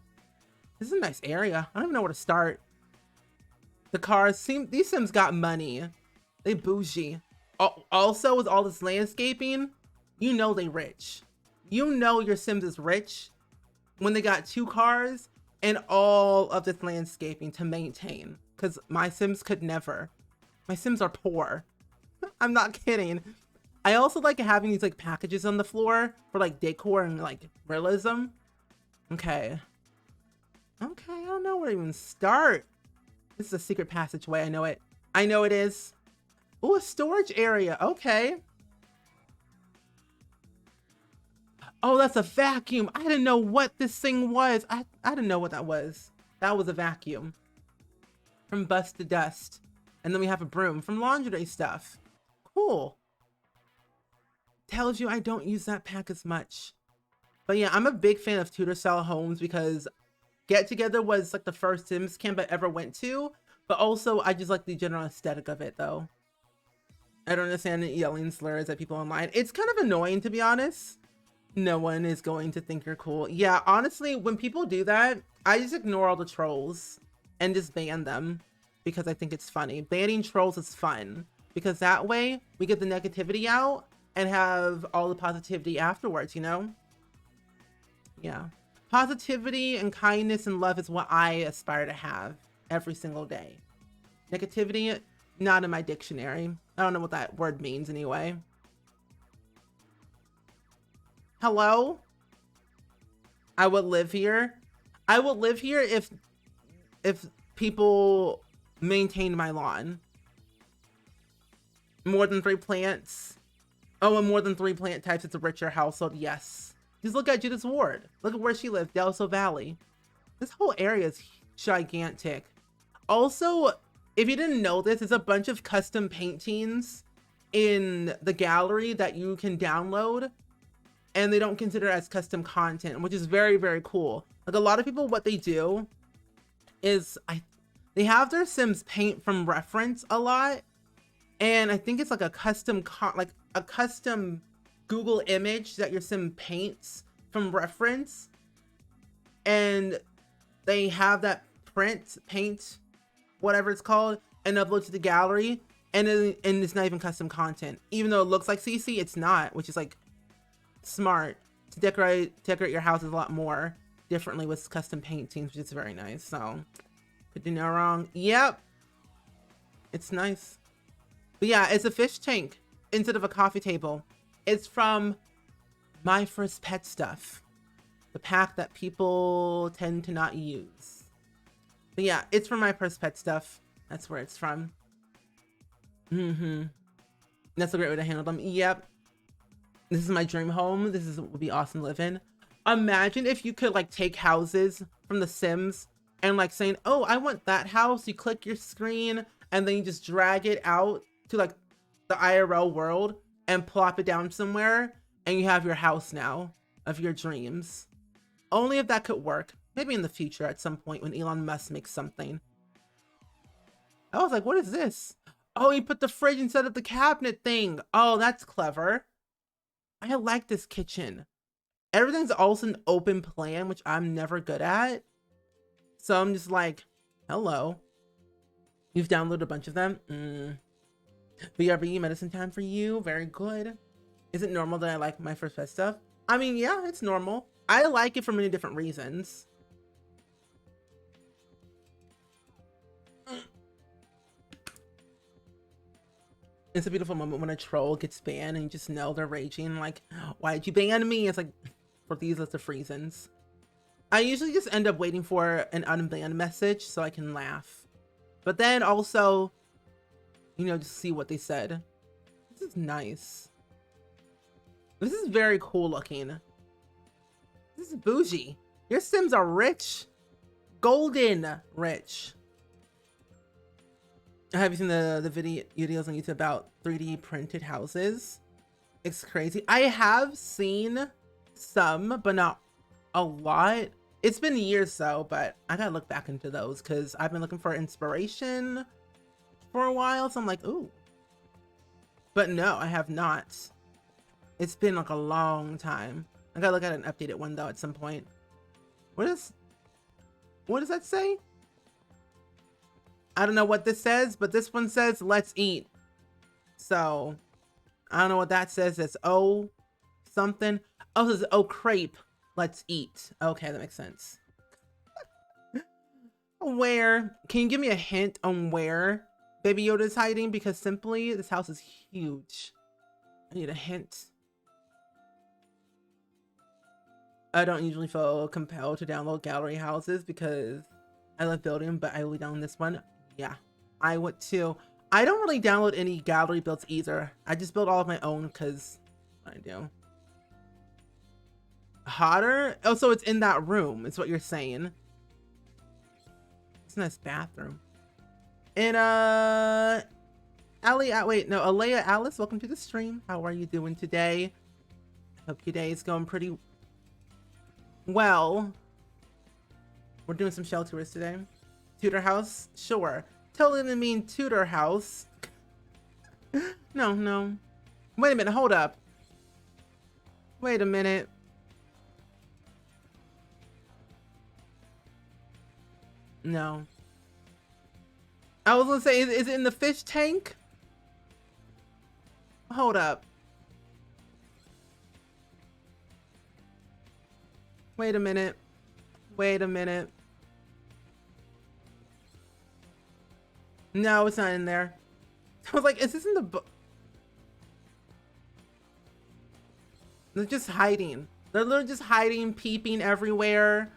This is a nice area. I don't even know where to start. The cars seem, these sims got money. They bougie. Also, with all this landscaping, you know they rich. You know your sims is rich when they got 2 cars and all of this landscaping to maintain. Because my sims could never. My sims are poor. I'm not kidding. I also like having these like packages on the floor for like decor and like realism. Okay. Okay, I don't know where to even start. This is a secret passageway. I know it. I know it is. Oh, a storage area. Okay. Oh, that's a vacuum. I didn't know what this thing was. I didn't know what that was. That was a vacuum. From bust to dust. And then we have a broom from laundry stuff. Cool. Tells you I don't use that pack as much. But yeah, I'm a big fan of Tudor style homes because Get Together was like the first Sims camp I ever went to, but also I just like the general aesthetic of it though. I don't understand the yelling slurs at people online. It's kind of annoying, to be honest. No one is going to think you're cool. Yeah, honestly, when people do that, I just ignore all the trolls and just ban them because I think it's funny. Banning trolls is fun because that way we get the negativity out and have all the positivity afterwards, you know? Yeah. Positivity and kindness and love is what I aspire to have every single day. Negativity, not in my dictionary. I don't know what that word means anyway. Hello? I would live here. I would live here if people maintained my lawn. More than 3 plants. Oh, and more than 3 plant types, it's a richer household. Yes. Just look at Judith's ward. Look at where she lives, Delso Valley. This whole area is gigantic. Also, if you didn't know this, there's a bunch of custom paintings in the gallery that you can download, and they don't consider it as custom content, which is very, very cool. Like a lot of people, what they do is they have their Sims paint from reference a lot, and I think it's like a custom Google image that your Sim paints from reference, and they have that paint, whatever it's called, and upload to the gallery, and it's not even custom content. Even though it looks like CC, it's not, which is like smart to decorate your houses a lot more differently with custom paintings, which is very nice. So could do no wrong. Yep, it's nice. But yeah, it's a fish tank instead of a coffee table. It's from My First Pet Stuff, the pack that people tend to not use. But yeah, it's from My First Pet Stuff. That's where it's from. That's a great way to handle them. Yep. This is my dream home. This would be awesome to live in. Imagine if you could like take houses from The Sims and like saying, oh, I want that house. You click your screen and then you just drag it out to like the IRL world and plop it down somewhere, and you have your house now of your dreams. Only if that could work. Maybe in the future at some point when Elon Musk makes something. I was like, what is this? Oh, he put the fridge instead of the cabinet thing. Oh, that's clever. I like this kitchen. Everything's also an open plan, which I'm never good at. So I'm just like, hello. You've downloaded a bunch of them? BRB, medicine time for you. Very good. Is it normal that I like my first pet stuff? I mean, yeah, it's normal. I like it for many different reasons. It's a beautiful moment when a troll gets banned and you just know they're raging. Like, why did you ban me? It's like, for these list of reasons. I usually just end up waiting for an unbanned message so I can laugh. But then also, you know, just see what they said. This is nice. This is very cool looking. This is bougie. Your Sims are rich. Golden rich. Have you seen the videos on YouTube about 3D printed houses? It's crazy. I have seen some, but not a lot. It's been years though, but I gotta look back into those because I've been looking for inspiration for a while. So I'm like, ooh. But no, I have not. It's been like a long time. I gotta look at an updated one though at some point. What does that say? I don't know what this says, but this one says, let's eat. So I don't know what that says. It's oh something. Oh, this is oh crepe. Let's eat. Okay, that makes sense. Where? Can you give me a hint on where Baby Yoda is hiding? Because simply, this house is huge. I need a hint. I don't usually feel compelled to download gallery houses because I love building, but I will download this one. Yeah, I would too. I don't really download any gallery builds either. I just build all of my own because I do. Hotter? Oh, so it's in that room, is what you're saying. It's a nice bathroom. And Alea Alice, welcome to the stream. How are you doing today? Hope your day is going pretty well. We're doing some shell tours today. Tudor house? Sure. Totally didn't mean Tudor house. No. Wait a minute, hold up. Wait a minute. No. I was gonna say, is it in the fish tank? Hold up. Wait a minute. No, it's not in there. I was like, is this in the book? They're just hiding. They're literally just hiding, peeping everywhere,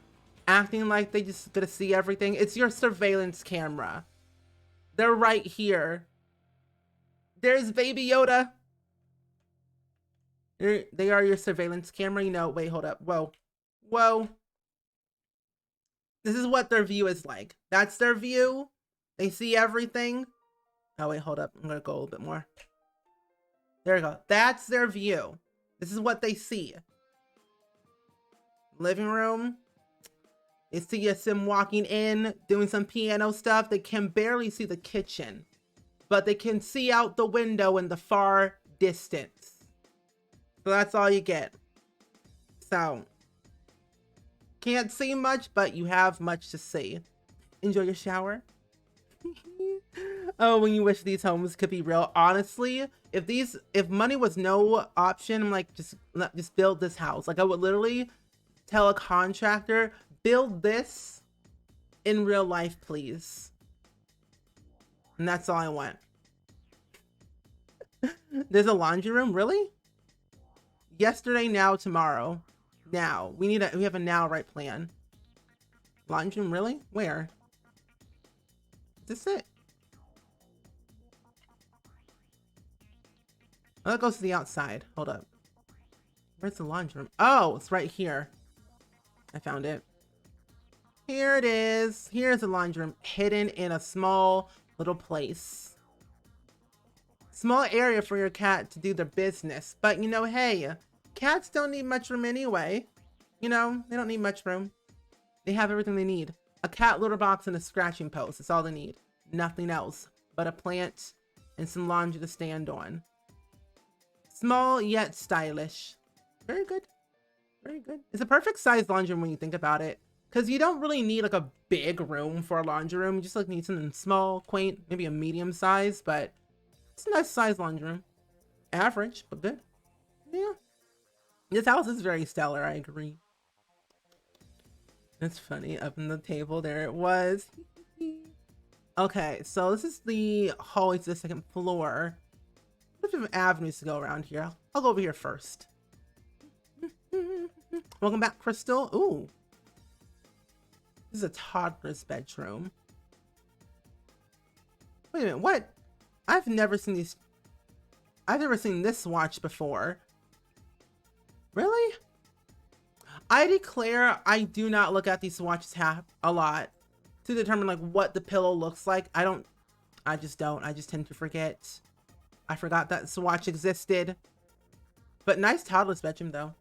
acting like they just gonna see everything. It's your surveillance camera. They're right here. There's Baby Yoda. They are your surveillance camera. You know, wait, hold up. Whoa. This is what their view is like. That's their view. They see everything. Oh, wait, hold up. I'm gonna go a little bit more. There we go. That's their view. This is what they see. Living room. They see a Sim walking in, doing some piano stuff. They can barely see the kitchen, but they can see out the window in the far distance. So that's all you get. So, can't see much, but you have much to see. Enjoy your shower. Oh, when you wish these homes could be real. Honestly, if money was no option, I'm like, just build this house. Like, I would literally tell a contractor, build this in real life, please. And that's all I want. There's a laundry room, really? Yesterday, now, tomorrow. Now. We have a now right plan. Laundry room, really? Where? Is this it? Oh, that goes to the outside. Hold up. Where's the laundry room? Oh, it's right here. I found it. Here it is. Here's the laundry room, hidden in a small little place. Small area for your cat to do their business. But you know, hey, cats don't need much room anyway. You know, they don't need much room. They have everything they need. A cat litter box and a scratching post. That's all they need. Nothing else but a plant and some laundry to stand on. Small yet stylish. Very good. Very good. It's a perfect size laundry room when you think about it. Because you don't really need like a big room for a laundry room. You just like need something small, quaint, maybe a medium size, but it's a nice size laundry room. Average, but good. Yeah. This house is very stellar, I agree. It's funny. Up in the table, there it was. Okay, so this is the hallway to the second floor. What different avenues to go around here? I'll go over here first. Welcome back, Crystal. Ooh. This is a toddler's bedroom. Wait a minute, what? I've never seen this watch before. Really? I declare I do not look at these swatches a lot to determine like what the pillow looks like. I just tend to forget. I forgot that swatch existed. But nice toddler's bedroom though.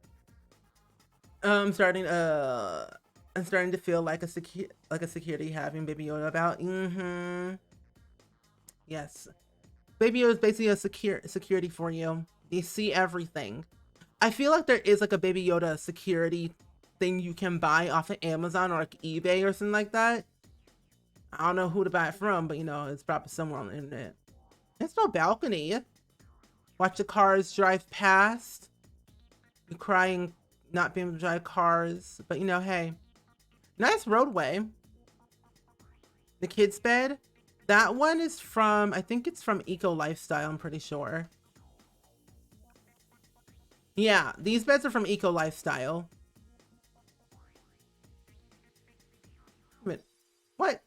I'm starting to feel like a security having Baby Yoda about. Yes. Baby Yoda is basically a security for you. They see everything. I feel like there is like a Baby Yoda security thing you can buy off of Amazon or like eBay or something like that. I don't know who to buy it from, but you know, it's probably somewhere on the internet. There's no balcony. Watch the cars drive past. You're crying not being able to drive cars, but you know, hey. Nice roadway. The kids' bed. That one is from, I think it's from Eco Lifestyle, I'm pretty sure. Yeah, these beds are from Eco Lifestyle. Wait, what?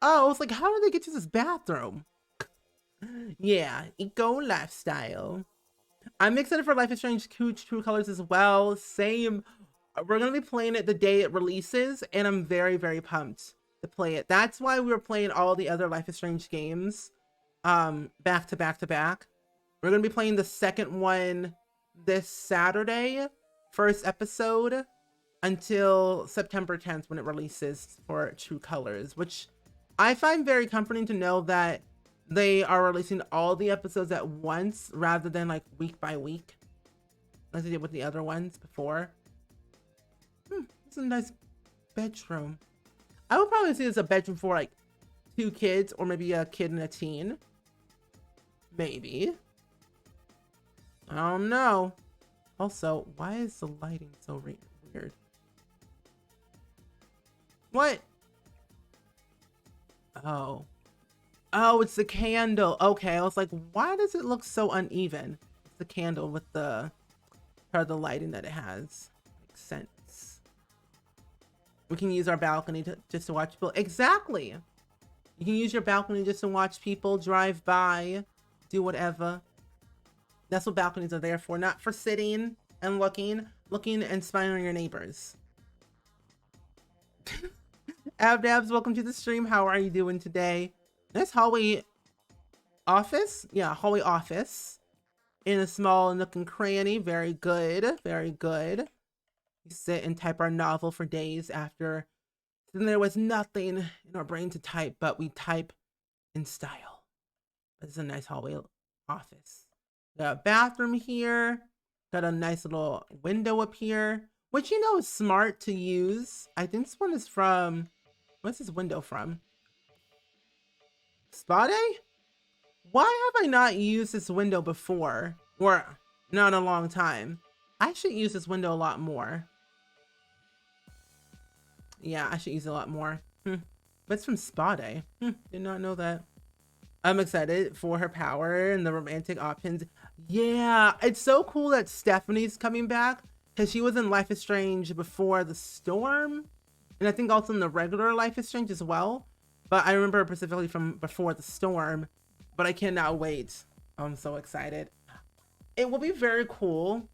Oh, it's like, how did they get to this bathroom? Yeah, Eco Lifestyle. I'm excited for Life is Strange True Colors as well. Same. We're going to be playing it the day it releases, and I'm very, very pumped to play it. That's why we were playing all the other Life is Strange games back to back to back. We're going to be playing the second one this Saturday, first episode, until September 10th when it releases for True Colors, which I find very comforting to know that they are releasing all the episodes at once rather than like week by week, as they did with the other ones before. It's a nice bedroom. I would probably see it as a bedroom for like 2 kids or maybe a kid and a teen. Maybe. I don't know. Also, why is the lighting so weird? What? Oh. Oh, it's the candle. Okay, I was like, why does it look so uneven? It's the candle with the part of the lighting that it has. Makes sense. We can use our balcony just to watch people. Exactly. You can use your balcony just to watch people drive by, do whatever. That's what balconies are there for, not for sitting and looking and spying on your neighbors. Abdabs, welcome to the stream. How are you doing today? Nice hallway office. Yeah, hallway office in a small nook and cranny. Very good. Very good. We sit and type our novel for days after there was nothing in our brain to type, but we type in style. It's a nice hallway office. Got a bathroom here. Got a nice little window up here, which you know is smart to use. I think this one is from, what's this window from? Spa Day? Why have I not used this window before? Or not in a long time. I should use this window a lot more. Yeah, I should use it a lot more. But it's from Spa Day. Did not know that. I'm excited for her power and the romantic options. Yeah, it's so cool that Stephanie's coming back because she was in Life is Strange before the storm. And I think also in the regular Life is Strange as well. But I remember specifically from before the storm. But I cannot wait. I'm so excited. It will be very cool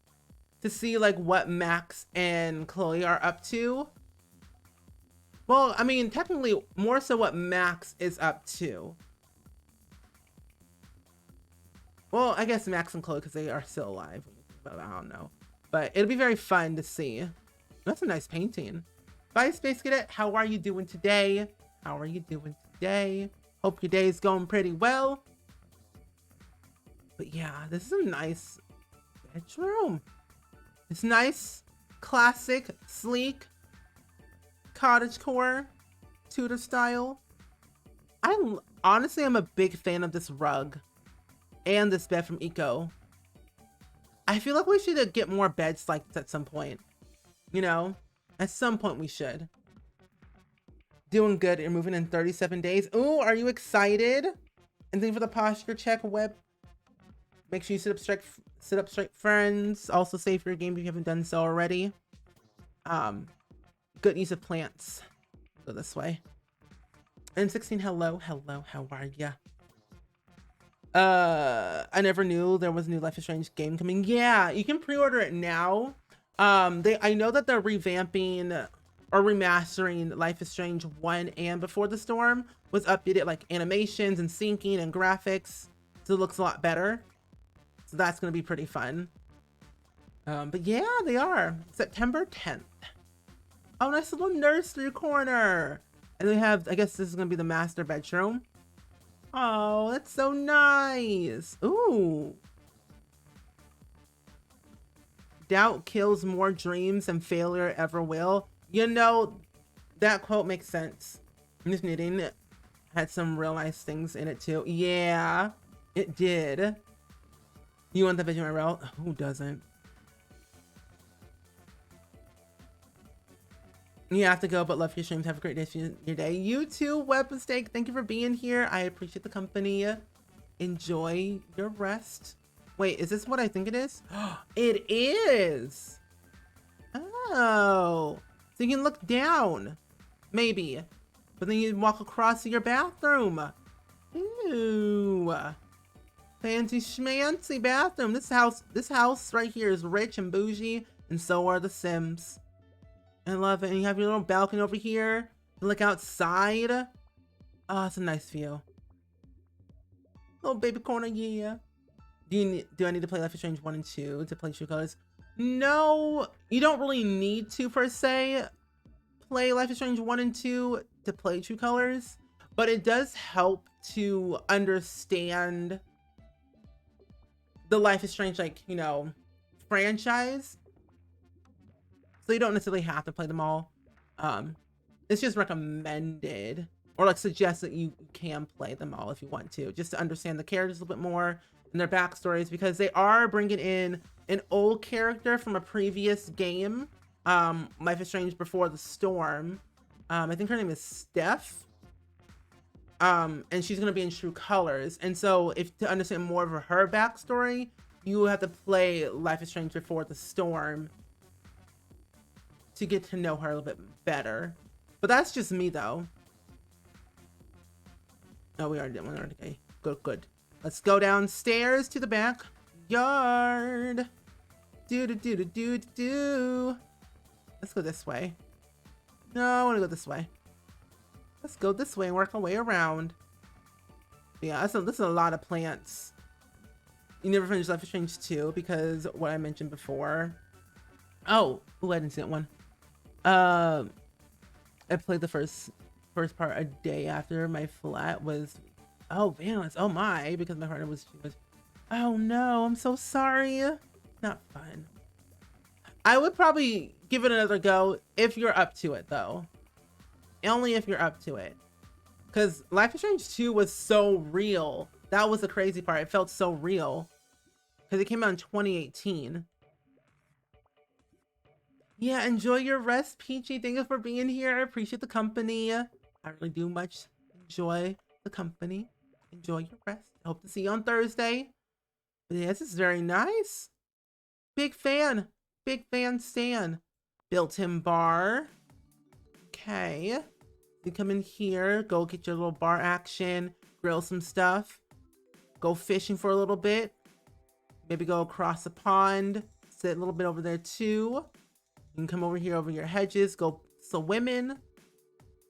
to see like what Max and Chloe are up to. Well, I mean, technically more so what Max is up to. Well, I guess Max and Chloe because they are still alive. But I don't know. But it'll be very fun to see. That's a nice painting. Bye, Space Cadet. How are you doing today? How are you doing today? Hope your day is going pretty well. But yeah, this is a nice bedroom. It's nice, classic, sleek, cottagecore, Tudor style. Honestly, I'm a big fan of this rug and this bed from Eco. I feel like we should get more beds like this at some point. You know, at some point we should. Doing good. You're moving in 37 days. Ooh, are you excited? And then for the posture check web, make sure you sit up straight, friends. Also save your game if you haven't done so already. Good use of plants. Go this way. And 16, hello, how are ya? I never knew there was a new Life is Strange game coming. Yeah, you can pre-order it now. I know that they're revamping or remastering Life is Strange 1 and Before the Storm was updated, like animations and syncing and graphics, so it looks a lot better. So that's gonna be pretty fun. But yeah, they are September 10th. Oh, nice little nursery corner. And we have, I guess this is gonna be the master bedroom. Oh, that's so nice. Ooh. Doubt kills more dreams than failure ever will. You know, that quote makes sense. This knitting had some real nice things in it too. Yeah, it did. You want the Vegemite route? Who doesn't? You have to go, but love your streams. Have a great day for your day. You too, Web Mistake. Thank you for being here. I appreciate the company. Enjoy your rest. Wait, is this what I think it is? It is. Oh, so you can look down, maybe, but then you walk across to your bathroom. Ooh, fancy schmancy bathroom. This house right here is rich and bougie, and so are the Sims. I love it. And you have your little balcony over here. You look outside. Oh, it's a nice view. Little baby corner, yeah. Do I need to play Life is Strange 1 and 2 to play True Colors? No, you don't really need to per se play Life is Strange 1 and 2 to play True Colors, but it does help to understand the Life is Strange, like, you know, franchise. So you don't necessarily have to play them all. It's just recommended, or like suggest that you can play them all if you want to, just to understand the characters a little bit more and their backstories, because they are bringing in an old character from a previous game, Life is Strange Before the Storm. I think her name is Steph. And she's gonna be in True Colors. And so to understand more of her backstory, you have to play Life is Strange Before the Storm to get to know her a little bit better. But that's just me though. Oh, we already did one. Okay, good. Let's go downstairs to the backyard. Do. Let's go this way. No, I want to go this way. Let's go this way and work our way around. Yeah, this is a lot of plants. You never finished Life is Strange 2 because what I mentioned before. Oh, I didn't see that one. I played the first part a day after my flat was, oh Valence, oh my, because my partner was, oh no, I'm so sorry. Not fun. I would probably give it another go if you're up to it though. Only if you're up to it. Because Life is Strange 2 was so real. That was the crazy part. It felt so real. Because it came out in 2018. Yeah, enjoy your rest, Peachy. Thank you for being here. I appreciate the company. I really do much enjoy the company. Enjoy your rest. Hope to see you on Thursday. But yeah, this is very nice. Big fan. Big fan stan. Built-in bar. Okay. You come in here. Go get your little bar action. Grill some stuff. Go fishing for a little bit. Maybe go across the pond. Sit a little bit over there too. You can come over here over your hedges. Go swimming.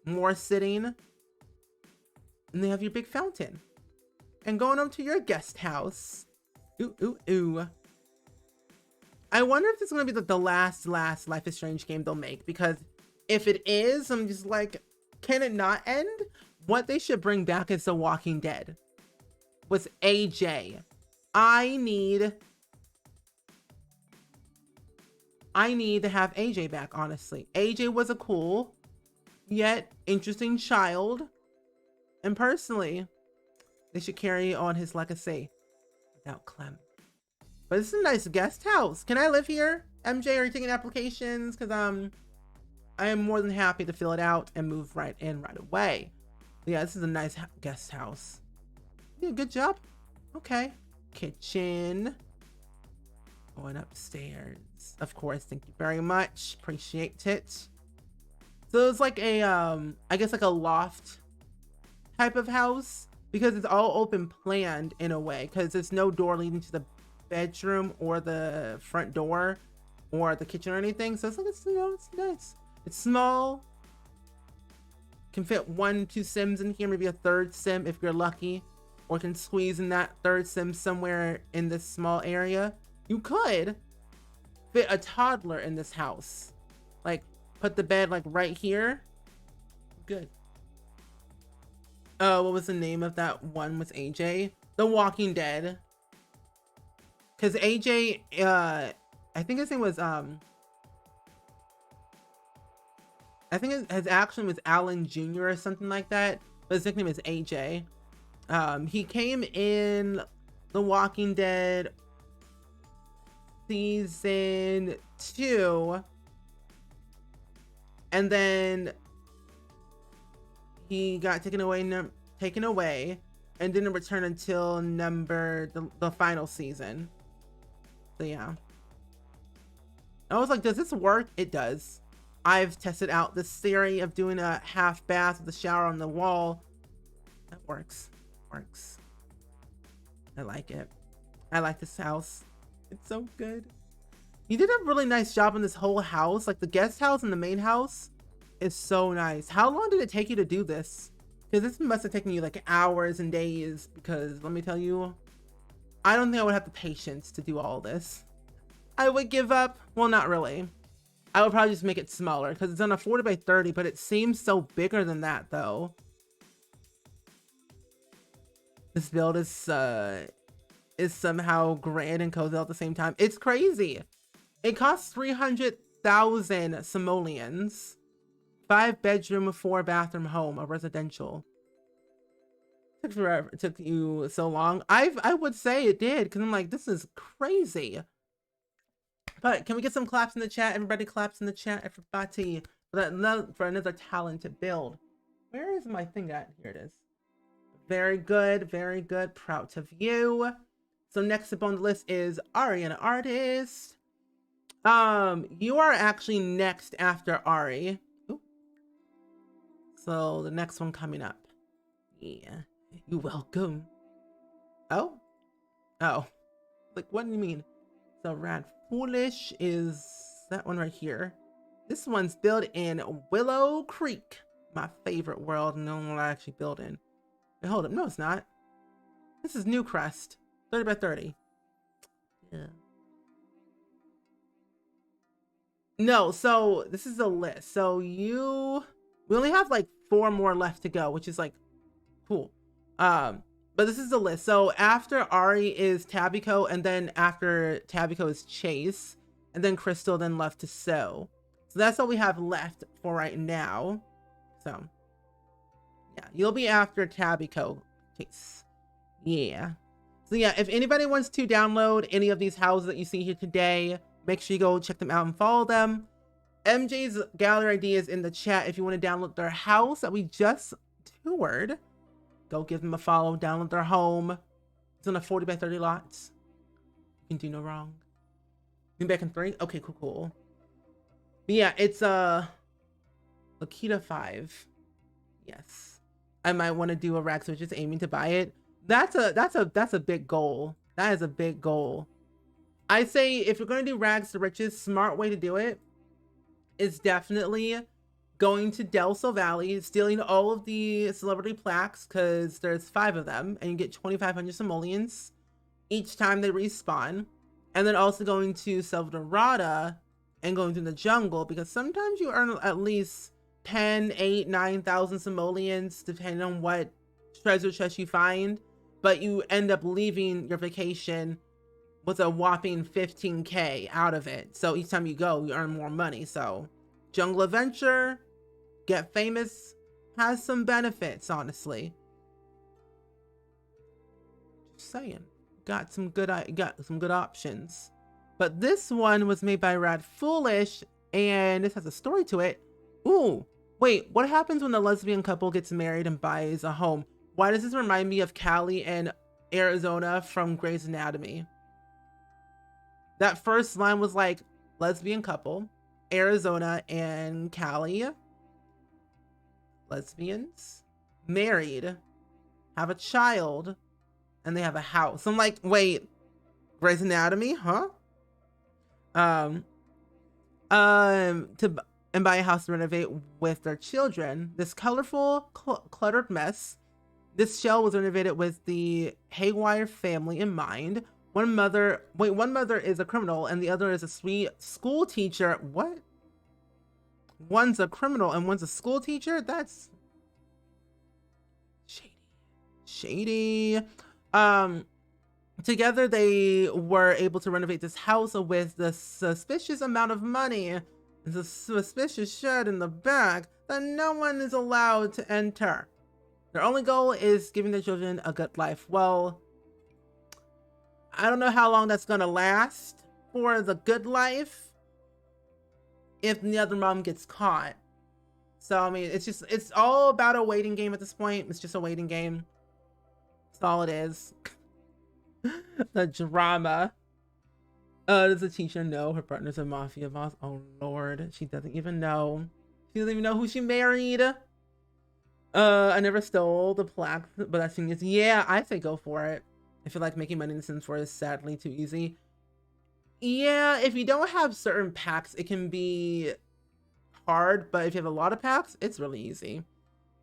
More sitting. And they have your big fountain. And going up to your guest house. Ooh. I wonder if this is going to be the last Life is Strange game they'll make. Because if it is, I'm just like, can it not end? What they should bring back is The Walking Dead. With AJ. I need I need to have AJ back, honestly. AJ was a cool, yet interesting child. And personally, they should carry on his legacy without Clem. But it's a nice guest house. Can I live here? MJ, are you taking applications? Because I am more than happy to fill it out and move right in right away. But yeah, this is a nice guest house. Yeah, good job. Okay. Kitchen. Going upstairs. Of course, thank you very much. Appreciate it. So it's like a I guess like a loft type of house, because it's all open planned in a way, because there's no door leading to the bedroom or the front door or the kitchen or anything. So it's like, it's, you know, it's nice. It's small. Can fit 1-2 Sims in here, maybe a third Sim if you're lucky, or can squeeze in that third Sim somewhere in this small area. You could fit a toddler in this house, like put the bed like right here. Good. What was the name of that one with AJ? The Walking Dead. Because AJ, I think his name was, I think his actual name was Alan Jr. or something like that, but his nickname is AJ. He came in The Walking Dead season 2, and then he got taken away and didn't return until the final season. So yeah, I was like, does this work? It does. I've tested out this theory of doing a half bath with a shower on the wall. That works. I like it. I like this house. It's so good. You did a really nice job on this whole house. Like the guest house and the main house is so nice. How long did it take you to do this? Because this must have taken you like hours and days, because let me tell you, I don't think I would have the patience to do all this. I would give up. Well, not really. I would probably just make it smaller, because it's on a 40 by 30, but it seems so bigger than that though. This build is somehow grand and cozy at the same time. It's crazy. It costs 300,000 simoleons. 5-bedroom, 4-bathroom home, a residential. Took forever. It took you so long. I would say it did, because I'm like, this is crazy. But can we get some claps in the chat? Everybody claps in the chat. Everybody for another talented build. Where is my thing at? Here it is. Very good, very good. Proud of you. So next up on the list is Ari, an artist. You are actually next after Ari. Ooh. So the next one coming up. Yeah, you're welcome. Oh, like what do you mean? So Rad Foolish is that one right here. This one's built in Willow Creek, my favorite world. No one I actually built in. Wait, hold up, no, it's not. This is New Crest, 30 by 30. Yeah. No, so this is a list. So we only have like 4 more left to go, which is like cool. But this is the list. So after Ari is Tabiko, and then after Tabiko is Chase, and then Crystal, then left to So that's all we have left for right now. So yeah, you'll be after Tabiko, Chase. Yeah. So yeah, if anybody wants to download any of these houses that you see here today, make sure you go check them out and follow them. MJ's gallery ID is in the chat if you want to download their house that we just toured. Go give them a follow, download their home. It's on a 40 by 30 lots. You can do no wrong. Be back in 3? Okay, cool. But yeah, it's Lakita 5. Yes. I might want to do a rack switch, just aiming to buy it. That's a big goal. That is a big goal. I say if you're going to do rags to riches, smart way to do it is definitely going to Del Sol Valley, stealing all of the celebrity plaques, because there's 5 of them, and you get 2,500 simoleons each time they respawn. And then also going to Selvdorada and going through the jungle, because sometimes you earn at least 10, 8, 9,000 simoleons, depending on what treasure chest you find. But you end up leaving your vacation was a whopping 15K out of it. So each time you go, you earn more money. So Jungle Adventure, get famous, has some benefits, honestly. Just saying. Got some good options. But this one was made by Rad Foolish, and this has a story to it. Ooh, wait, what happens when a lesbian couple gets married and buys a home? Why does this remind me of Callie and Arizona from Grey's Anatomy? That first line was like, lesbian couple, Arizona and Callie, lesbians, married, have a child, and they have a house. I'm like, wait, Grey's Anatomy, huh? And buy a house to renovate with their children. This colorful, cluttered mess. This shell was renovated with the Haywire family in mind. One mother is a criminal and the other is a sweet school teacher. What? One's a criminal and one's a school teacher? That's shady. Together they were able to renovate this house with the suspicious amount of money. There's a suspicious shed in the back that no one is allowed to enter. Their only goal is giving their children a good life. Well, I don't know how long that's gonna last for the good life if the other mom gets caught. So, I mean, it's all about a waiting game at this point. It's just a waiting game. That's all it is. The drama. Does the teacher know her partner's a mafia boss? Oh, Lord. She doesn't even know. She doesn't even know who she married. I never stole the plaque, but that thing is, yeah, I say go for it. I feel like making money in The Sims 4 is sadly too easy. Yeah, if you don't have certain packs, it can be hard, but if you have a lot of packs, it's really easy.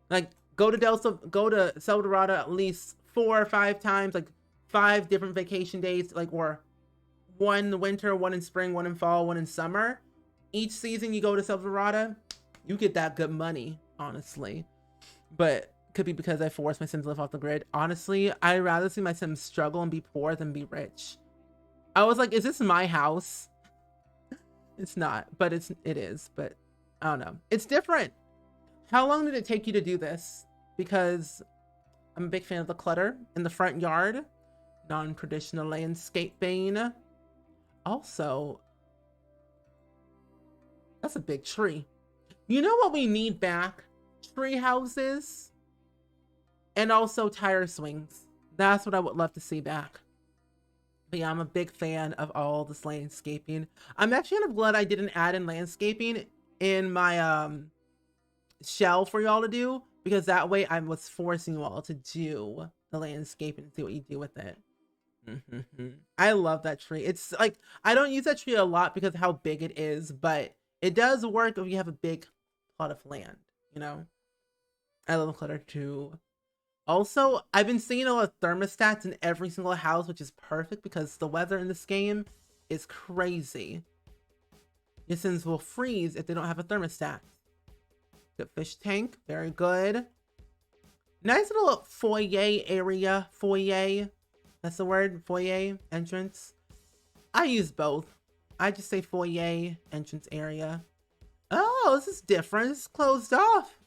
Like, go to Seldorado at least 4 or 5 times, like 5 different vacation days, like, or 1 in winter, 1 in spring, 1 in fall, 1 in summer. Each season you go to Seldorado, you get that good money, honestly. But could be because I forced my Sims to live off the grid. Honestly, I'd rather see my Sims struggle and be poor than be rich. I was like, is this my house? It's not, but it is. But I don't know. It's different. How long did it take you to do this? Because I'm a big fan of the clutter in the front yard. Non-traditional landscaping. Also, that's a big tree. You know what we need back? Tree houses. And also tire swings. That's what I would love to see back. But yeah, I'm a big fan of all this landscaping. I'm actually kind of glad I didn't add in landscaping in my shell for y'all to do, because that way I was forcing you all to do the landscaping and see what you do with it. I love that tree. It's like, I don't use that tree a lot because of how big it is, but it does work if you have a big plot of land, you know? I love clutter too. Also, I've been seeing a lot of thermostats in every single house, which is perfect because the weather in this game is crazy. Your Sims will freeze if they don't have a thermostat. Good fish tank, very good. Nice little foyer area, foyer. That's the word, foyer, entrance. I use both. I just say foyer, entrance area. Oh, this is different. This is closed off.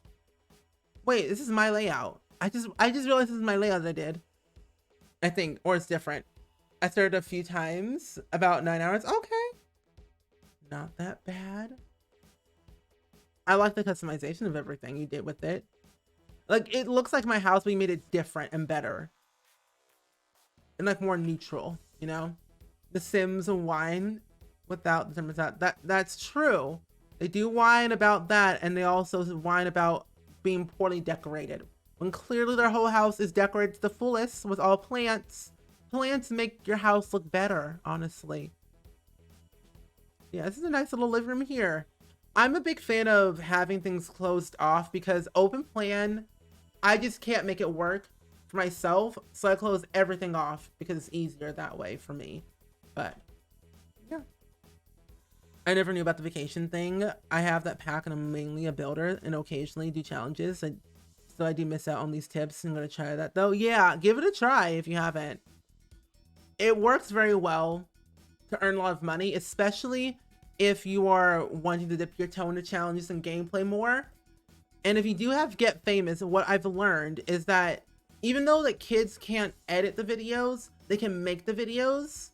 Wait, this is my layout. I just realized this is my layout that I did. I think, or it's different. I started a few times, about 9 hours. Okay. Not that bad. I like the customization of everything you did with it. Like, it looks like my house, but you made it different and better. And like more neutral, you know? The Sims whine without the thermostat. That's true. They do whine about that, and they also whine about being poorly decorated. When clearly their whole house is decorated to the fullest with all plants. Plants make your house look better, honestly. Yeah, this is a nice little living room here. I'm a big fan of having things closed off because open plan, I just can't make it work for myself. So I close everything off because it's easier that way for me. But yeah. I never knew about the vacation thing. I have that pack and I'm mainly a builder and occasionally do challenges. So I do miss out on these tips. I'm going to try that though. Yeah, give it a try if you haven't. it works very well to earn a lot of money, especially if you are wanting to dip your toe into challenges and gameplay more. And if you do have Get Famous, what I've learned is that even though the kids can't edit the videos, they can make the videos,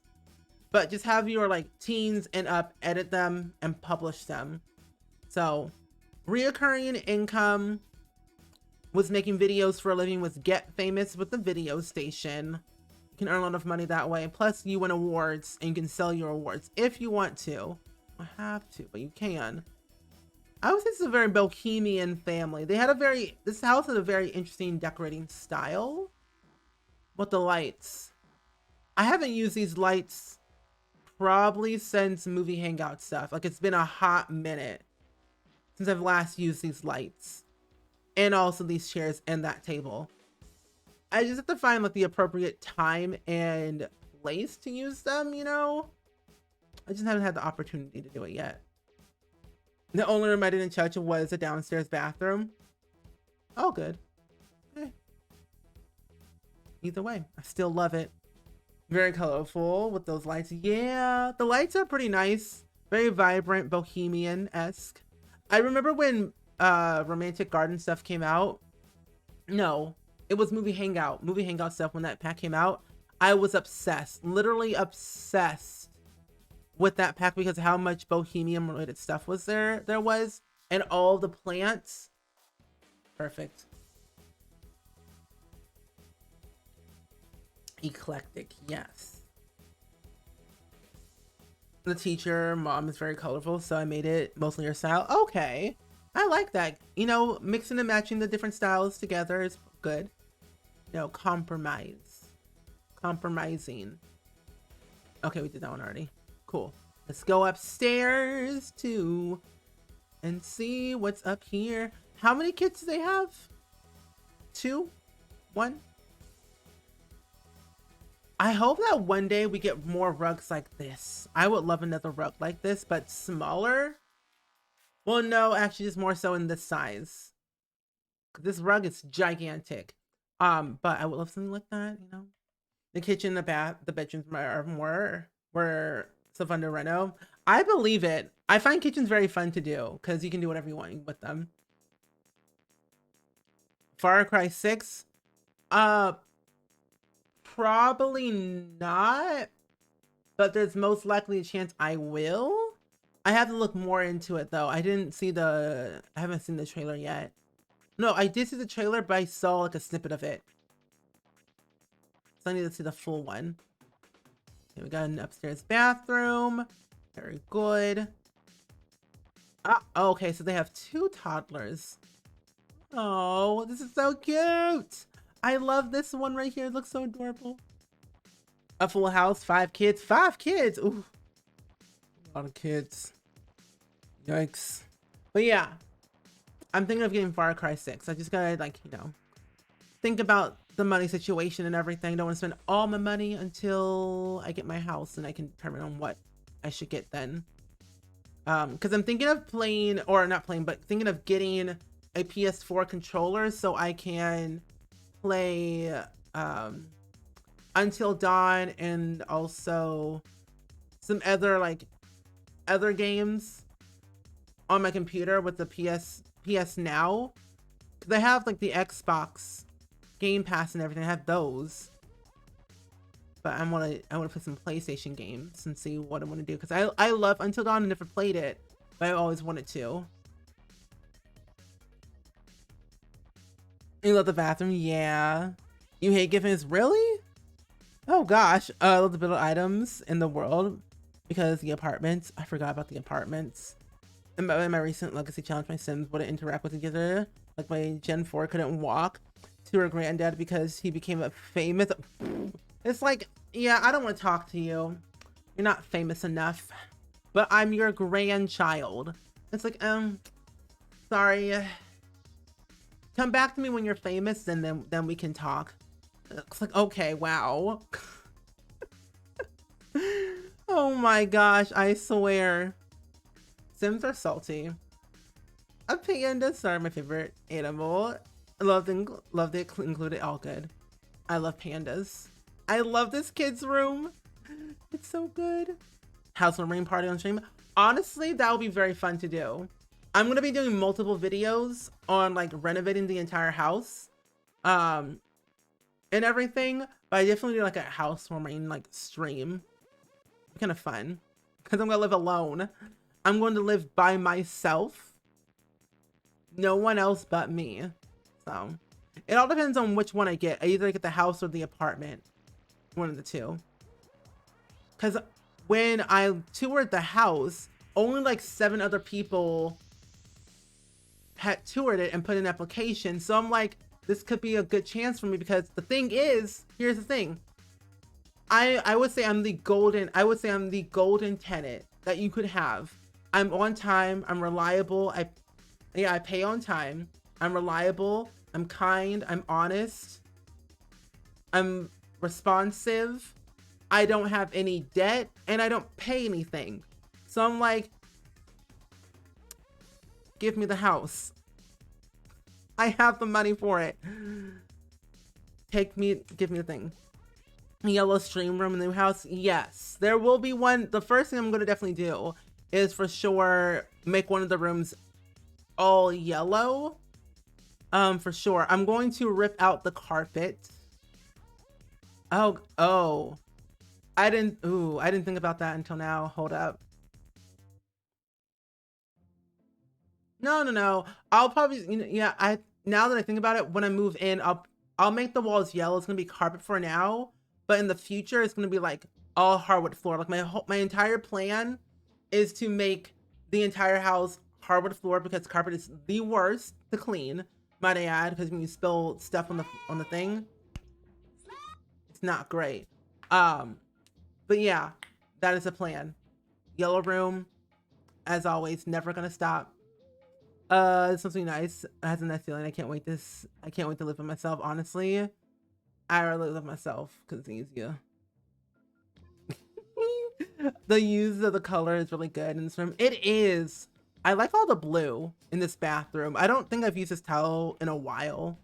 but just have your like teens and up edit them and publish them. So reoccurring income was making videos for a living with Get Famous with the video station. You can earn a lot of money that way. Plus you win awards and you can sell your awards if you want to. I have to, but you can. I would say it's a very bohemian family. They had this house had a very interesting decorating style with the lights. I haven't used these lights probably since movie hangout stuff. Like it's been a hot minute since I've last used these lights and also these chairs and that table. I just have to find like the appropriate time and place to use them, you know? I just haven't had the opportunity to do it yet. The only room I didn't touch was the downstairs bathroom. Oh, good. Okay. Either way, I still love it. Very colorful with those lights. Yeah, the lights are pretty nice. Very vibrant, bohemian-esque. I remember when Romantic Garden stuff came out. No, it was Movie Hangout. Movie Hangout stuff when that pack came out. I was obsessed, literally obsessed with that pack because of how much bohemian related stuff was there was, and all the plants. Perfect. Eclectic, yes. The teacher mom is very colorful, so I made it mostly her style. Okay, I like that. You know, mixing and matching the different styles together is good. You know, compromising. Okay, we did that one already. Cool. Let's go upstairs too and see what's up here. How many kids do they have? 2? 1? I hope that one day we get more rugs like this. I would love another rug like this, but smaller. Well, no, actually just more so in this size. This rug is gigantic. But I would love something like that, you know. The kitchen, the bath, the bedrooms are more were stuff under reno. I believe it. I find kitchens very fun to do because you can do whatever you want with them. Far Cry 6? Probably not, but there's most likely a chance I will. I have to look more into it though. I haven't seen the trailer yet. No, I did see the trailer, but I saw like a snippet of it. So I need to see the full one. Okay, we got an upstairs bathroom. Very good. Ah, okay, so they have 2 toddlers. Oh, this is so cute. I love this one right here. It looks so adorable. A full house, 5 kids. 5 kids! Ooh. A lot of kids. Yikes. But yeah. I'm thinking of getting Far Cry 6. I just gotta, like, you know, think about the money situation and everything. Don't want to spend all my money until I get my house and I can determine on what I should get then. Because I'm thinking of playing, or not playing, but thinking of getting a PS4 controller so I can play Until Dawn and also some other games on my computer with the PS Now, because I have like the Xbox Game Pass and everything. I have those, but I want to play some PlayStation games and see what I want to do, because I love Until Dawn and never played it, but I always wanted to. You love the bathroom? Yeah. You hate gifts? Really? Oh gosh. I love the little items in the world because the apartments. I forgot about the apartments. In my recent legacy challenge, my Sims wouldn't interact with each other. Like my Gen 4 couldn't walk to her granddad because he became a famous. It's like, yeah, I don't want to talk to you. You're not famous enough. But I'm your grandchild. It's like, sorry. Come back to me when you're famous, and then we can talk. It's like, okay, wow. Oh my gosh, I swear. Sims are salty. Pandas are my favorite animal. Love to include it. All good. I love pandas. I love this kid's room. It's so good. House Marine party on stream. Honestly, that would be very fun to do. I'm gonna be doing multiple videos on like renovating the entire house, and everything. But I definitely do like a housewarming like stream. Kind of fun, because I'm gonna live alone. I'm going to live by myself. No one else but me. So it all depends on which one I get. I either get the house or the apartment. One of the two. Because when I toured the house, only like 7 other people had toured it and put in an application. So I'm like, this could be a good chance for me, because the thing is, here's the thing. I would say I'm the golden tenant that you could have. I'm on time, I'm reliable, I pay on time, I'm reliable, I'm kind, I'm honest, I'm responsive, I don't have any debt, and I don't pay anything. So I'm like, give me the house. I have the money for it. Give me the thing. Yellow stream room in the new house. Yes, there will be one. The first thing I'm going to definitely do is for sure make one of the rooms all yellow. For sure. I'm going to rip out the carpet. Oh. I didn't think about that until now. Hold up. No. I'll probably, now that I think about it, when I move in, I'll make the walls yellow. It's going to be carpet for now. But in the future, it's going to be like all hardwood floor. Like my entire plan is to make the entire house hardwood floor, because carpet is the worst to clean, might I add, because when you spill stuff on the thing, it's not great. But yeah, that is the plan. Yellow room, as always, never gonna stop. It's something nice. It has a nice feeling. I can't wait to live with myself, honestly. I rather live myself because it's easier. The use of the color is really good in this room. It is. I like all the blue in this bathroom. I don't think I've used this towel in a while.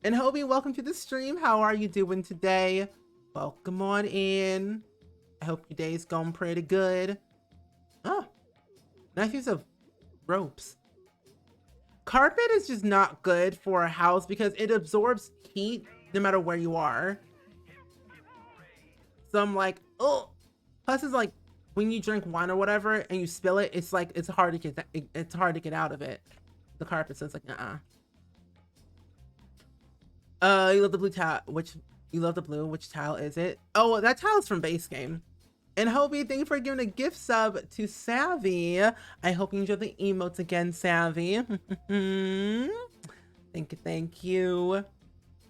And Hobie, welcome to the stream. How are you doing today? Welcome on in. I hope your day's going pretty good. Oh, nice use of ropes. Carpet is just not good for a house because it absorbs heat no matter where you are. So I'm like, oh. Plus, it's like when you drink wine or whatever and you spill it, it's like it's hard to get out of it. The carpet, so it's like, you love the blue tile. Which tile is it? Oh, that tile's from base game. And Hobie, thank you for giving a gift sub to Savvy. I hope you enjoy the emotes again, Savvy. Thank you.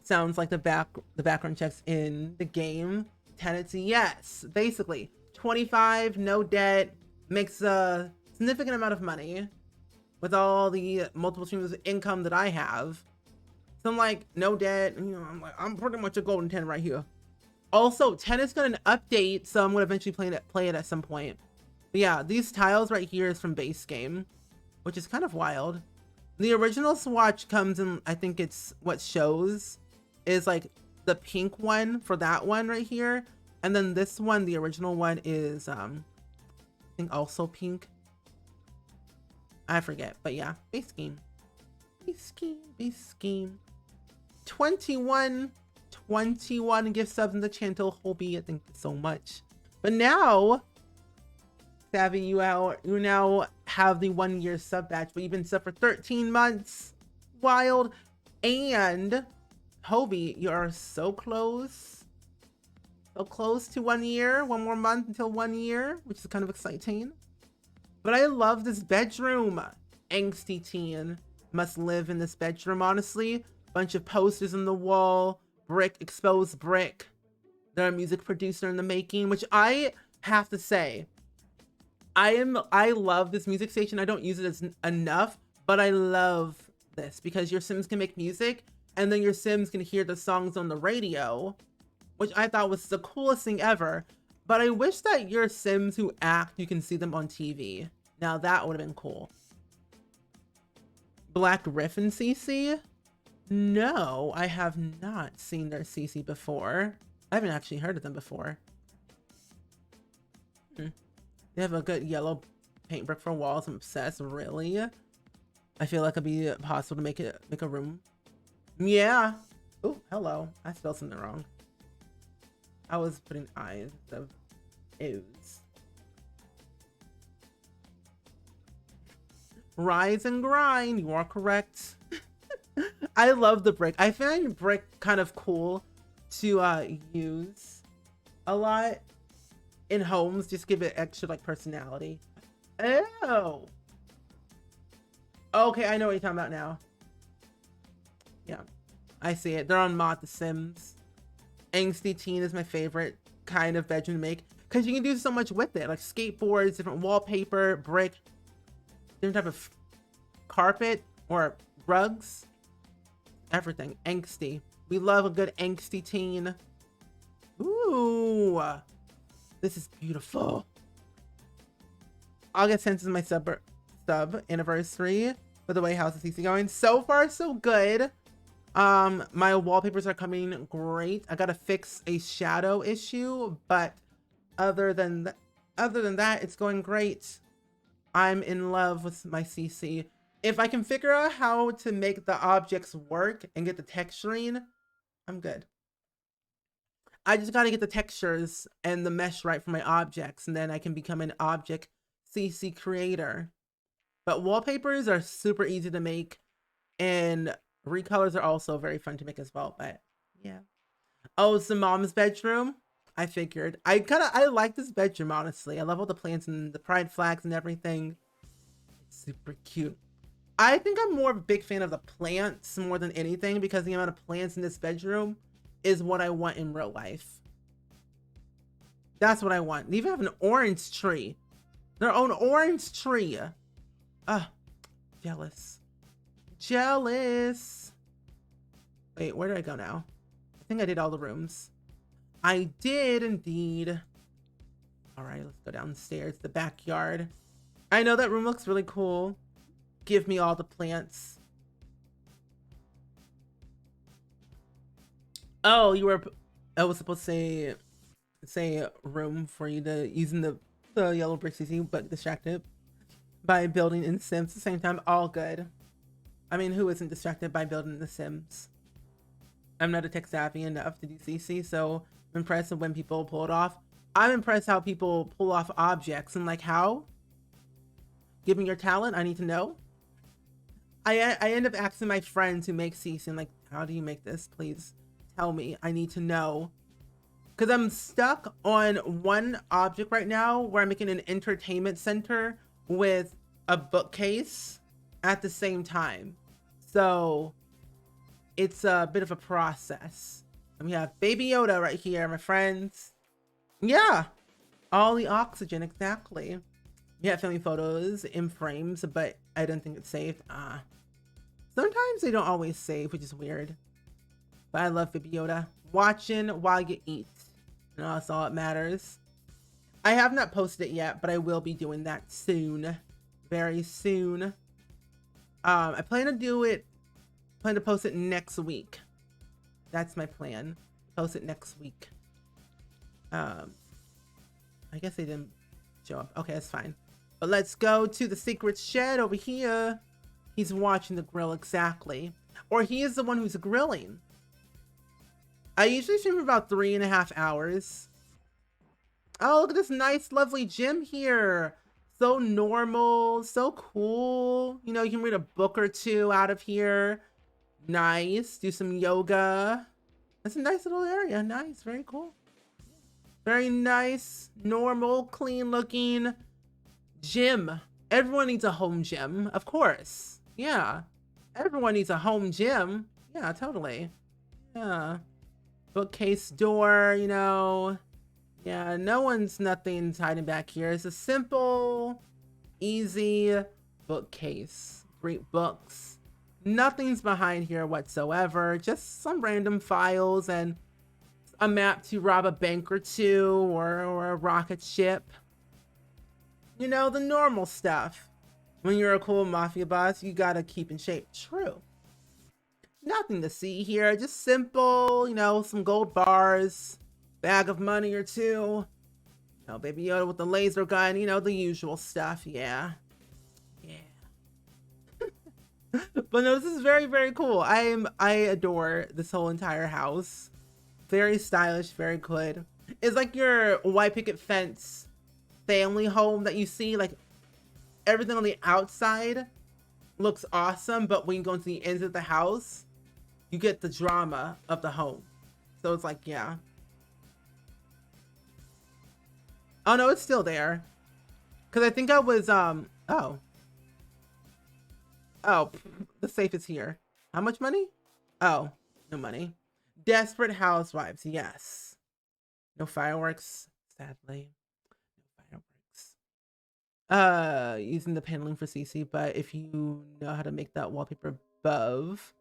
Sounds like the background checks in the game. Tenancy, yes. Basically, 25, no debt, makes a significant amount of money with all the multiple streams of income that I have. So I'm like, no debt. I'm pretty much a golden 10 right here. Also, 10 is going to update, so I'm going to eventually play it at some point. But yeah, these tiles right here is from base game, which is kind of wild. The original swatch comes in, I think it's what shows is like the pink one for that one right here. And then this one, the original one is, I think also pink. I forget, but yeah, base scheme. 21 gift subs in the channel, Hobie, thank you so much. But now, Savvy, you now have the 1 year sub batch, but you've been sub for 13 months. Wild. And Hobie, you are so close. So close to 1 year. 1 more month until 1 year, which is kind of exciting. But I love this bedroom. Angsty teen must live in this bedroom, honestly. Bunch of posters on the wall. Brick, exposed brick. They're a music producer in the making, which I have to say, I love this music station. I don't use it as enough, but I love this because your Sims can make music and then your Sims can hear the songs on the radio, which I thought was the coolest thing ever. But I wish that your Sims who act, you can see them on TV. Now that would have been cool. Black Griffin CC? No, I have not seen their CC before. I haven't actually heard of them before. They have a good yellow paint brick for walls. I'm obsessed. Really? I feel like it'd be possible to make a room. Yeah. Oh, hello. I spelled something wrong. I was putting eyes of O's. Rise and grind. You are correct. I love the brick. I find brick kind of cool to use a lot in homes. Just give it extra like personality. Oh. Okay, I know what you're talking about now. Yeah, I see it. They're on Mod The Sims. Angsty Teen is my favorite kind of bedroom to make because you can do so much with it, like skateboards, different wallpaper, brick, different type of carpet or rugs, everything. Angsty. We love a good angsty teen. Ooh, this is beautiful. August 10th is my sub anniversary for the way House of CC going. So far, so good. My wallpapers are coming great. I gotta fix a shadow issue, but other than that, it's going great. I'm in love with my CC. If I can figure out how to make the objects work and get the texturing, I'm good. I just gotta get the textures and the mesh right for my objects, and then I can become an object CC creator. But wallpapers are super easy to make, and recolors are also very fun to make as well. But yeah. Oh, it's the mom's bedroom. I figured. I like this bedroom, honestly. I love all the plants and the pride flags and everything. It's super cute. I think I'm more of a big fan of the plants more than anything because the amount of plants in this bedroom is what I want in real life. That's what I want. They even have an orange tree. Their own orange tree. Jealous. Jealous. Wait, where did I go now? I think I did all the rooms. I did indeed. All right, let's go downstairs, the backyard. I know that room looks really cool. Give me all the plants. Oh, I was supposed to say room for you to using the yellow bricks you but distracted by building in Sims at the same time. All good. I mean, who isn't distracted by building the Sims? I'm not a tech savvy enough to do CC, so I'm impressed when people pull it off. I'm impressed how people pull off objects and like how. Give me your talent. I need to know. I end up asking my friends who make CC and like, how do you make this? Please tell me. I need to know. Because I'm stuck on one object right now where I'm making an entertainment center with a bookcase at the same time. So it's a bit of a process. And we have Baby Yoda right here, my friends. Yeah, all the oxygen, exactly. We have family photos in frames, but I don't think it's saved. Sometimes they don't always save, which is weird. But I love Baby Yoda. Watching while you eat. And that's all that matters. I have not posted it yet, but I will be doing that soon. Very soon. I plan to post it next week. That's my plan. Post it next week. I guess they didn't show up. Okay, that's fine. But let's go to the secret shed over here. He's watching the grill, exactly. Or he is the one who's grilling. I usually stream for about 3.5 hours. Oh, look at this nice, lovely gym here. So normal, so cool. You know, you can read a book or two out of here. Nice. Do some yoga. That's a nice little area. Nice. Very cool. Very nice, normal, clean looking gym. Everyone needs a home gym, of course. Yeah. Everyone needs a home gym. Yeah, totally. Yeah. Bookcase door, you know. Yeah, nothing's hiding back here. It's a simple, easy bookcase. Great books. Nothing's behind here whatsoever. Just some random files and a map to rob a bank or two or a rocket ship. You know, the normal stuff. When you're a cool mafia boss, you gotta keep in shape. True. Nothing to see here. Just simple, you know, some gold bars. bag of money or two. Oh, Baby Yoda with the laser gun, you know, the usual stuff. Yeah. Yeah. But no, this is very, very cool. I adore this whole entire house. Very stylish, very good. It's like your white picket fence family home that you see. Like everything on the outside looks awesome, but when you go into the ends of the house, you get the drama of the home. So it's like, yeah. Oh no, it's still there. Cause I think I was oh, the safe is here. How much money? Oh, no money. Desperate Housewives, yes. No fireworks, sadly. No fireworks. Using the paneling for CC, but if you know how to make that wallpaper above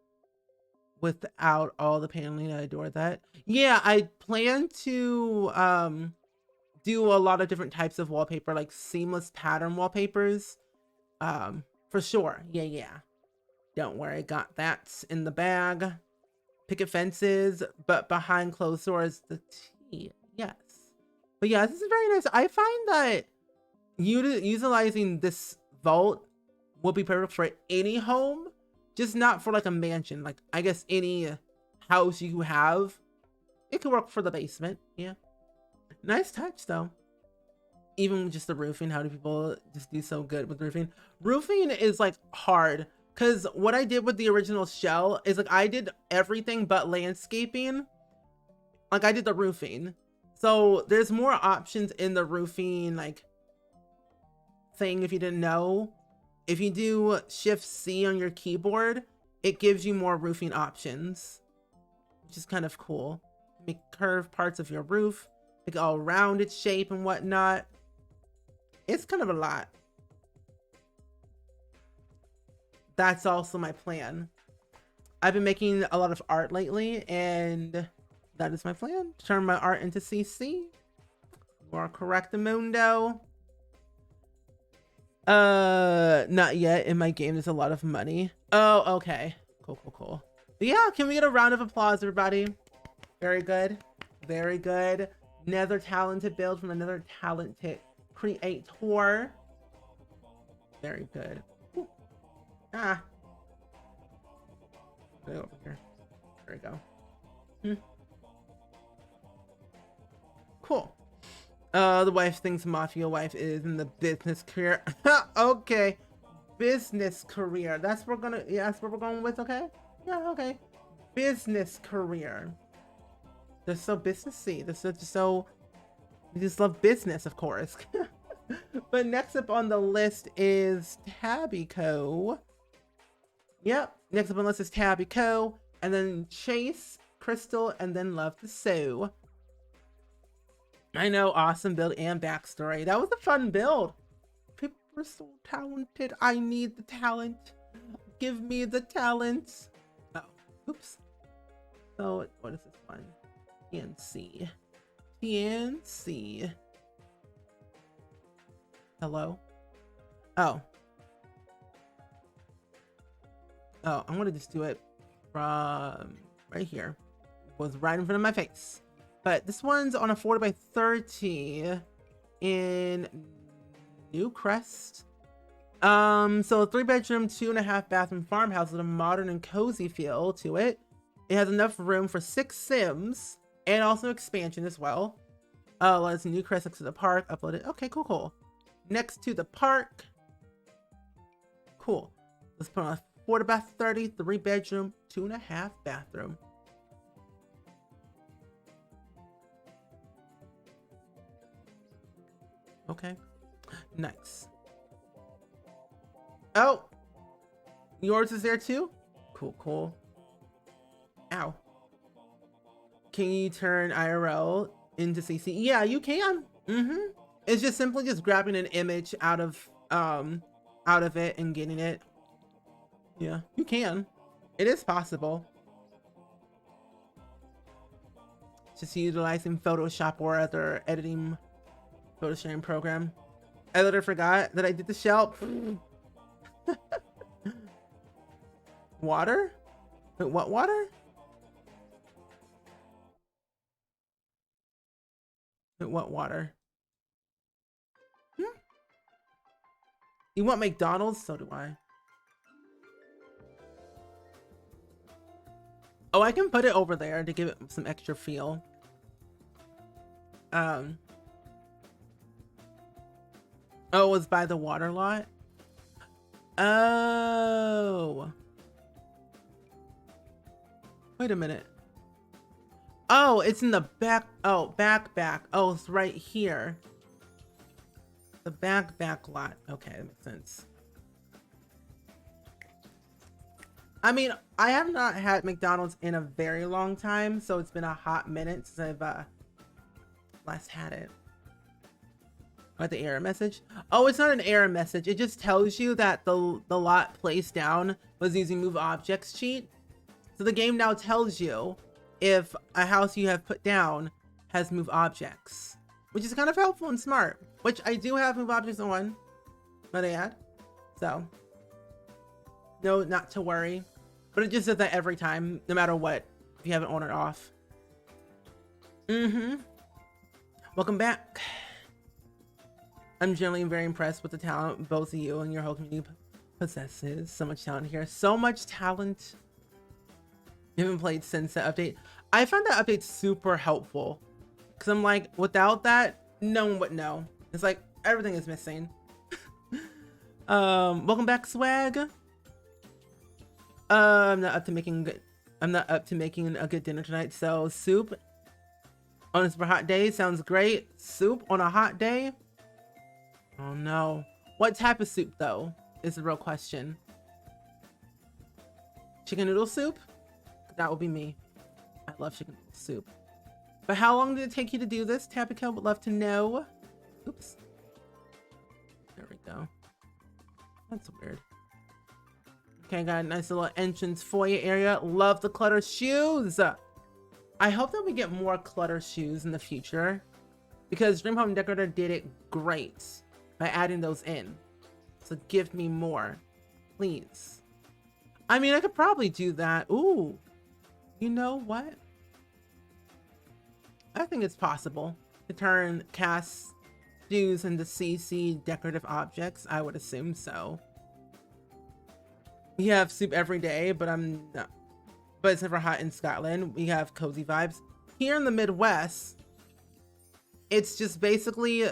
without all the paneling, I adore that. Yeah, I plan to do a lot of different types of wallpaper, like seamless pattern wallpapers. For sure. Yeah. Don't worry, got that in the bag. Picket fences, but behind closed doors, the T. Yes. But yeah, this is very nice. I find that utilizing this vault will be perfect for any home, just not for like a mansion. Like, I guess any house you have, it could work for the basement. Yeah. Nice touch, though. Even with just the roofing, how do people just do so good with roofing? Roofing is like hard. Because what I did with the original shell is like I did everything but landscaping. Like I did the roofing. So there's more options in the roofing like thing if you didn't know. If you do Shift C on your keyboard, it gives you more roofing options, which is kind of cool. Make curved parts of your roof, make it all rounded shape and whatnot. It's kind of a lot. That's also my plan. I've been making a lot of art lately, and that is my plan. Turn my art into CC. You are correct, Mundo. Not yet. In my game, there's a lot of money. Oh, okay. Cool. But yeah, can we get a round of applause, everybody? Very good. Very good. Another talented build from another talented creator. Very good. Ooh. Ah. Go over here. There we go. Cool. The wife thinks mafia wife is in the business career. Okay. Business career. That's what we're gonna, yeah, that's what we're going with, okay? Yeah, okay. Business career. They're so businessy. They're so we just love business, of course. But next up on the list is Tabby Co. Yep. Next up on the list is Tabby Co. And then Chase, Crystal, and then Love to Sew. I know, awesome build and backstory. That was a fun build. People are so talented. I need the talent. Give me the talent. Oh, oops. So, what is this one? TNC. TNC. Hello? Oh. Oh, I'm gonna just do it from right here. It was right in front of my face. But this one's on a 40x30 in Newcrest. So a 3-bedroom, 2.5 bathroom farmhouse with a modern and cozy feel to it. It has enough room for 6 Sims and also expansion as well. Let's Newcrest next to the park. Uploaded. Okay, cool. Next to the park. Cool. Let's put on a 40x30, 3-bedroom, 2.5 bathroom. Okay, nice. Oh, yours is there too? Cool. Ow. Can you turn IRL into CC? Yeah, you can. It's just simply just grabbing an image out of it and getting it. Yeah, you can. It is possible. Just utilizing Photoshop or other editing photo sharing program. I literally forgot that I did the shell. Water? Wait, what water? Wait, what water? You want McDonald's? So do I. Oh, I can put it over there to give it some extra feel. Oh, it was by the water lot? Oh. Wait a minute. Oh, it's in the back. Oh, back. Oh, it's right here. The back lot. Okay, that makes sense. I mean, I have not had McDonald's in a very long time, so it's been a hot minute since I've last had it. What, the error message? Oh, it's not an error message. It just tells you that the lot placed down was using move objects cheat. So the game now tells you if a house you have put down has move objects, which is kind of helpful and smart, which I do have move objects on, might I add. So no, not to worry, but it just does that every time, no matter what, if you have it on or off. Welcome back. I'm generally very impressed with the talent both of you and your whole community possesses. So much talent here. So much talent. You haven't played since that update. I found that update super helpful. Because I'm like, without that, no one would know. It's like, everything is missing. Welcome back, Swag. I'm not up to making a good dinner tonight. So soup on a super hot day sounds great. Soup on a hot day? Oh no. What type of soup though is the real question. Chicken noodle soup? That would be me. I love chicken noodle soup. But how long did it take you to do this? Tapico would love to know. Oops. There we go. That's weird. Okay, got a nice little entrance foyer area. Love the clutter shoes. I hope that we get more clutter shoes in the future, because Dream Home Decorator did it great by adding those in. So give me more, please. I mean, I could probably do that. Ooh, you know what? I think it's possible to turn cast shoes into CC decorative objects. I would assume so. We have soup every day, but but it's never hot in Scotland. We have cozy vibes. Here in the Midwest, it's just basically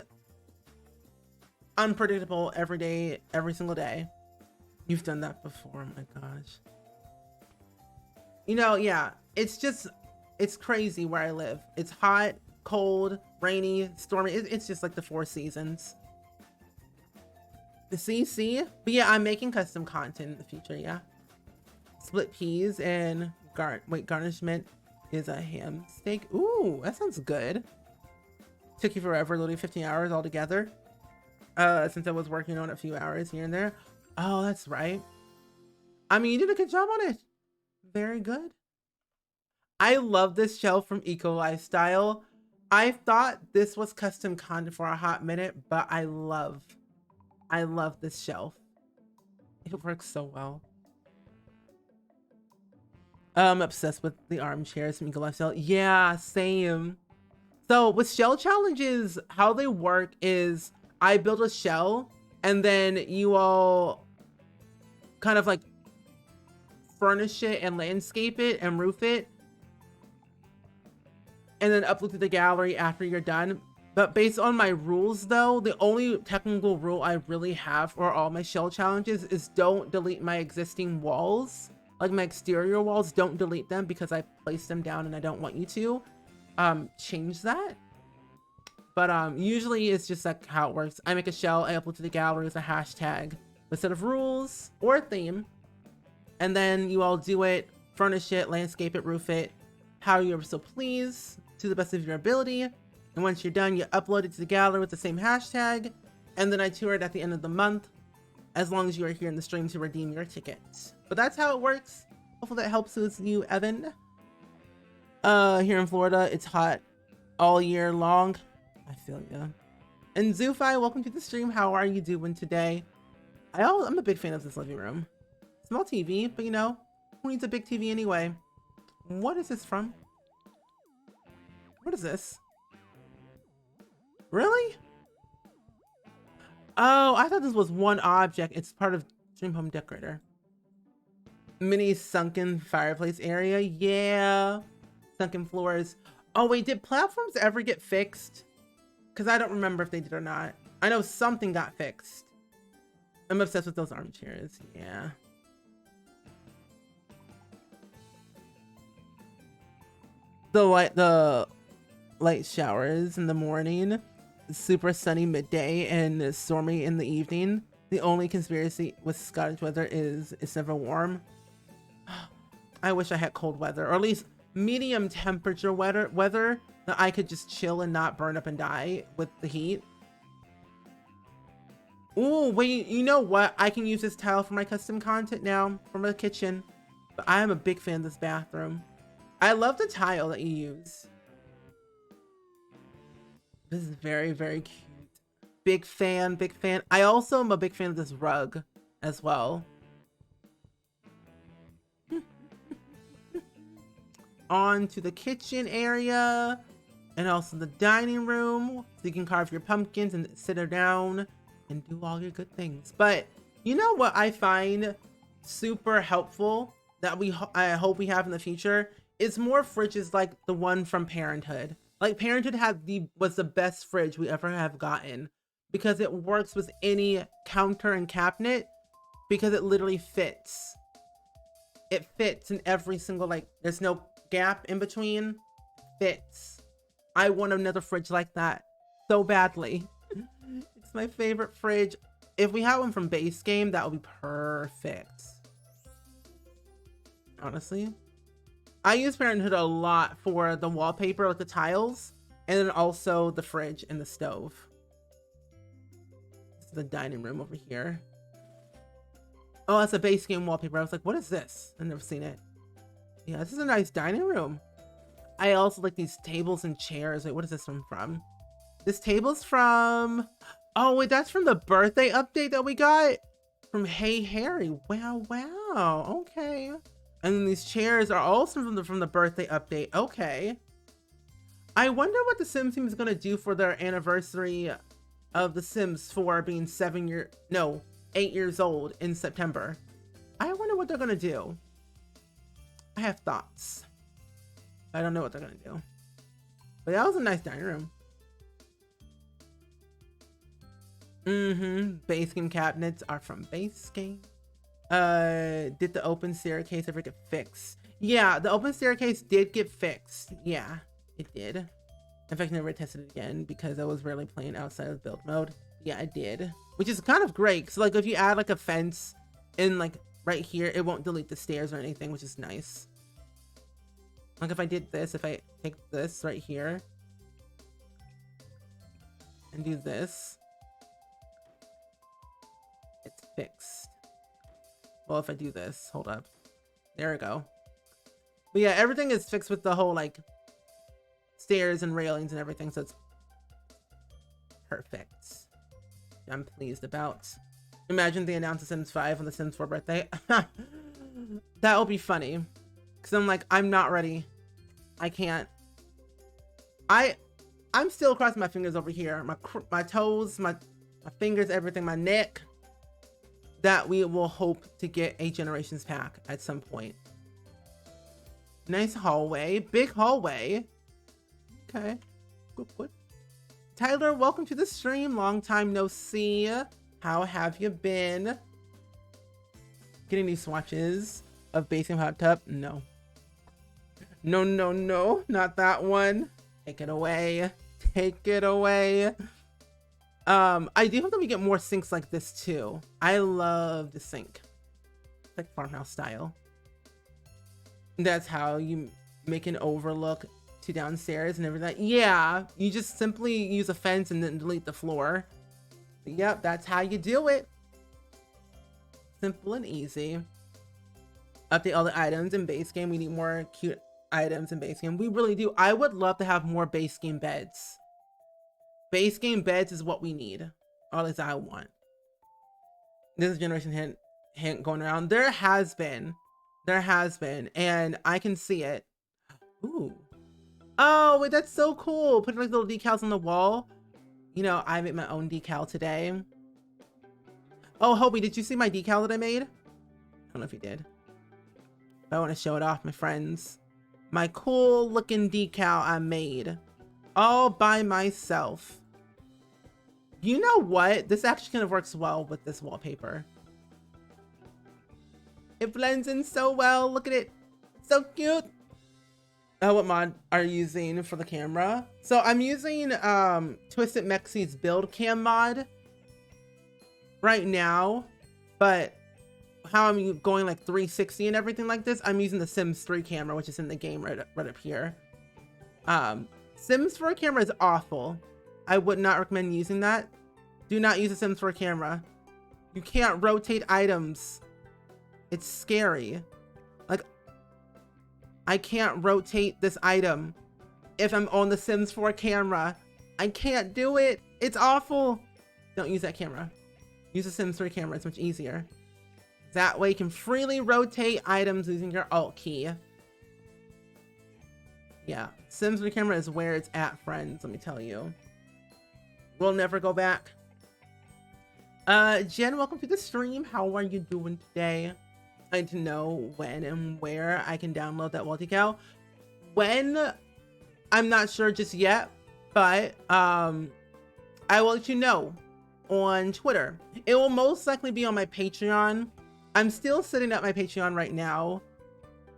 unpredictable every day, every single day. You've done that before, oh my gosh. You know, yeah, it's crazy where I live. It's hot, cold, rainy, stormy. It's just like the 4 seasons. The CC, but yeah, I'm making custom content in the future, yeah. Split peas and garnishment is a ham steak. Ooh, that sounds good. Took you forever, literally 15 hours altogether. Since I was working on it a few hours here and there. Oh, that's right. I mean, you did a good job on it. Very good. I love this shelf from Eco Lifestyle. I thought this was custom content for a hot minute, but I love this shelf. It works so well. I'm obsessed with the armchairs from Eco Lifestyle. Yeah, same. So with shell challenges, how they work is I build a shell and then you all kind of like furnish it and landscape it and roof it and then upload to the gallery after you're done. But based on my rules though, the only technical rule I really have for all my shell challenges is don't delete my existing walls. Like my exterior walls, don't delete them because I placed them down and I don't want you to change that. But usually it's just like how it works. I make a shell, I upload to the gallery as a hashtag, a set of rules or a theme. And then you all do it, furnish it, landscape it, roof it, how you are so please to the best of your ability. And once you're done, you upload it to the gallery with the same hashtag. And then I tour it at the end of the month, as long as you are here in the stream to redeem your ticket. But that's how it works. Hopefully that helps with you, Evan. Here in Florida, it's hot all year long. I feel ya. And Zoofi, welcome to the stream. How are you doing today? I'm a big fan of this living room. Small TV, but you know, who needs a big TV anyway? What is this from? What is this? Really? Oh, I thought this was one object. It's part of Dream Home Decorator. Mini sunken fireplace area. Yeah. Sunken floors. Oh, wait, did platforms ever get fixed? Because I don't remember if they did or not. I know something got fixed. I'm obsessed with those armchairs. Yeah. The light showers in the morning, super sunny midday, and stormy in the evening. The only conspiracy with Scottish weather is it's never warm. I wish I had cold weather, or at least medium temperature weather that I could just chill and not burn up and die with the heat. Ooh, wait, you know what? I can use this tile for my custom content now from the kitchen. But I am a big fan of this bathroom. I love the tile that you use. This is very, very cute. Big fan, big fan. I also am a big fan of this rug as well. On to the kitchen area and also the dining room, so you can carve your pumpkins and sit down and do all your good things. But you know what I find super helpful that I hope we have in the future is more fridges like the one from Parenthood. Like Parenthood was the best fridge we ever have gotten, because it works with any counter and cabinet, because it literally fits. It fits in every single, like, there's no gap in between. Fits. I want another fridge like that so badly. It's my favorite fridge. If we had one from base game, that would be perfect. Honestly, I use Parenthood a lot for the wallpaper, like the tiles, and then also the fridge and the stove. This is the dining room over here. Oh, that's a base game wallpaper. I was like, what is this? I've never seen it. Yeah, this is a nice dining room. I also like these tables and chairs. Wait, what is this one from? This table's from... Oh, wait, that's from the birthday update that we got from Hey Harry. Wow, wow. Okay. And then these chairs are also from the birthday update. Okay. I wonder what the Sims team is going to do for their anniversary of The Sims 4 being 8 years old in September. I wonder what they're going to do. I have thoughts. I don't know what they're going to do. But that was a nice dining room. Base game cabinets are from base game. Did the open staircase ever get fixed? Yeah, the open staircase did get fixed. Yeah, it did. In fact, I never tested it again because I was rarely playing outside of build mode. Yeah, I did. Which is kind of great. So like if you add like a fence in like right here, it won't delete the stairs or anything, which is nice. Like if I did this, if I take this right here and do this, it's fixed. Well, if I do this, hold up. There we go. But yeah, everything is fixed with the whole like stairs and railings and everything, so it's perfect. I'm pleased about. Imagine they announce The Sims 5 on the Sims 4 birthday. That will be funny. Because I'm like, I'm not ready. I can't. I'm still crossing my fingers over here. My toes, my fingers, everything, my neck. That we will hope to get a Generations pack at some point. Nice hallway. Big hallway. Okay. Good. Tyler, welcome to the stream. Long time no see. How have you been? Getting these swatches of Basing Hot Tub? No. No. Not that one. Take it away. Take it away. I do hope that we get more sinks like this too. I love the sink. It's like farmhouse style. That's how you make an overlook to downstairs and everything. Yeah, you just simply use a fence and then delete the floor. Yep, that's how you do it. Simple and easy. Update all the items in base game. We need more cute items in base game. We really do. I would love to have more base game beds. Base game beds is what we need. Or at least I want. This is generation hint going around. There has been. And I can see it. Ooh. Oh, wait, that's so cool. Putting like little decals on the wall. You know, I made my own decal today. Oh, Hobie, did you see my decal that I made? I don't know if you did. But I want to show it off, my friends. My cool looking decal I made all by myself. You know what? This actually kind of works well with this wallpaper. It blends in so well. Look at it. So cute. Oh, what mod are you using for the camera? So I'm using Twisted Mexie's build cam mod right now, but how I'm going like 360 and everything like this, I'm using the Sims 3 camera, which is in the game right up here. Sims 4 camera is awful. I would not recommend using that. Do not use a Sims 4 camera. You can't rotate items. It's scary. Like, I can't rotate this item if I'm on the Sims 4 camera. I can't do it. It's awful. Don't use that camera. Use the Sims 3 camera. It's much easier. That way you can freely rotate items using your Alt key. Yeah, Sims 3 camera is where it's at, friends. Let me tell you. We'll never go back. Jen, welcome to the stream. How are you doing today? I need to know when and where I can download that wall decal. When, I'm not sure just yet, but I will let you know on Twitter. It will most likely be on my Patreon. I'm still setting up my Patreon right now.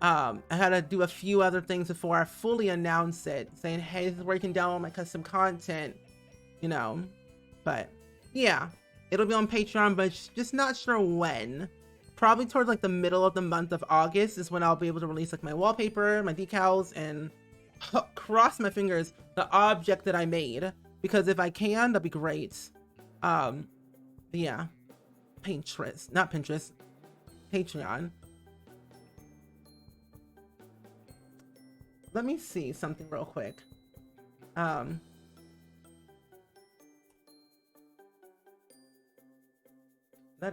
I had to do a few other things before I fully announce it, saying, hey, this is where you can download my custom content, you know. But yeah, it'll be on Patreon, but just not sure when. Probably towards like the middle of the month of August is when I'll be able to release like my wallpaper, my decals, and cross my fingers, the object that I made. Because if I can, that'd be great. Yeah, Pinterest, not Pinterest, Patreon. Let me see something real quick. That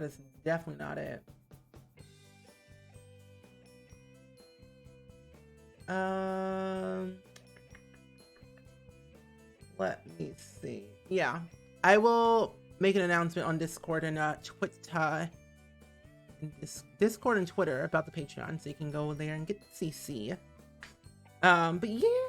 is definitely not it. Let me see. Yeah, I will make an announcement on Discord and Twitter, Discord and Twitter about the Patreon, so you can go there and get CC. But yeah,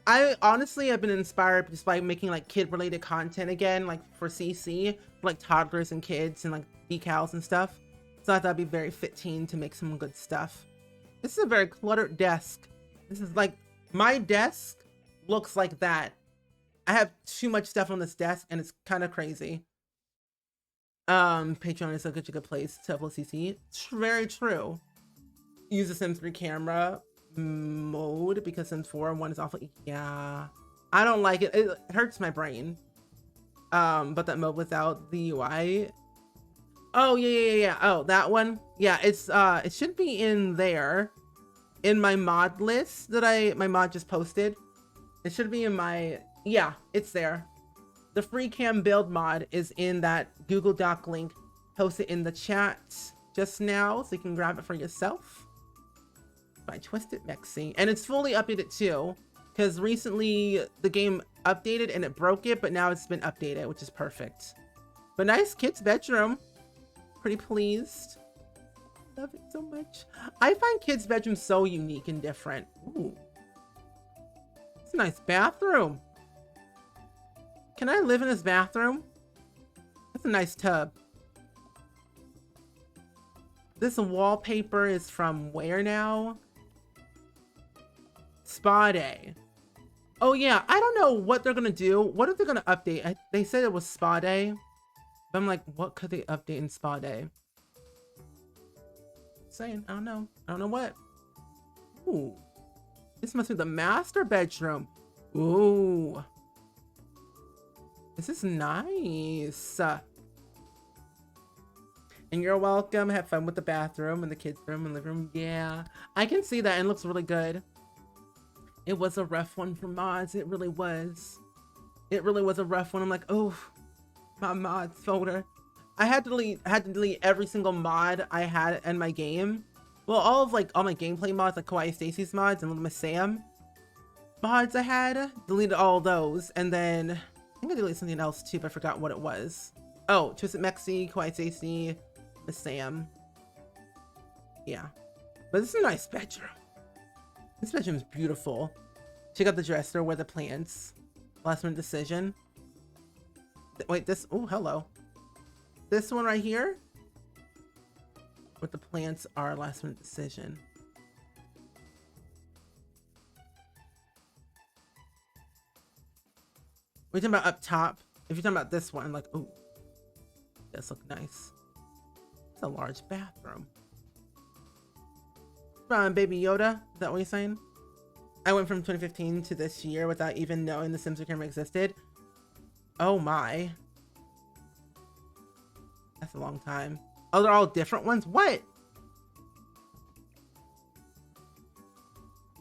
I honestly have been inspired just by making like kid-related content again, like for CC, like toddlers and kids and like decals and stuff. So I thought it'd be very fitting to make some good stuff. This is a very cluttered desk. This is like, my desk looks like that. I have too much stuff on this desk and it's kind of crazy. Patreon is such a good place to upload CC. It's very true. Use the Sims 3 camera mode because Sims 4 1 is awful. Yeah, I don't like it. It hurts my brain. But that mode without the UI. Oh yeah. Oh, that one. Yeah, it's it should be in there, in my mod list that my mod just posted. It should be in my, yeah, it's there. The free cam build mod is in that Google Doc link. Post it in the chat just now so you can grab it for yourself. By Twisted Mexie, and it's fully updated too, because recently the game updated and it broke it, but now it's been updated, which is perfect. But nice kid's bedroom. Pretty pleased. Love it so much. I find kids' bedrooms so unique and different. Ooh, it's a nice bathroom. Can I live in this bathroom? That's a nice tub. This wallpaper is from where now? Spa Day. Oh yeah, I don't know what they're gonna do. What are they gonna update? They said it was Spa Day, but I'm like, what could they update in Spa Day? Saying, I don't know. I don't know what. Ooh, this must be the master bedroom. Ooh, this is nice. And you're welcome. Have fun with the bathroom and the kids' room and living room. Yeah, I can see that and it looks really good. It was a rough one for mods. It really was. It really was a rough one. I'm like, oh, my mods folder. I had to delete every single mod I had in my game. Well, all my gameplay mods, like Kawaii Stacy's mods and Little Miss Sam mods I had, deleted all those. And then think I did something else too, but I forgot what it was. Oh, Twisted Mexi, Kawaii Stacy, Miss Sam. Yeah. But this is a nice bedroom. This bedroom is beautiful. Check out the dresser where the plants. Last minute decision. Wait, this, oh, hello. This one right here with the plants are last minute decision. We're talking about up top. If you're talking about this one, like, oh, this look nice. It's a large bathroom. Baby Yoda, is that what you're saying? I went from 2015 to this year without even knowing the Sims camera existed. Oh my. That's a long time. Oh, they're all different ones? What?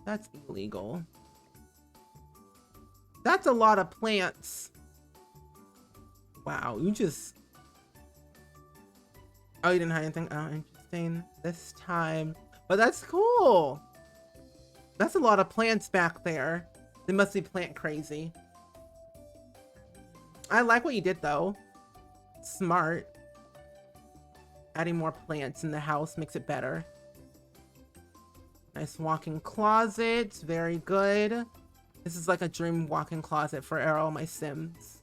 That's illegal. That's a lot of plants. Wow, you just... Oh, you didn't hide anything? Oh, interesting. This time. But that's cool. That's a lot of plants back there. They must be plant crazy. I like what you did though. Smart. Adding more plants in the house makes it better. Nice walk-in closet. Very good. This is like a dream walk-in closet for all my Sims.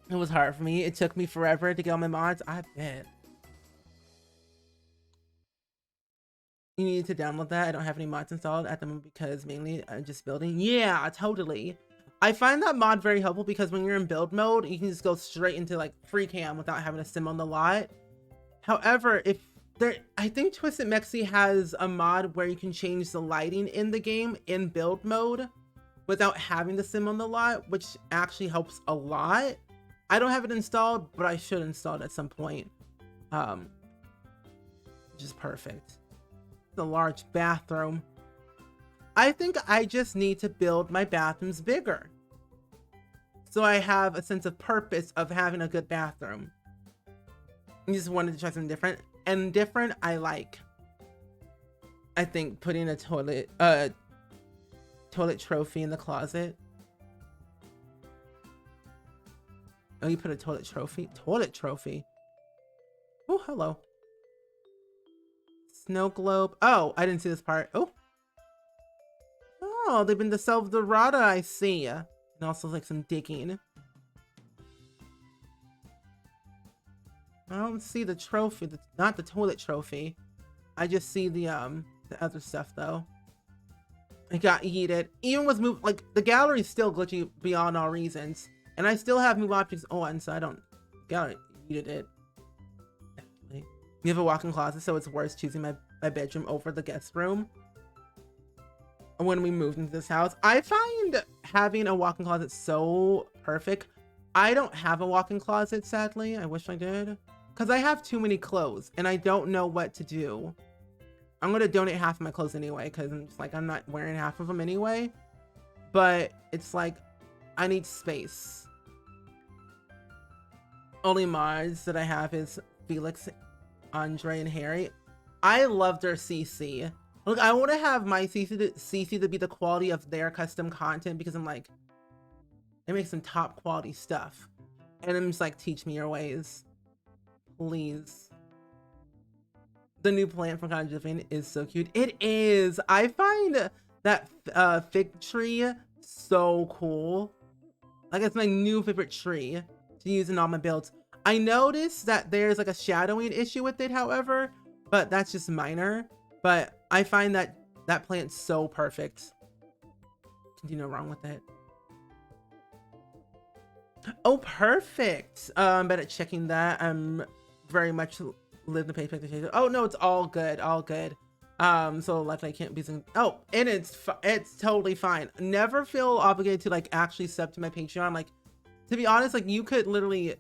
It was hard for me. It took me forever to get all my mods. I bet. You need to download that. I don't have any mods installed at the moment because mainly I'm just building. Yeah, totally. I find that mod very helpful because when you're in build mode, you can just go straight into like free cam without having to sim on the lot. However, if there, I think Twisted Mexi has a mod where you can change the lighting in the game in build mode without having to sim on the lot, which actually helps a lot. I don't have it installed, but I should install it at some point. Which is perfect. The large bathroom. I think I just need to build my bathrooms bigger, so I have a sense of purpose of having a good bathroom. I just wanted to try something different, and different I like. I think putting a toilet trophy in the closet. Oh, you put a toilet trophy? Toilet trophy. Oh, hello. Snow globe. Oh, I didn't see this part. Oh. Oh, they've been to solve the Rada, I see. And also like some digging. I don't see the trophy. Not the toilet trophy. I just see the other stuff though. It got yeeted. Even with move, like the gallery's still glitchy beyond all reasons. And I still have move objects on, so I don't gallery yeeted it. We have a walk-in closet, so it's worth choosing my bedroom over the guest room. When we moved into this house, I find having a walk-in closet so perfect. I don't have a walk-in closet, sadly. I wish I did. Because I have too many clothes, and I don't know what to do. I'm going to donate half of my clothes anyway, because I'm just like, I'm not wearing half of them anyway. But it's like, I need space. Only mods that I have is Felix, Andre, and Harry. I love their CC. Look, I want to have my CC to be the quality of their custom content because I'm like, they make some top quality stuff. And I'm just like, teach me your ways. Please. The new plant from Cottage Living is so cute. It is. I find that fig tree so cool. Like, it's my new favorite tree to use in all my builds. I noticed that there's like a shadowing issue with it, however, but that's just minor. But I find that that plant's so perfect. Can do no wrong with it. Oh, perfect. I'm better at checking that. I'm very much live the paycheck to change. Oh no, it's all good, all good. So luckily I can't be some. Oh, and it's totally fine. Never feel obligated to like actually sub to my Patreon. Like, to be honest, like you could literally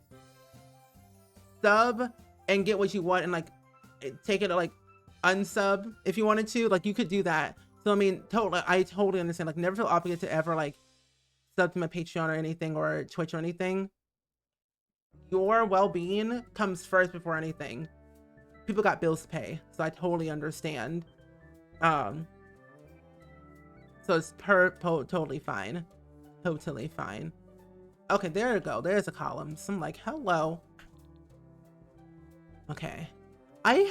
sub and get what you want and like take it to like unsub if you wanted to. Like you could do that. So I mean, I totally understand. Like, never feel obligated to ever like sub to my Patreon or anything, or Twitch or anything. Your well-being comes first before anything. People got bills to pay, so I totally understand. So it's totally fine. Totally fine. Okay, there you go. There's a column. So I'm like, hello. Okay. I've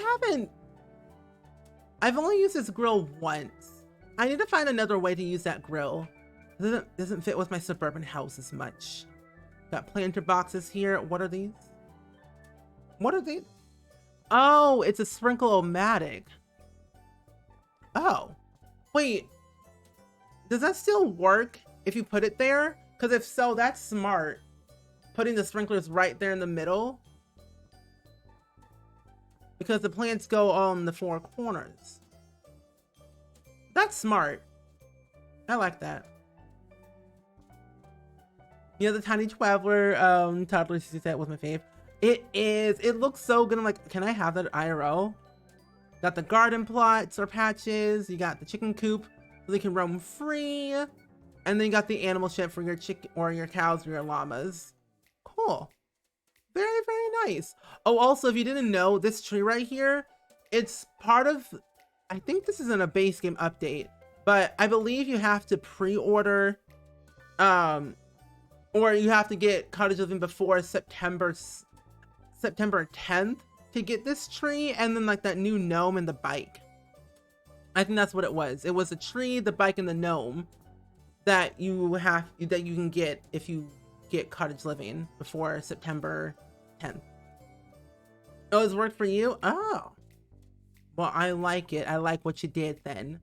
only used this grill once. I need to find another way to use that grill. It doesn't fit with my suburban house as much. Got planter boxes here. What are these? What are these? Oh, it's a sprinkle-o-matic. Oh, wait. Does that still work if you put it there? Because if so, that's smart. Putting the sprinklers right there in the middle. Because the plants go on the four corners. That's smart. I like that. Yeah, the tiny traveler toddler set was my fave. It is. It looks so good. I'm like, can I have that IRL? Got the garden plots or patches. You got the chicken coop so they can roam free. And then you got the animal shed for your chicken or your cows or your llamas. Cool. Very, very nice. Oh, also, if you didn't know, this tree right here, it's part of, I think this isn't a base game update, but I believe you have to pre-order, or you have to get Cottage Living before September 10th to get this tree, and then like that new gnome and the bike. I think that's what it was. It was a tree, the bike, and the gnome that you can get if you get Cottage Living before September 10th. Oh, it's worked for you? Oh. Well, I like it. I like what you did then.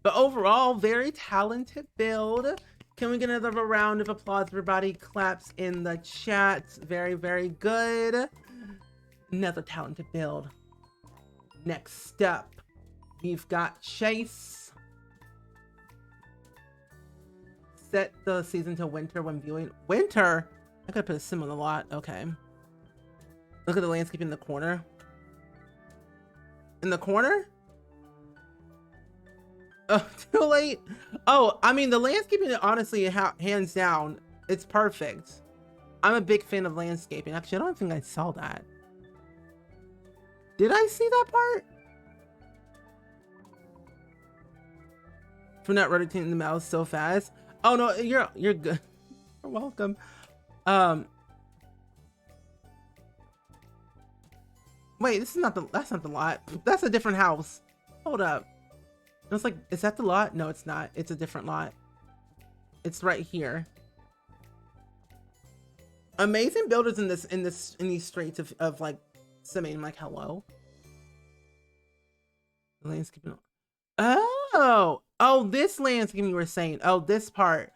But overall, very talented build. Can we get another round of applause? Everybody claps in the chat. Very, very good. Another talented build. Next up, we've got Chase. Set the season to winter when viewing. Winter? I could put a sim on the lot. Okay. Look at the landscape in the corner. In the corner? Oh, too late. Oh, I mean, the landscaping, honestly, hands down, it's perfect. I'm a big fan of landscaping. Actually, I don't think I saw that. Did I see that part? For not rotating the mouse so fast. Oh no, you're good. You're welcome. Wait, that's not the lot. That's a different house. Hold up. It's like, is that the lot? No, it's not. It's a different lot. It's right here. Amazing builders in these streets of like simming. I'm like, hello. Landscaping. Oh, this landscaping you were saying. Oh, this part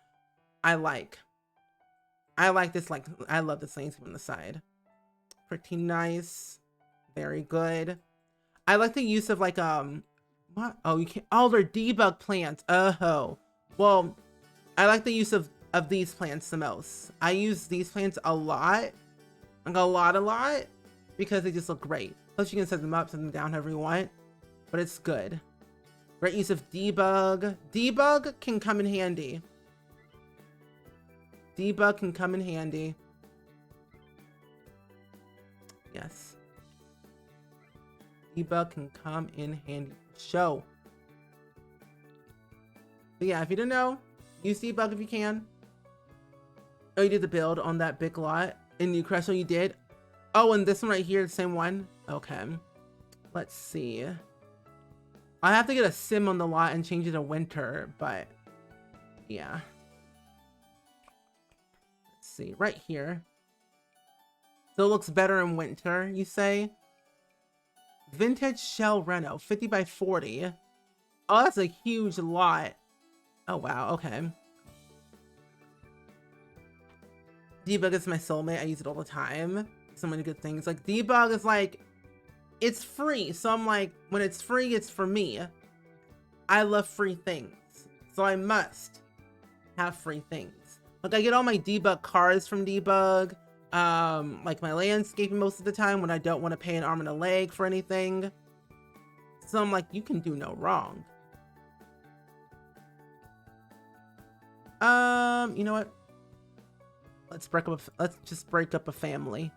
I like. I like this. Like, I love this landscape on the side. Pretty nice. Very good. I like the use of like what? Oh, you can't. Oh, they're debug plants. Oh, well, I like the use of these plants the most. I use these plants a lot, like a lot, because they just look great. Plus, you can set them up, set them down however you want, but it's good. Great use of debug. Debug can come in handy. Debug can come in handy. Yes. Debug can come in handy. Show. But yeah, if you didn't know, use debug if you can. Oh, you did the build on that big lot in New Crystal. You did. Oh, and this one right here, the same one. Okay. Let's see. I have to get a sim on the lot and change it to winter, but yeah. Let's see, right here. So it looks better in winter, you say? Vintage Shell Reno, 50 by 40. Oh, that's a huge lot. Oh, wow, okay. Debug is my soulmate. I use it all the time. So many good things. Like, debug is like, it's free. So I'm like, when it's free, it's for me. I love free things. So I must have free things. Like, I get all my debug cards from debug. Like my landscaping most of the time when I don't want to pay an arm and a leg for anything. So I'm like, you can do no wrong. You know what? Let's just break up a family.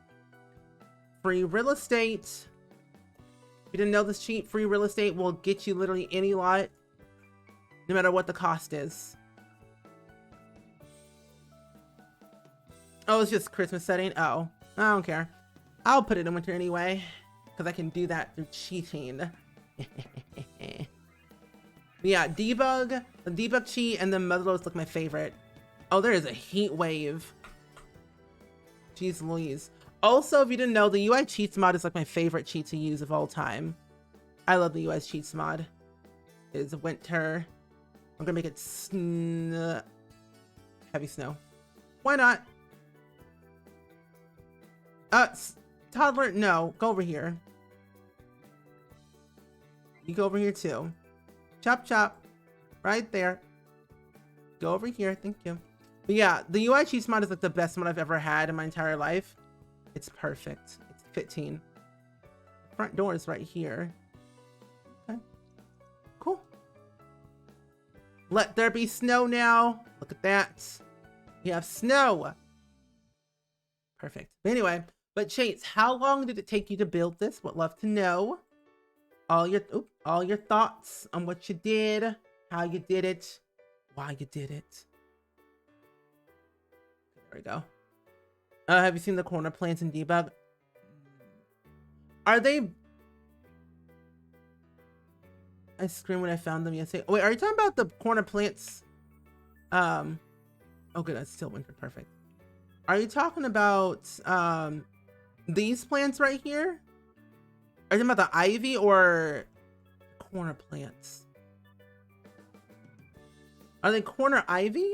Free real estate. If you didn't know this cheat, free real estate will get you literally any lot, no matter what the cost is. Oh, it's just Christmas setting. Oh, I don't care. I'll put it in winter anyway, because I can do that through cheating. Yeah, debug, the debug cheat, and the motherloads look my favorite. Oh, there is a heat wave. Jeez Louise. Also, if you didn't know, the UI cheats mod is like my favorite cheat to use of all time. I love the UI cheats mod. It is winter. I'm gonna make it heavy snow. Why not? Toddler, no, go over here. You go over here too. Chop chop. Right there. Go over here, thank you. But yeah, the UI cheats mod is like the best mod I've ever had in my entire life. It's perfect. It's 15. Front door is right here. Okay. Cool. Let there be snow now. Look at that. We have snow. Perfect. But anyway, but Chase, how long did it take you to build this? Would love to know. All your thoughts on what you did, how you did it, why you did it. There we go. Have you seen the corner plants in debug? Are they? I screamed when I found them yesterday. Oh, wait, are you talking about the corner plants? Oh, good, that's still winter. Perfect. Are you talking about these plants right here? Are you talking about the ivy or corner plants? Are they corner ivy?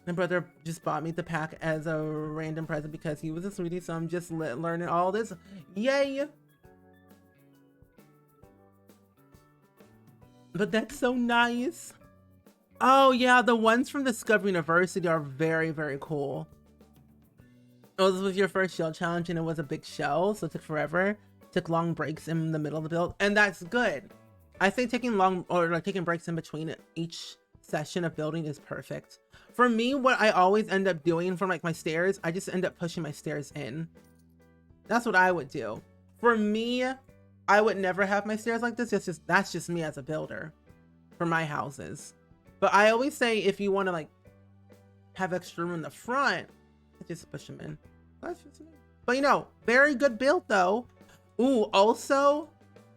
My brother just bought me the pack as a random present because he was a sweetie, so I'm just learning all this. Yay! But that's so nice. Oh yeah, the ones from Discovery University are very, very cool. Oh, this was your first shell challenge and it was a big shell, so it took forever. Took long breaks in the middle of the build, and that's good. I think taking taking breaks in between each session of building is perfect. For me, what I always end up doing for like my stairs, I just end up pushing my stairs in. That's what I would do. For me, I would never have my stairs like this. That's just me as a builder for my houses. But I always say if you want to like have extra room in the front, just push them in. That's just me. But you know, very good build though. Ooh, also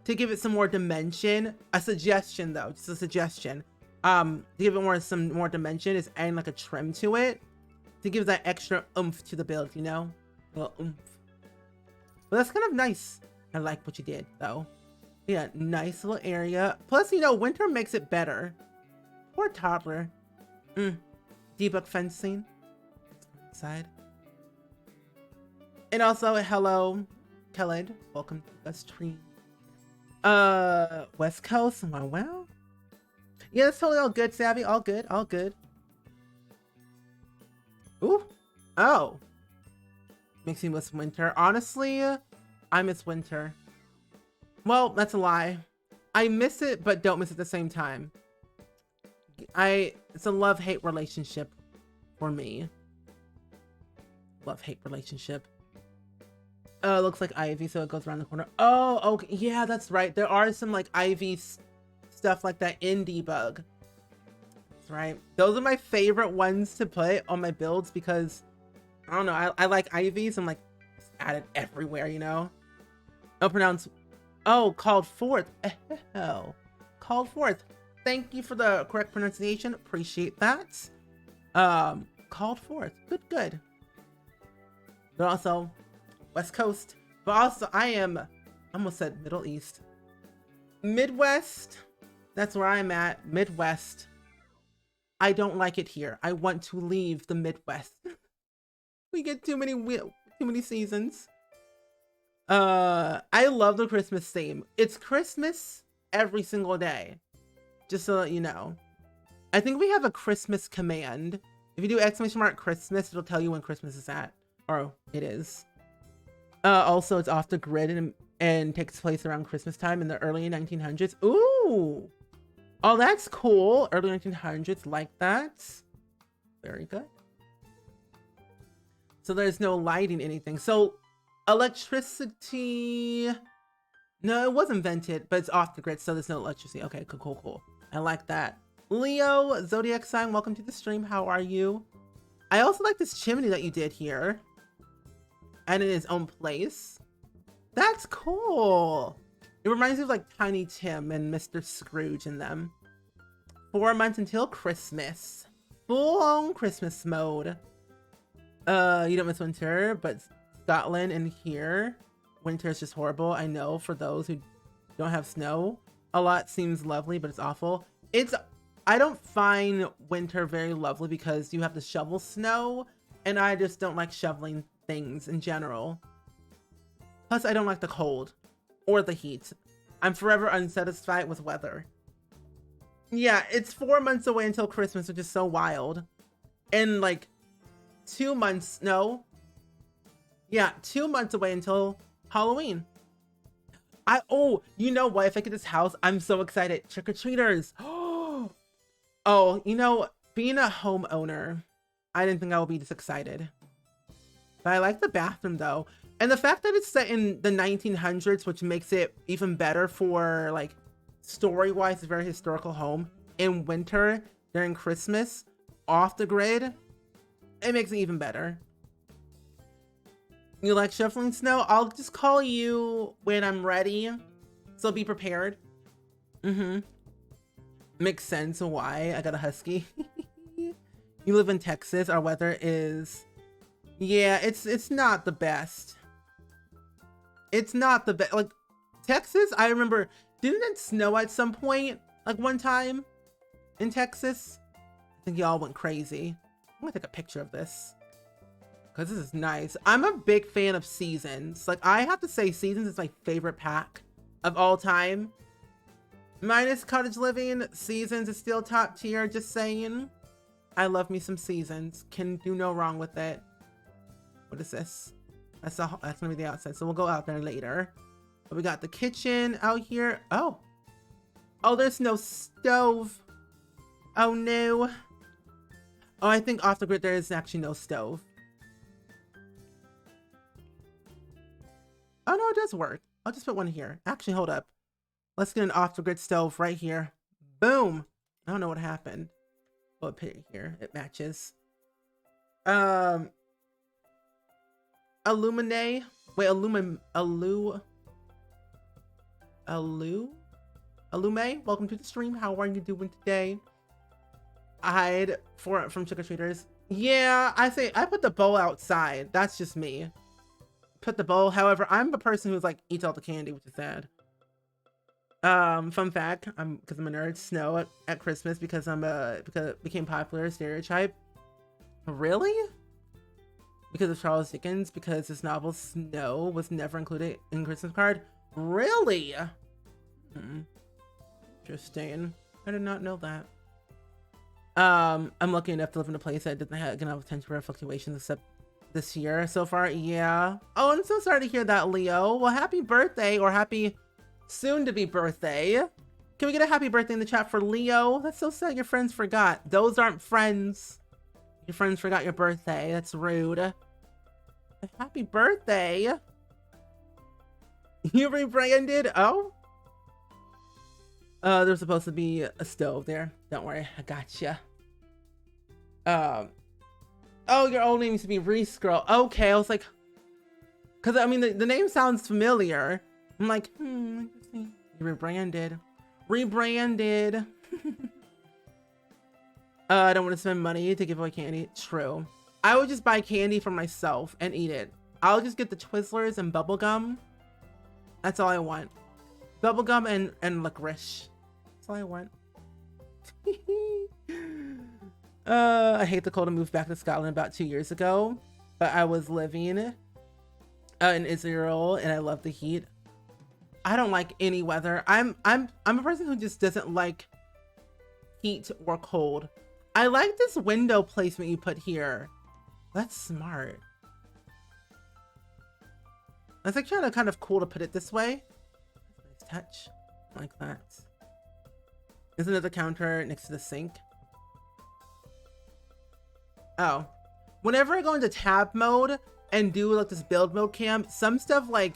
to give it some more dimension, a suggestion though, just a suggestion. To give it some more dimension is adding like a trim to it to give that extra oomph to the build, you know? A little oomph. But that's kind of nice. I like what you did though. Yeah, nice little area. Plus, you know, winter makes it better. Poor Toddler. Debug fencing. Side. And also, hello, Khaled. Welcome to the stream. West Coast. Wow. Yeah, it's totally all good, Savvy. All good. All good. Ooh. Oh. Makes me miss winter. Honestly, I miss winter. Well, that's a lie. I miss it, but don't miss it at the same time. It's a love-hate relationship for me. Love-hate relationship. Looks like ivy, so it goes around the corner. Oh, okay. Yeah, that's right. There are some like ivy stuff like that in debug. That's right. Those are my favorite ones to put on my builds because I don't know. I like ivies. I'm like added everywhere, you know. Oh, pronounce. Oh, called forth. Oh, called forth. Thank you for the correct pronunciation. Appreciate that. Called forth. Good, good. But also West Coast. But also I almost said Middle East. Midwest. That's where I'm at. Midwest. I don't like it here. I want to leave the Midwest. We get too many seasons. I love the Christmas theme. It's Christmas every single day. Just so that you know. I think we have a Christmas command. If you do !! Christmas, it'll tell you when Christmas is at. Or it is. Also, it's off the grid and takes place around Christmas time in the early 1900s. Ooh! Oh, that's cool. Early 1900s, like that. Very good. So there's no lighting, anything. So electricity... No, it was invented, but it's off the grid, so there's no electricity. Okay, cool, cool, cool. I like that. Leo, zodiac sign, welcome to the stream. How are you? I also like this chimney that you did here. And in his own place. That's cool. It reminds me of like Tiny Tim and Mr. Scrooge in them. 4 months until Christmas. Full-on Christmas mode. You don't miss winter, but Scotland and here, winter is just horrible. I know for those who don't have snow. A lot seems lovely, but it's awful. I don't find winter very lovely because you have to shovel snow, and I just don't like shoveling things in general. Plus, I don't like the cold or the heat. I'm forever unsatisfied with weather. Yeah, it's 4 months away until Christmas, which is so wild. And like 2 months, no. Yeah, 2 months away until Halloween. Oh, you know what? If I get this house, I'm so excited. Trick-or-treaters. Oh, you know, being a homeowner, I didn't think I would be this excited. But I like the bathroom though. And the fact that it's set in the 1900s, which makes it even better for like story-wise, it's a very historical home. In winter, during Christmas, off the grid, it makes it even better. You like shoveling snow? I'll just call you when I'm ready. So be prepared. Makes sense why I got a husky. You live in Texas. Our weather is, yeah, it's not the best. It's not the best. Like Texas, I remember, didn't it snow at some point? Like one time in Texas? I think y'all went crazy. I'm gonna take a picture of this because this is nice. I'm a big fan of Seasons. Like I have to say Seasons is my favorite pack of all time. Minus Cottage Living, Seasons is still top tier, just saying. I love me some Seasons. Can do no wrong with it. What is this? That's gonna be the outside, so we'll go out there later. But we got the kitchen out here. Oh, there's no stove. Oh no. Oh, I think off the grid there is actually no stove. Oh no, it does work. I'll just put one here. Actually, hold up. Let's get an off-the-grid stove right here. Boom. I don't know what happened. Oh, put it here. It matches. Illuminate. Wait, Illume. Welcome to the stream. How are you doing today? Hide from trick-or-treaters. Yeah, I put the bowl outside. That's just me. Put the bowl. However, I'm the person who's like eats all the candy, which is sad. Fun fact, because I'm a nerd, snow at Christmas because it became popular stereotype. Really? Because of Charles Dickens, because his novel Snow was never included in Christmas card. Really? Interesting. I did not know that. I'm lucky enough to live in a place that doesn't have enough temporary fluctuations except this year so far. Yeah. Oh, I'm so sorry to hear that, Leo. Well, happy birthday, or happy soon to be birthday. Can we get a happy birthday in the chat for Leo? That's so sad your friends forgot. Those aren't friends. Your friends forgot your birthday. That's rude. Happy birthday. You rebranded? Oh? There's supposed to be a stove there. Don't worry, I gotcha. Oh, your old name used to be Rescroll. Okay, I was like, because I mean the name sounds familiar. I'm like, interesting. Rebranded. I don't want to spend money to give away candy. True. I would just buy candy for myself and eat it. I'll just get the Twizzlers and bubblegum. That's all I want. Bubblegum and licorice. That's all I want. I hate the cold. I moved back to Scotland about 2 years ago, but I was living in Israel and I love the heat. I don't like any weather. I'm a person who just doesn't like heat or cold. I like this window placement you put here. That's smart. That's actually kind of cool to put it this way. Nice touch. Like that. Isn't it the counter next to the sink? Oh. Whenever I go into tab mode and do like this build mode cam, some stuff like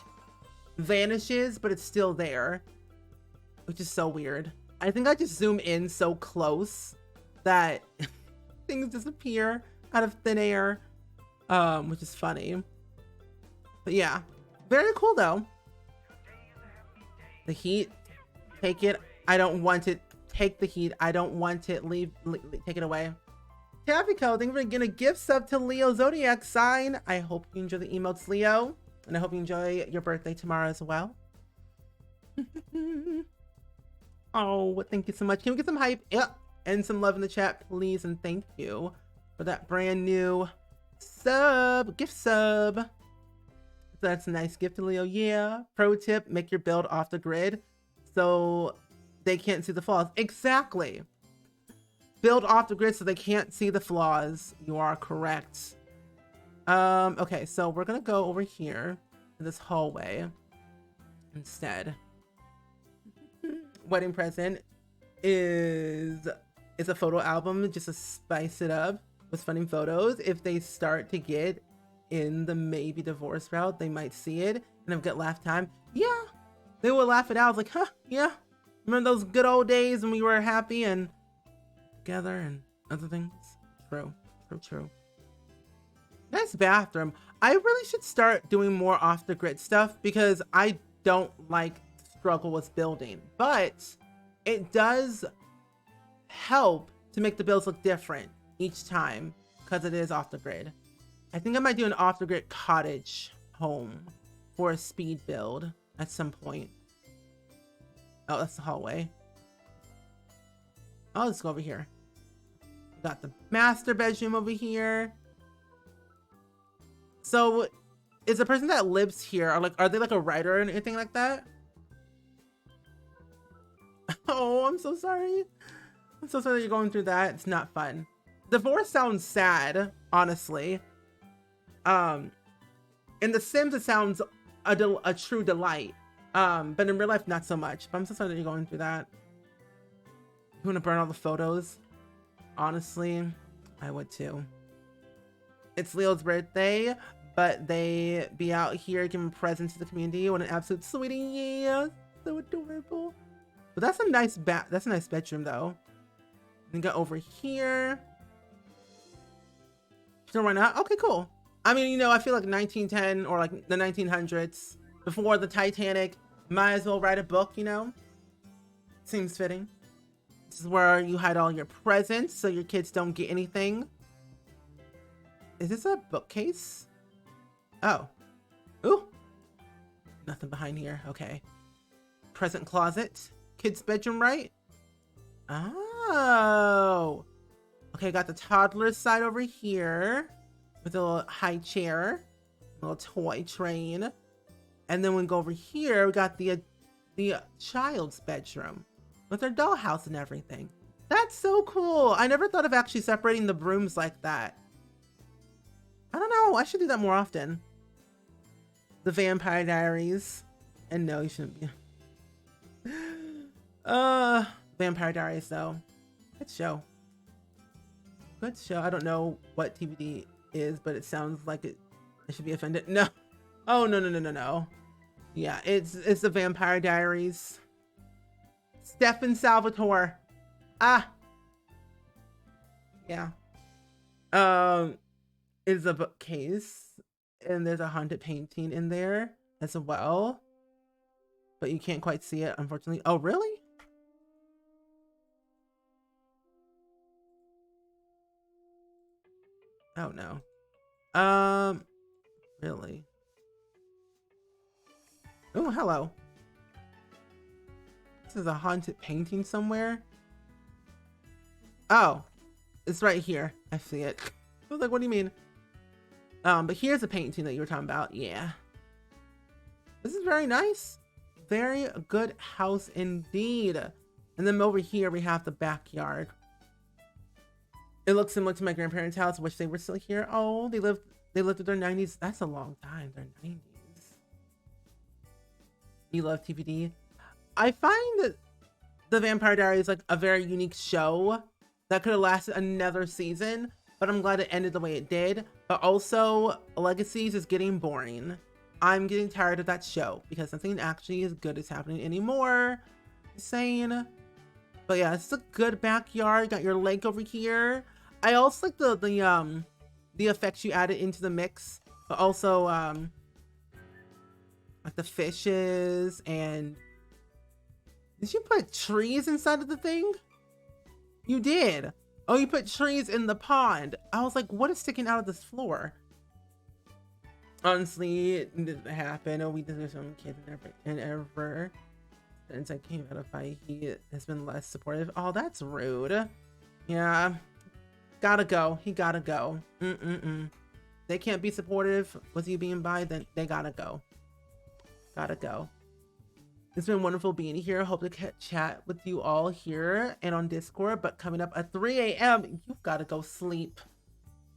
vanishes, but it's still there, which is so weird. I think I just zoom in so close that things disappear. out of thin air, which is funny. But yeah, very cool though. The heat, take it. I don't want it. Take the heat. I don't want it. Take it away. Tafico, thank you for getting a gift sub to Leo Zodiac sign. I hope you enjoy the emotes, Leo. And I hope you enjoy your birthday tomorrow as well. Oh, thank you so much. Can we get some hype? Yep. And some love in the chat, please. And thank you for that brand new gift sub. So that's a nice gift to Leo. Yeah. Pro tip, make your build off the grid so they can't see the flaws. Exactly. Build off the grid so they can't see the flaws. You are correct. Okay, so we're gonna go over here in this hallway instead. Wedding present is a photo album just to spice it up with funny photos. If they start to get in the maybe divorce route, they might see it and have a good laugh time. Yeah, they will laugh it out. Like, huh, yeah. Remember those good old days when we were happy and together and other things? True, true. Nice bathroom. I really should start doing more off the grid stuff because I don't like struggle with building, but it does help to make the builds look different each time because it is off the grid. I think I might do an off the grid cottage home for a speed build at some point. Oh, that's the hallway. Oh, let's go over here. We got the master bedroom over here. So is the person that lives here, are they like a writer or anything like that? Oh, I'm so sorry. I'm so sorry that you're going through that. It's not fun. Divorce sounds sad, honestly. In The Sims, it sounds a true delight. But in real life, not so much. But I'm so sorry that you're going through that. You want to burn all the photos? Honestly, I would too. It's Leo's birthday, but they be out here giving presents to the community. What an absolute sweetie. Yeah, so adorable. But that's a nice bedroom though. And go over here. Sure, why not? Okay, cool. I mean, you know, I feel like 1910 or like the 1900s before the Titanic, might as well write a book, you know? Seems fitting. This is where you hide all your presents so your kids don't get anything. Is this a bookcase? Oh. Ooh. Nothing behind here. Okay. Present closet. Kid's bedroom, right? Oh. Okay, got the toddler side over here with a little high chair, a little toy train. And then when we go over here, we got the child's bedroom with their dollhouse and everything. That's so cool. I never thought of actually separating the rooms like that. I don't know. I should do that more often. The Vampire Diaries. And no, you shouldn't be. Vampire Diaries though. Good show. Good show. I don't know what TVD is, but it sounds like I should be offended. No. Oh, no. Yeah, it's the Vampire Diaries. Stefan Salvatore. Ah. Yeah. Is a bookcase, and there's a haunted painting in there as well, but you can't quite see it, unfortunately. Oh, really? Oh no. Really? Oh, hello. This is a haunted painting somewhere. Oh, it's right here. I see it. I was like, what do you mean? But here's a painting that you were talking about. Yeah. This is very nice. Very good house indeed. And then over here, we have the backyard. It looks similar to my grandparents' house. Wish they were still here. Oh, they lived through their 90s. That's a long time. Their 90s. You love TVD. I find that the Vampire Diaries is like a very unique show that could have lasted another season, but I'm glad it ended the way it did. But also, Legacies is getting boring. I'm getting tired of that show because nothing actually as good is happening anymore. Insane. But yeah, it's a good backyard. Got your lake over here. I also like the the effects you added into the mix, but also like the fishes. And did you put trees inside of the thing? You did. Oh, you put trees in the pond. I was like, what is sticking out of this floor? Honestly, it didn't happen. Oh, we did some kids and ever since I came out of fight, he has been less supportive. Oh, that's rude. Yeah, gotta go. He gotta go. They can't be supportive with you being bi, then they gotta go. Gotta go. It's been wonderful being here. Hope to chat with you all here and on Discord, but coming up at 3 a.m. You've got to go sleep.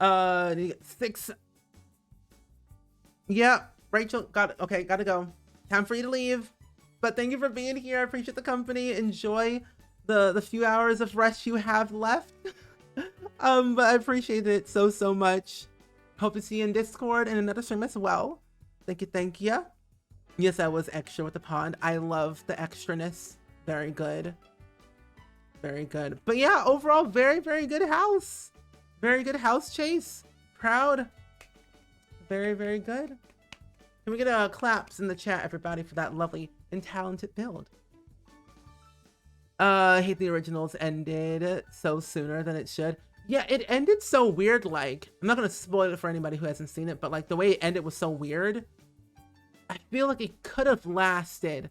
6. Yeah, Rachel, gotta go. Time for you to leave. But thank you for being here. I appreciate the company. Enjoy the few hours of rest you have left. But I appreciate it so much. Hope to see you in Discord and another stream as well. Thank you. Yes, I was extra with the pond. I love the extraness. Very good. Very good. But yeah, overall, very good house. Very good house, Chase. Proud. Very good. Can we get a claps in the chat, everybody, for that lovely and talented build? I hate the originals ended so sooner than it should. Yeah, it ended so weird. Like, I'm not gonna spoil it for anybody who hasn't seen it, but like the way it ended was so weird. I feel like it could have lasted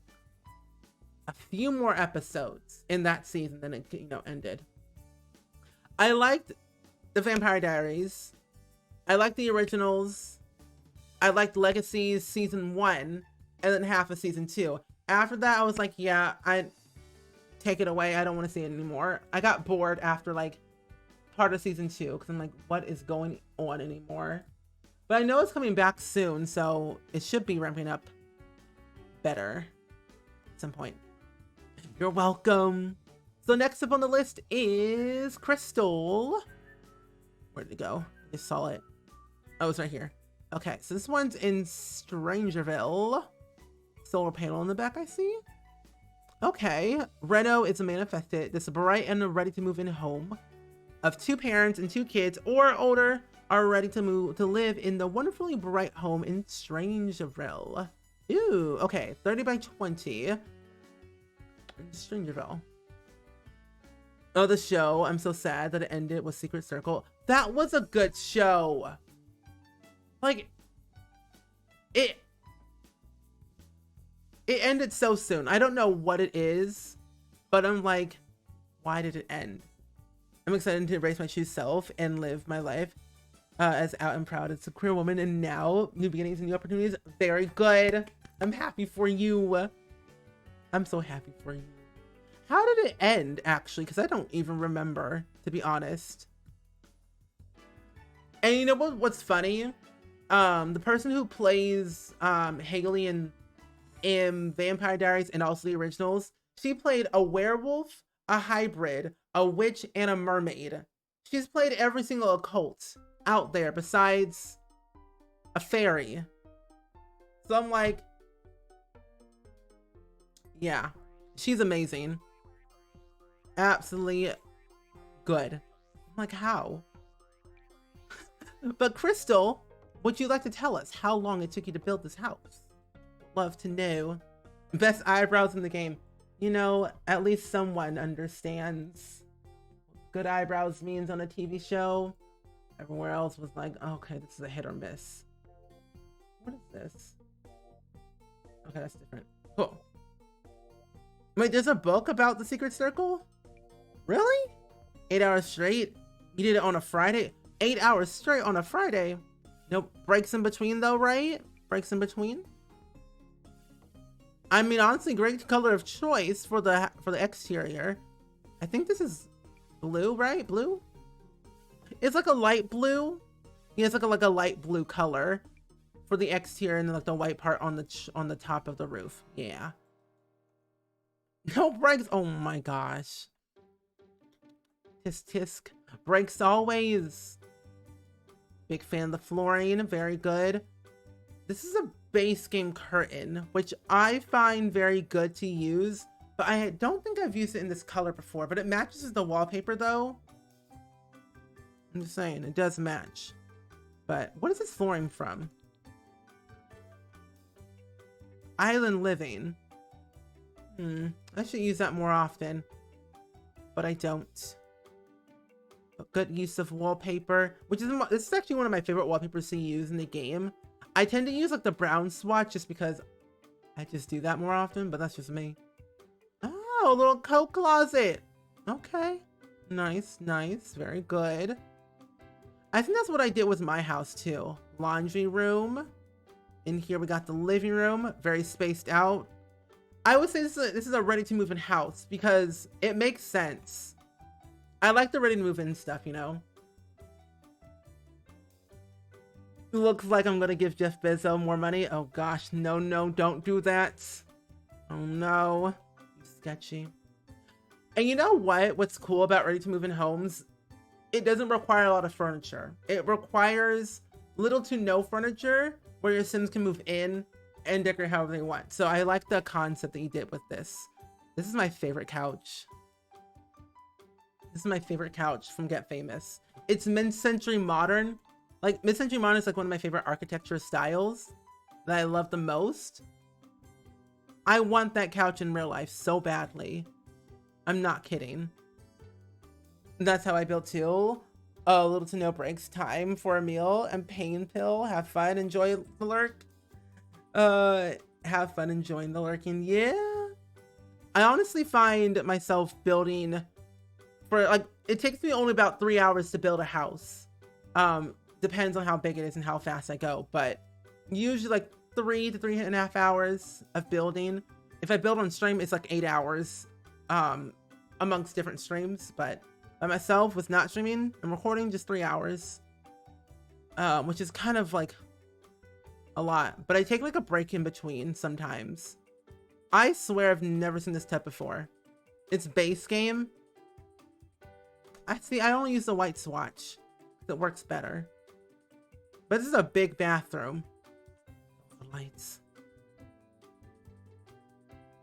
a few more episodes in that season than it, ended. I liked the Vampire Diaries. I liked the originals. I liked Legacies season 1 and then half of season 2. After that, I was like, yeah, I take it away. I don't want to see it anymore. I got bored after like part of season 2 because I'm like, what is going on anymore? But I know it's coming back soon, so it should be ramping up better at some point. You're welcome. So next up on the list is Crystal. Where did it go? I just saw it. Oh, it's right here. Okay, so this one's in Strangerville. Solar panel in the back, I see. Okay, Reno is a manifested. This bright and ready to move in home of 2 parents and 2 kids or older are ready to move to live in the wonderfully bright home in Strangerville. Ooh, okay, 30 by 20 in Strangerville. Oh, the show. I'm so sad that it ended with Secret Circle. That was a good show. Like, it ended so soon. I don't know what it is, but I'm like, why did it end? I'm excited to embrace my true self and live my life as out and proud as a queer woman. And now, new beginnings and new opportunities. Very good. I'm happy for you. I'm so happy for you. How did it end, actually? Because I don't even remember, to be honest. And you know what's funny? The person who plays Haley in Vampire Diaries and also the originals, she played a werewolf, a hybrid, a witch, and a mermaid. She's played every single occult out there besides a fairy. So I'm like, yeah, she's amazing. Absolutely good. I'm like, how? But Crystal, would you like to tell us how long it took you to build this house? Love to know. Best eyebrows in the game. You know, at least someone understands what good eyebrows means on a TV show. Everywhere else was like, okay, this is a hit or miss. What is this? Okay, that's different. Cool. Wait, there's a book about the Secret Circle? Really? 8 hours straight? You did it on a Friday? 8 hours straight on a Friday? No breaks in between though, right? Breaks in between? I mean, honestly, great color of choice for the exterior. I think this is blue, right? Blue? It's like a light blue. Yeah, it's like a light blue color for the exterior and then like the white part on the top of the roof. Yeah. No breaks. Oh my gosh. Tisk tisk. Breaks always. Big fan of the flooring. Very good. This is a base game curtain, which I find very good to use, but I don't think I've used it in this color before, but it matches the wallpaper though. I'm just saying, it does match. But what is this flooring from? Island living. I should use that more often, but I don't. A good use of wallpaper, which is this is actually one of my favorite wallpapers to use in the game. I tend to use like the brown swatch just because I just do that more often, but that's just me. Oh, a little coat closet. Okay, nice, nice, very good. I think that's what I did with my house too. Laundry room. In here we got the living room, very spaced out. I would say this is a ready to move in house because it makes sense. I like the ready to move in stuff, you know. Looks like I'm gonna give Jeff Bezos more money. Oh gosh, no, no, don't do that. Oh no, sketchy. And you know what? What's cool about ready to move in homes? It doesn't require a lot of furniture. It requires little to no furniture where your Sims can move in and decorate however they want. So I like the concept that you did with this. This is my favorite couch. This is my favorite couch from Get Famous. It's mid-century modern. Like mid-century modern is like one of my favorite architecture styles that I love the most. I want that couch in real life so badly. I'm not kidding. That's how I built too. A little to no breaks, time for a meal and pain pill. Have fun, enjoy the lurk. Have fun enjoying the lurking. Yeah. I honestly find myself building for like, it takes me only about 3 hours to build a house. Depends on how big it is and how fast I go, but usually like 3 to 3.5 hours of building. If I build on stream, it's like 8 hours, amongst different streams, but by myself with not streaming and recording, just 3 hours, which is kind of like a lot, but I take like a break in between sometimes. I swear I've never seen this type before. It's base game. I only use the white swatch. It works better. But this is a big bathroom. The lights.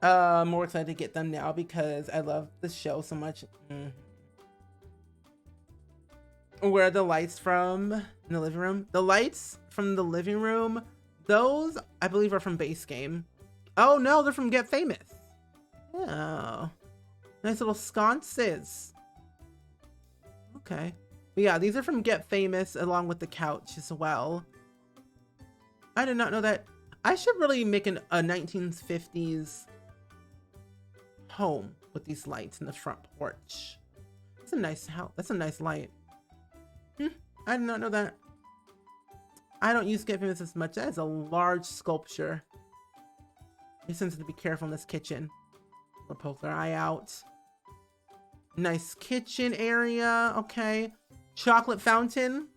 More excited to get them now because I love the show so much. Where are the lights from in the living room? The lights from the living room, those I believe are from base game. Oh no, they're from Get Famous. Oh, nice little sconces. Okay, but yeah, these are from Get Famous along with the couch as well. I did not know that. I should really make a 1950s home with these lights in the front porch. That's a nice house. That's a nice light. I did not know that. I don't use Get Famous as much. That is a large sculpture. He seems to be careful in this kitchen. We'll poke their eye out. Nice kitchen area. Okay. Chocolate fountain.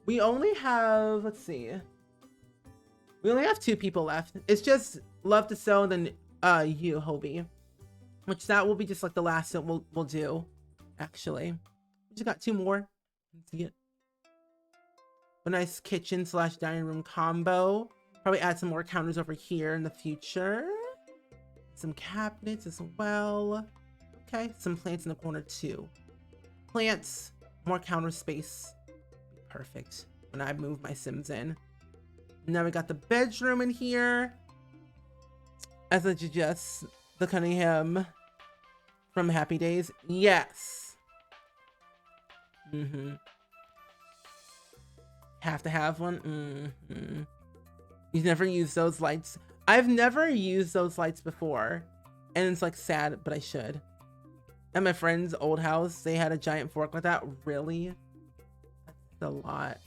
We only have, let's see. We only have 2 people left. It's just Love to Sew and then you, Hobie. Which that will be just like the last that we'll do. Actually. We just got 2 more. Let's see it. A nice kitchen / dining room combo. Probably add some more counters over here in the future. Some cabinets as well. Okay, some plants in the corner too. Plants, more counter space. Perfect when I move my Sims in. Now we got the bedroom in here. As I suggest, the Cunningham from Happy Days. Yes. Have to have one. You've never used those lights. I've never used those lights before, and it's like sad, but I should. At my friend's old house, they had a giant fork like that. Really? That's a lot.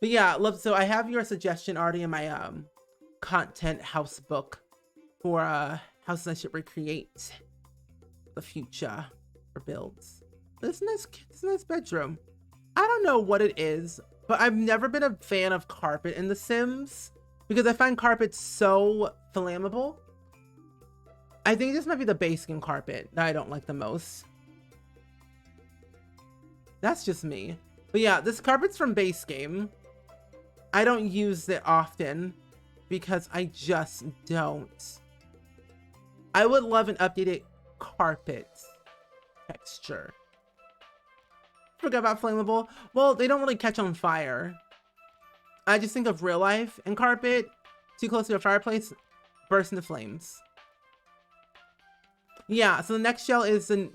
But yeah, love. So I have your suggestion already in my content house book for houses I should recreate the future for builds. This is a nice bedroom. I don't know what it is, but I've never been a fan of carpet in The Sims because I find carpet so flammable. I think this might be the base game carpet that I don't like the most. That's just me. But yeah, this carpet's from base game. I don't use it often because I just don't. I would love an updated carpet texture Forgot about flammable. Well, they don't really catch on fire. I just think of real life and carpet. Too close to a fireplace, burst into flames. Yeah, so the next shell is the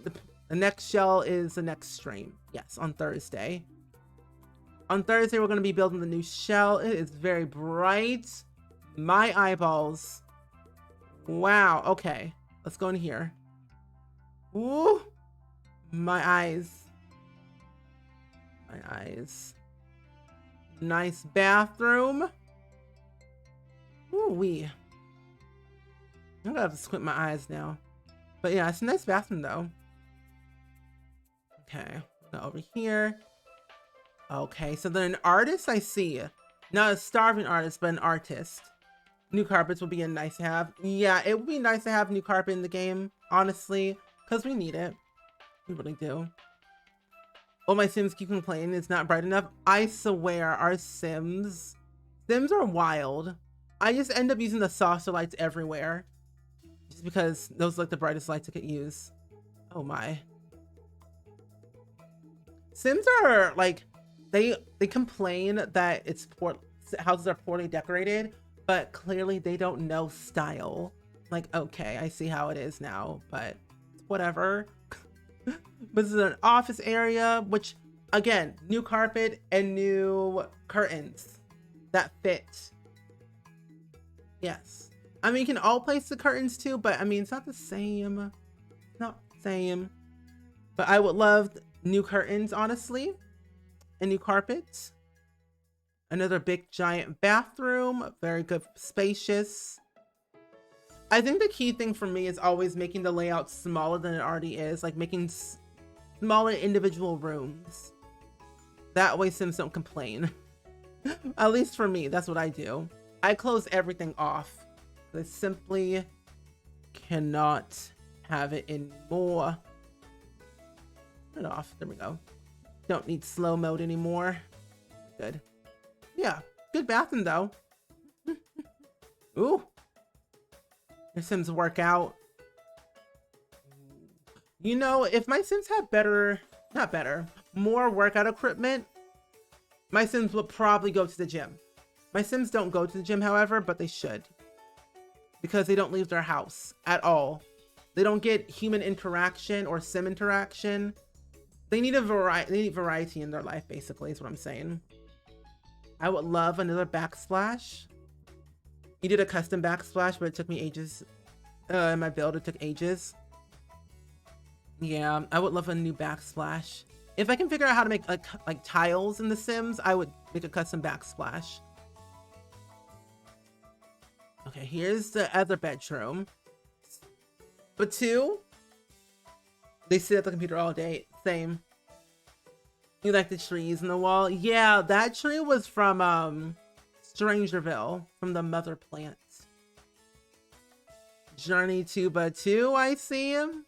next shell is the next stream. Yes, on Thursday. On Thursday, we're going to be building the new shell. It is very bright. My eyeballs. Wow. Okay. Let's go in here. Ooh. My eyes. My eyes. Nice bathroom. Ooh wee. I'm gonna have to squint my eyes now. But yeah, it's a nice bathroom though. Okay. Go over here. Okay, so then an artist I see. Not a starving artist, but an artist. New carpets would be a nice to have. Yeah, it would be nice to have new carpet in the game, honestly, because we need it. We really do. Oh, my Sims keep complaining it's not bright enough. I swear, our Sims are wild. I just end up using the softer lights everywhere. Just because those are like the brightest lights I could use. Oh my. Sims are like, they complain that it's houses are poorly decorated, but clearly they don't know style. Like, okay, I see how it is now, but whatever. But this is an office area, which again, new carpet and new curtains that fit. Yes. I mean, you can all place the curtains too, but I mean, it's not the same. Not the same. But I would love new curtains, honestly, and new carpets. Another big giant bathroom, very good, spacious. I think the key thing for me is always making the layout smaller than it already is, like making smaller individual rooms. That way Sims don't complain. At least for me, that's what I do. I close everything off. I simply cannot have it anymore. Turn it off. There we go. Don't need slow mode anymore. Good. Yeah, good bathroom though. Ooh. Your Sims work out. You know, if my Sims had more workout equipment, my Sims would probably go to the gym. My Sims don't go to the gym, however, but they should. Because they don't leave their house at all. They don't get human interaction or Sim interaction. They need variety in their life, basically, is what I'm saying. I would love another backsplash. You did a custom backsplash, but it took me ages. In my build, it took ages. Yeah, I would love a new backsplash. If I can figure out how to make like tiles in The Sims, I would make a custom backsplash. Okay, here's the other bedroom. But two, they sit at the computer all day. Same. You like the trees in the wall? Yeah, that tree was from Strangerville, from the mother plant. Journey to Batu, I see him.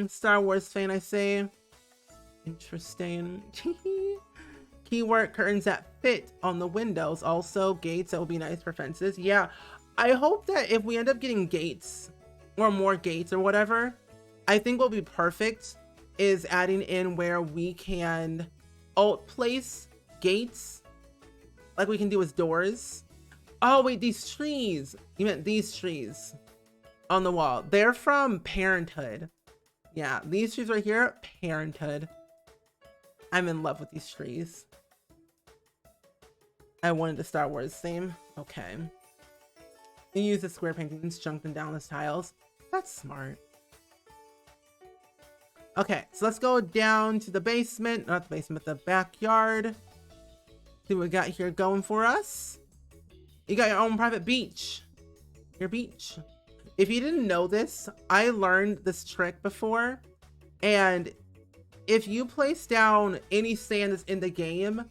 Star Wars fan, I see. Interesting. Keyword curtains that fit on the windows. Also gates that will be nice for fences. Yeah, I hope that if we end up getting gates or more gates or whatever, I think what will be perfect is adding in where we can alt place gates like we can do with doors. Oh wait, these trees. You meant these trees on the wall. They're from Parenthood. Yeah, these trees right here, Parenthood. I'm in love with these trees. I wanted the Star Wars theme. Okay. You use the square paintings, chunk them down as tiles. That's smart. Okay, so let's go down to the basement. Not the basement, the backyard. See what we got here going for us. You got your own private beach. Your beach. If you didn't know this, I learned this trick before. And if you place down any sand that's in the game,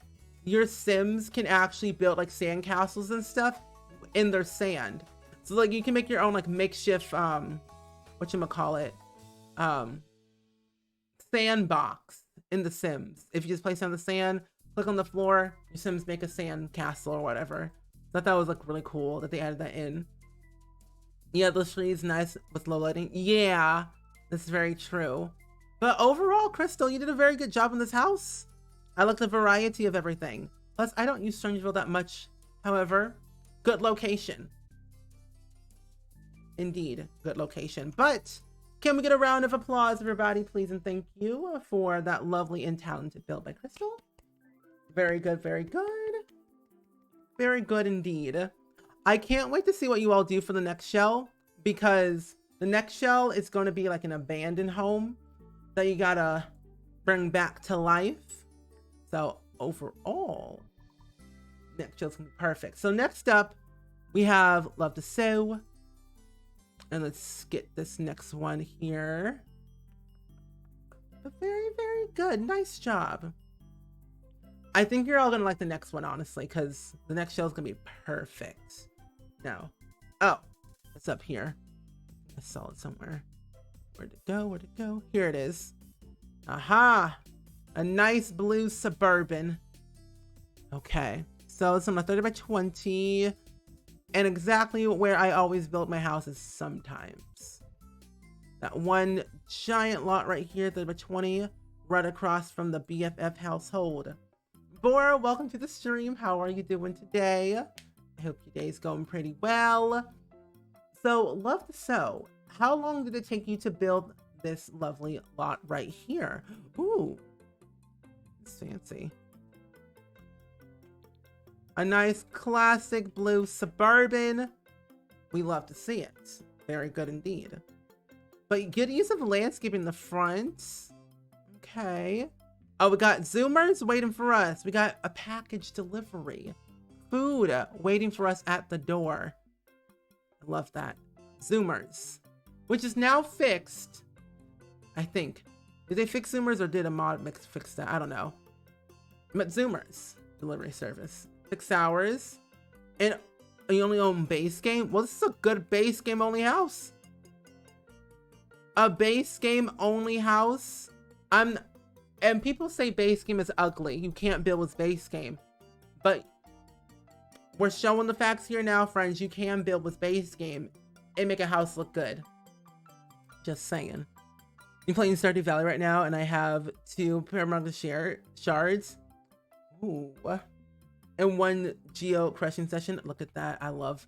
your Sims can actually build like sand castles and stuff in their sand. So like you can make your own like makeshift whatchamacallit, sandbox in The Sims. If you just place down the sand, click on the floor, your Sims make a sand castle or whatever. I thought that was like really cool that they added that in. Yeah, the trees nice with low lighting. Yeah, that's very true. But overall, Crystal, you did a very good job in this house. I like the variety of everything. Plus, I don't use Strangeville that much. However, good location. Indeed, good location. But can we get a round of applause, everybody, please? And thank you for that lovely and talented build by Crystal. Very good, very good. Very good indeed. I can't wait to see what you all do for the next shell, because the next shell is going to be like an abandoned home that you gotta bring back to life. So overall, next shell's gonna be perfect. So next up, we have Love to Sew. And let's get this next one here. But very, very good. Nice job. I think you're all gonna like the next one, honestly, because the next shell is gonna be perfect. No. Oh, it's up here. I saw it somewhere. Where'd it go? Where'd it go? Here it is. Aha! A nice blue Suburban. Okay. So it's on a 30 by 20. And exactly where I always build my houses sometimes. That one giant lot right here, 30 by 20, right across from the BFF household. Bora, welcome to the stream. How are you doing today? I hope your day's going pretty well. So, Love to Sew. How long did it take you to build this lovely lot right here? Ooh, it's fancy. A nice classic blue Suburban. We love to see it. Very good indeed. But good use of landscaping in the front. Okay. Oh, we got Zoomers waiting for us. We got a package delivery. Food waiting for us at the door. I love that. Zoomers. Which is now fixed. I think. Did they fix Zoomers or did a mod fix that? I don't know. But Zoomers. Delivery service. 6 hours. And you only own base game? Well, this is a good base game only house. A base game only house. And people say base game is ugly. You can't build with base game. But we're showing the facts here now, friends. You can build with base game and make a house look good. Just saying. I'm playing Stardew Valley right now, and I have 2 Paramount shards. Ooh. And 1 geo crushing session. Look at that. I love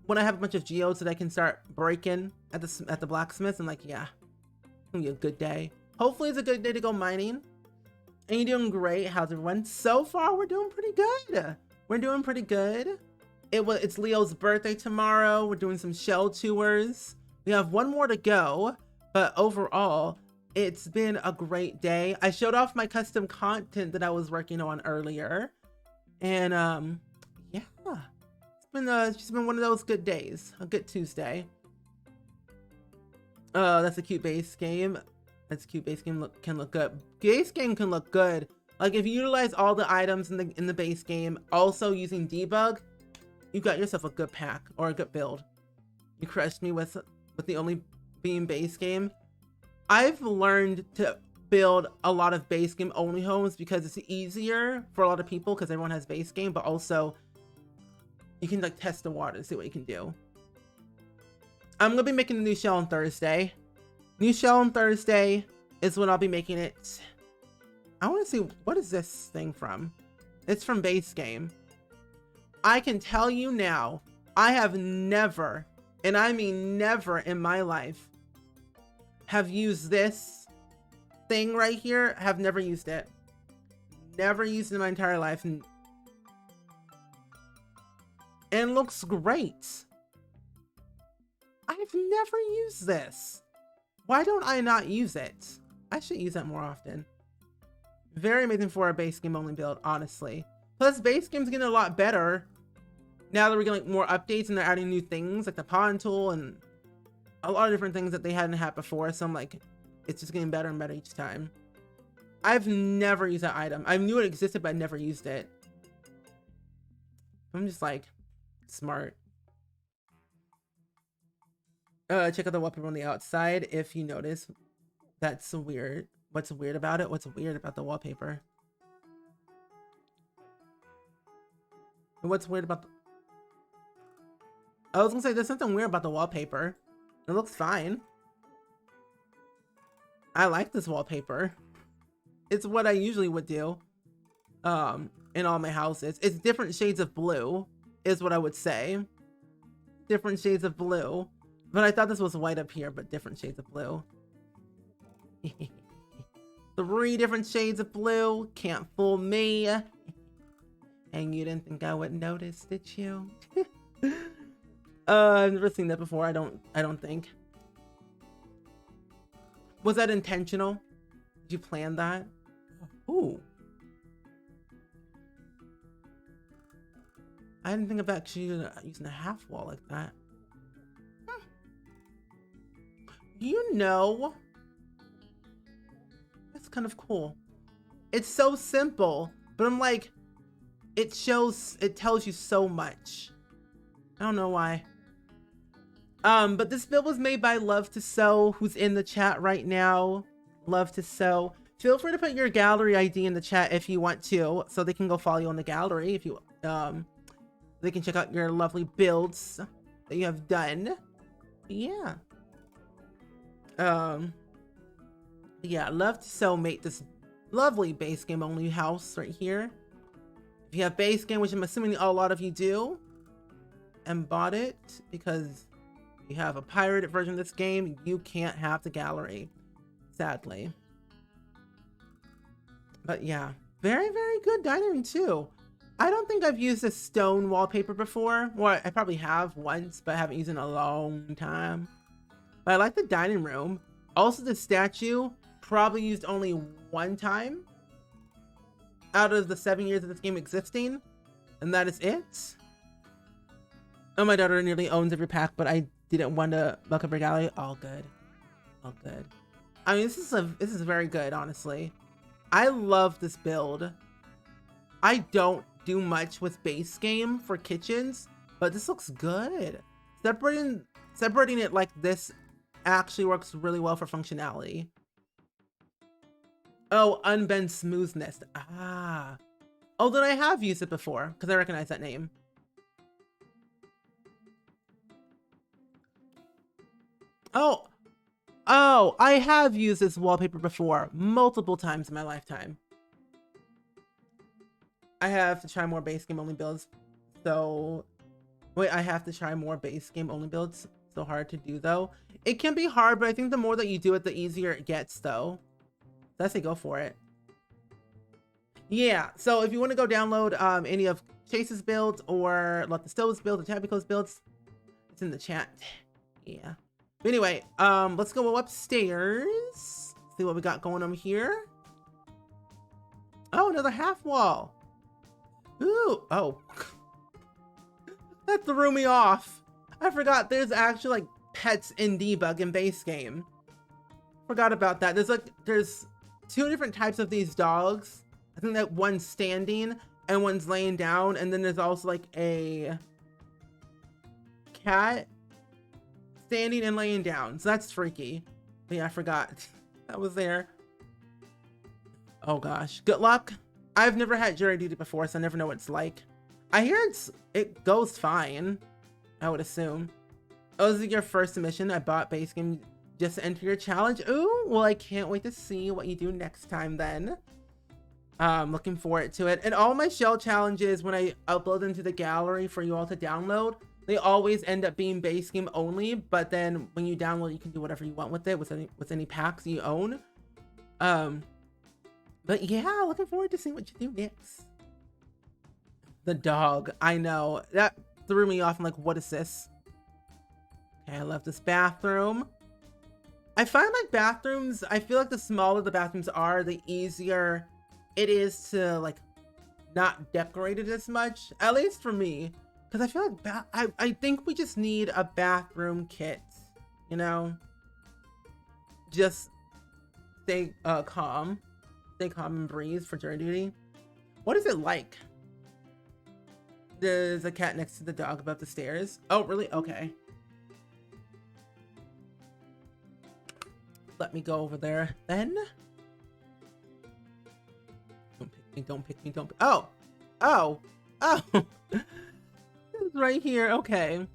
when I have a bunch of geodes that I can start breaking at the blacksmith. And like, yeah, it's gonna be a good day. Hopefully it's a good day to go mining. And you're doing great. How's everyone? So far, we're doing pretty good. We're doing pretty good. It's Leo's birthday tomorrow. We're doing some shell tours. We have 1 more to go, but overall, it's been a great day. I showed off my custom content that I was working on earlier. And yeah, it's just been one of those good days, a good Tuesday. That's a cute base game. That's a cute base game. Can look good. Base game can look good. Like if you utilize all the items in the base game, also using debug, you got yourself a good pack or a good build. You crushed me with the only being base game. I've learned to build a lot of base game only homes because it's easier for a lot of people because everyone has base game, but also you can like test the water to see what you can do. I'm gonna be making a new shell on Thursday. New shell on Thursday is when I'll be making it. I want to see, what is this thing from? It's from base game. I can tell you now, I have never, and I mean never in my life, have used this thing right here. Have never used it. Never used it in my entire life. And it looks great. I've never used this. Why don't I not use it? I should use that more often. Very amazing for a base game only build, honestly. Plus, base game's getting a lot better now that we're getting more updates and they're adding new things like the pawn tool and a lot of different things that they hadn't had before. So I'm like, it's just getting better and better each time. I've never used that item. I knew it existed, but I never used it. I'm just like, smart. Check out the wallpaper on the outside if you notice. That's weird. What's weird about it? What's weird about the wallpaper? What's weird about the... I was gonna say there's something weird about the wallpaper. It looks fine. I like this wallpaper. It's what I usually would do in all my houses. It's different shades of blue is what I would say. Different shades of blue. But I thought this was white up here, but different shades of blue. 3 different shades of blue. Can't fool me. And you didn't think I would notice, did you? I've never seen that before. I don't think. Was that intentional? Did you plan that? Ooh. I didn't think of actually using a half wall like that. You know, that's kind of cool. It's so simple, but I'm like, it tells you so much. I don't know why. But this build was made by Love to Sew, who's in the chat right now. Love to Sew. Feel free to put your gallery ID in the chat if you want to, so they can go follow you on the gallery if you they can check out your lovely builds that you have done. Yeah. Yeah, Love to Sew made this lovely base game only house right here. If you have base game, which I'm assuming a lot of you do, and bought it because you have a pirated version of this game, you can't have the gallery, sadly. But yeah, very, very good dining room too. I don't think I've used a stone wallpaper before. Well, I probably have once, but I haven't used it in a long time. But I like the dining room. Also, the statue probably used only one time out of the 7 years of this game existing, and that is it. Oh, my daughter nearly owns every pack, but I didn't want to look up her gallery. All good. All good. I mean, this is very good, honestly. I love this build. I don't do much with base game for kitchens, but this looks good. Separating it like this actually works really well for functionality. Oh, Unbend Smoothness. Ah. Oh, then I have used it before because I recognize that name. Oh, I have used this wallpaper before multiple times in my lifetime. I have to try more base game only builds. So, wait, I have to try more base game only builds. So hard to do though. It can be hard, but I think the more that you do it, the easier it gets though. So I say go for it. Yeah, so if you want to go download any of Chase's builds or Let the Stoves build or Tabbyco's builds, it's in the chat. Yeah. But anyway, let's go upstairs. See what we got going on here. Oh, another half wall. Ooh, oh. That threw me off. I forgot there's actually like pets in debug in base game. Forgot about that. There's 2 different types of these dogs. I think that one's standing and one's laying down, and then there's also like a cat standing and laying down. So that's freaky. But yeah, I forgot that was there. Oh gosh, good luck. I've never had jury duty before, so I never know what it's like. I hear it goes fine, I would assume. Oh, this is your first submission. I bought base game just to enter your challenge. Ooh, well, I can't wait to see what you do next time then. Looking forward to it. And all my shell challenges, when I upload them to the gallery for you all to download, they always end up being base game only. But then when you download, you can do whatever you want with it, with any packs you own. But yeah, looking forward to seeing what you do next. The dog, I know. That threw me off. I'm like, what is this? Okay, I love this bathroom. I find like bathrooms, I feel like the smaller the bathrooms are, the easier it is to like not decorate it as much. At least for me. Because I feel like I think we just need a bathroom kit, you know? Just stay calm. Stay calm and breathe for jury duty. What is it like? There's a cat next to the dog above the stairs. Oh, really? Okay. Let me go over there then. Don't pick me, don't pick me, don't pick. Oh! Oh! Oh! It's right here. Okay.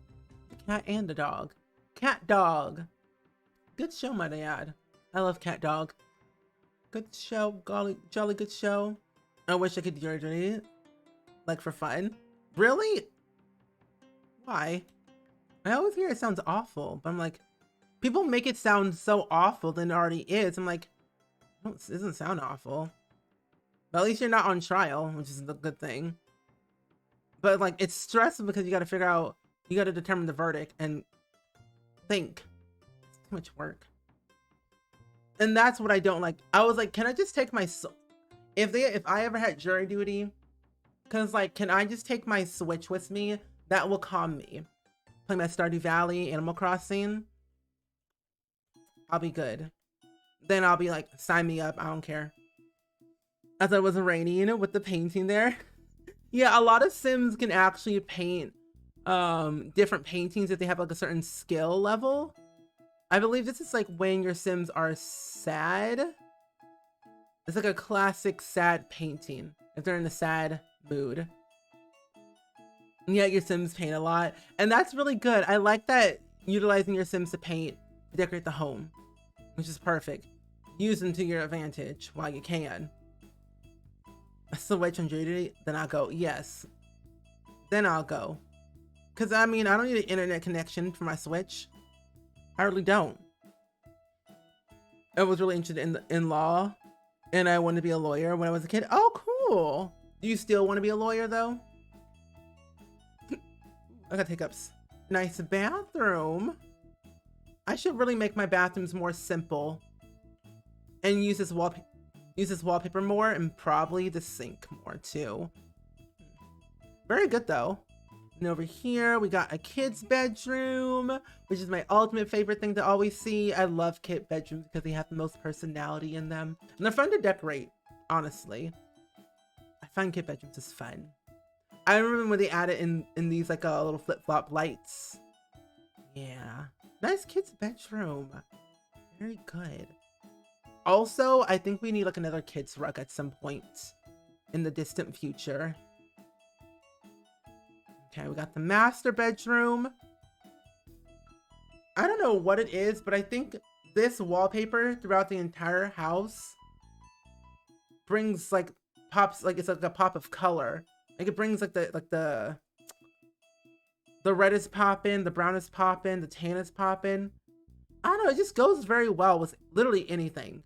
The cat and the dog. Cat dog. Good show, might I add. I love Cat Dog. Good show, jolly good show. I wish I could dirty it, like for fun. Really? Why? I always hear it sounds awful, but I'm like, people make it sound so awful than it already is. I'm like, it doesn't sound awful. But at least you're not on trial, which is the good thing. But like, it's stressful because you got to figure out, you got to determine the verdict and think. It's too much work. And that's what I don't like. I was like, can I just take my, if I ever had jury duty, cause like, can I just take my Switch with me? That will calm me. Playing my Stardew Valley, Animal Crossing, I'll be good. Then I'll be like, sign me up, I don't care. I thought it was raining with the painting there. Yeah, a lot of Sims can actually paint different paintings if they have like a certain skill level. I believe this is like when your Sims are sad. It's like a classic sad painting if they're in a sad mood. And yet your Sims paint a lot. And that's really good. I like that, utilizing your Sims to paint, to decorate the home, which is perfect. Use them to your advantage while you can. Switch on duty, then I'll go. Yes. Then I'll go. Because I mean, I don't need an internet connection for my Switch. I really don't. I was really interested in law, and I wanted to be a lawyer when I was a kid. Oh, cool. Do you still want to be a lawyer though? I got hiccups. Nice bathroom. I should really make my bathrooms more simple and use this wallpaper more, and probably the sink more too. Very good though. And over here we got a kid's bedroom, which is my ultimate favorite thing to always see. I love kid bedrooms because they have the most personality in them, and they're fun to decorate. Honestly, I find kid bedrooms is fun. I remember when they added in these like little flip-flop lights. Yeah, nice kid's bedroom. Very good. Also, I think we need like another kid's rug at some point in the distant future. Okay, we got the master bedroom. I don't know what it is, but I think this wallpaper throughout the entire house brings like pops, like it's like a pop of color. Like it brings like the red is popping, the brown is popping, the tan is popping. I don't know, it just goes very well with literally anything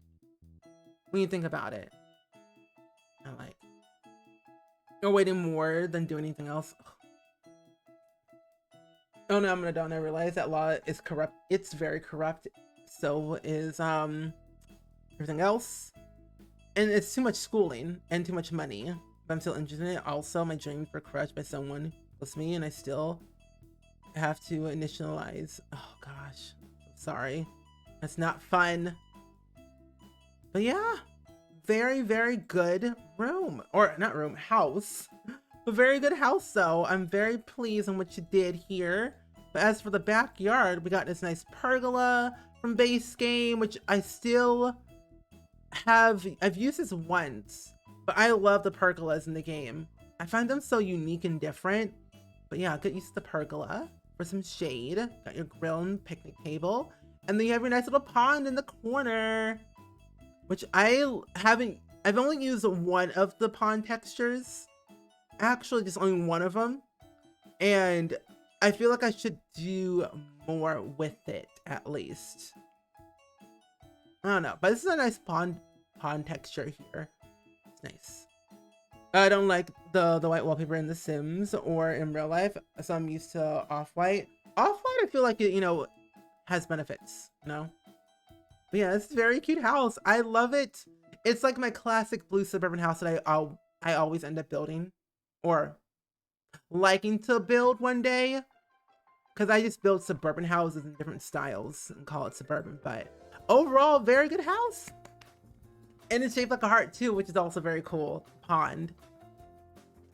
when you think about it. I like. You're waiting more than do anything else. Oh no, I'm gonna don't. I realize that law is corrupt. It's very corrupt. So is everything else. And it's too much schooling and too much money. But I'm still interested in it. Also, my dreams were crushed by someone close to me, and I still have to initialize. Oh gosh. Sorry. That's not fun. But yeah. Very, very good room. Or not room, house. A very good house though. I'm very pleased on what you did here. But as for the backyard, we got this nice pergola from base game, which I still have. I've used this once, but I love the pergolas in the game. I find them so unique and different. But yeah, good use of the pergola for some shade. Got your grill and picnic table. And then you have your nice little pond in the corner, which I've only used one of the pond textures. Actually, just only one of them, and I feel like I should do more with it at least. I don't know, but this is a nice pond texture here. It's nice. I don't like the white wallpaper in The Sims or in real life, so I'm used to off-white. Off-white, I feel like it, has benefits, But yeah, it's a very cute house. I love it. It's like my classic blue suburban house that I always end up building. Or liking to build one day, because I just build suburban houses in different styles and call it suburban. But overall, very good house, and it's shaped like a heart too, which is also very cool. Pond,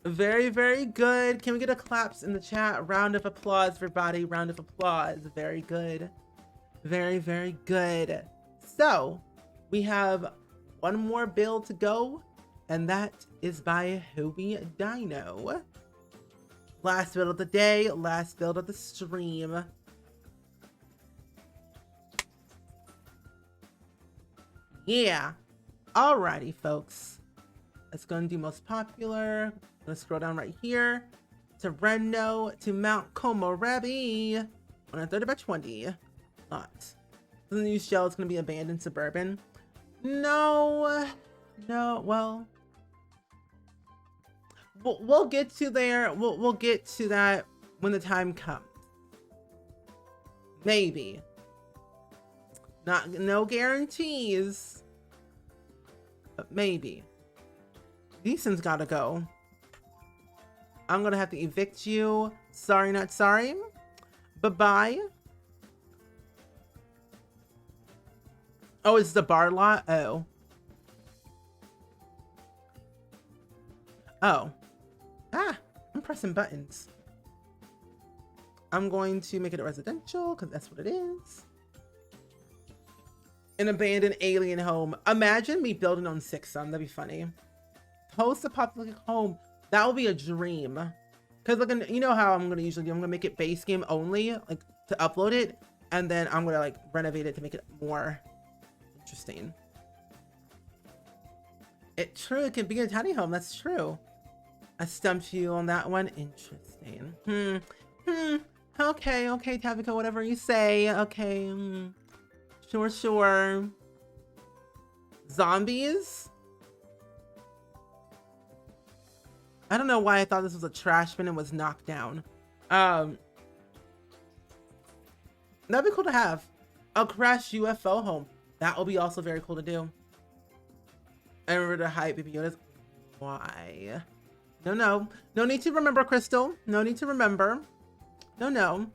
very, very good. Can we get a claps in the chat? Round of applause, everybody. Round of applause. Very good, very, very good. So we have one more build to go, and that is by Hobie Dino. Last build of the day, last build of the stream. Yeah. Alrighty, folks. Let's go and do most popular. Let's scroll down right here to Reno to Mount Komorebi on a 30 by 20 lot. The new shell is going to be abandoned suburban. No, well, we'll get to there. We'll get to that when the time comes. Maybe. No guarantees, but maybe. These things gotta go. I'm gonna have to evict you. Sorry, not sorry. Bye-bye. Oh, it's the bar lot? Oh. Oh. Ah, I'm pressing buttons. I'm going to make it a residential because that's what it is. An abandoned alien home. Imagine me building on 6 That'd be funny. Host a public home. That would be a dream. Because like, you know how I'm gonna usually do. I'm gonna make it base game only, like to upload it, and then I'm gonna like renovate it to make it more interesting. It truly can be a tiny home. That's true. I stumped you on that one. Interesting. Okay, Tabitha, whatever you say. Okay. Sure. Zombies? I don't know why I thought this was a trash bin and was knocked down. That'd be cool to have. A crashed UFO home. That will be also very cool to do. I remember the hype Baby Yoda's. Why? No need to remember, Crystal. No need to remember. No.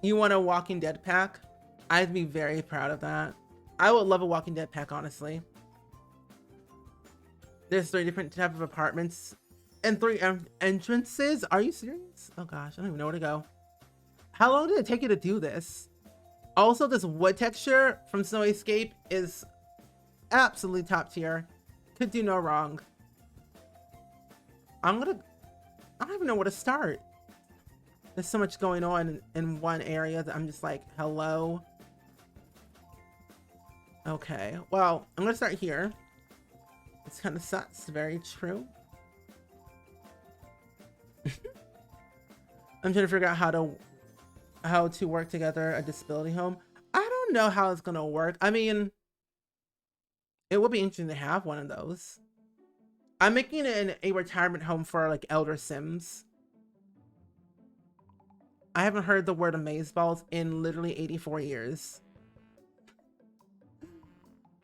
You want a Walking Dead pack? I'd be very proud of that. I would love a Walking Dead pack, honestly. There's 3 different types of apartments and 3 entrances. Are you serious? Oh gosh, I don't even know where to go. How long did it take you to do this? Also, this wood texture from Snowy Escape is absolutely top tier. Could do no wrong. I don't even know where to start. There's so much going on in one area that I'm just like, hello. Okay, well, I'm gonna start here. It's kind of sucks. Very true. I'm trying to figure out how to work together a disability home. I don't know how it's gonna work. I mean, it would be interesting to have one of those. I'm making it a retirement home for like elder Sims. I haven't heard the word amazeballs in literally 84 years.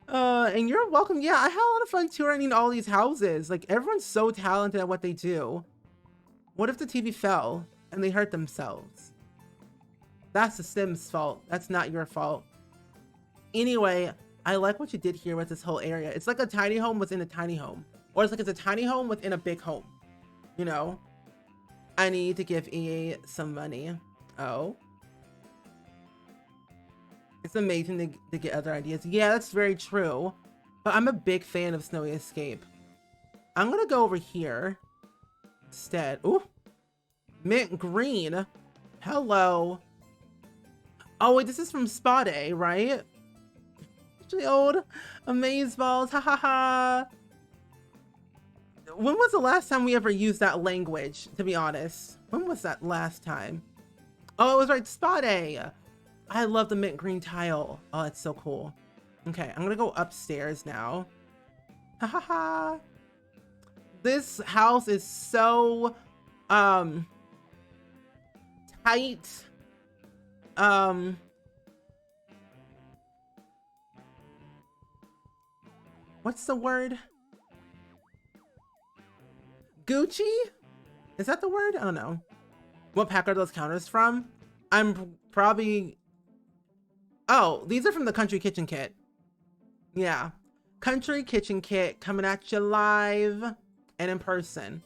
And you're welcome. Yeah, I had a lot of fun touring all these houses. Like, everyone's so talented at what they do. What if the TV fell and they hurt themselves? That's the Sims' fault. That's not your fault. Anyway, I like what you did here with this whole area. It's like a tiny home within a tiny home. Or it's like it's a tiny home within a big home. You know? I need to give EA some money. Oh. It's amazing to get other ideas. Yeah, that's very true. But I'm a big fan of Snowy Escape. I'm gonna go over here instead. Ooh. Mint green. Hello. Oh wait, this is from Spa Day, right? Actually old. Amazeballs. Ha ha ha. When was the last time we ever used that language, to be honest? When was that last time? Oh, it was right, Spa Day. I love the mint green tile. Oh, it's so cool. Okay, I'm gonna go upstairs now. Ha ha ha. This house is so tight. What's the word? Gucci? Is that the word? I don't know. What pack are those counters from? I'm probably... Oh, these are from the Country Kitchen Kit. Yeah. Country Kitchen Kit coming at you live and in person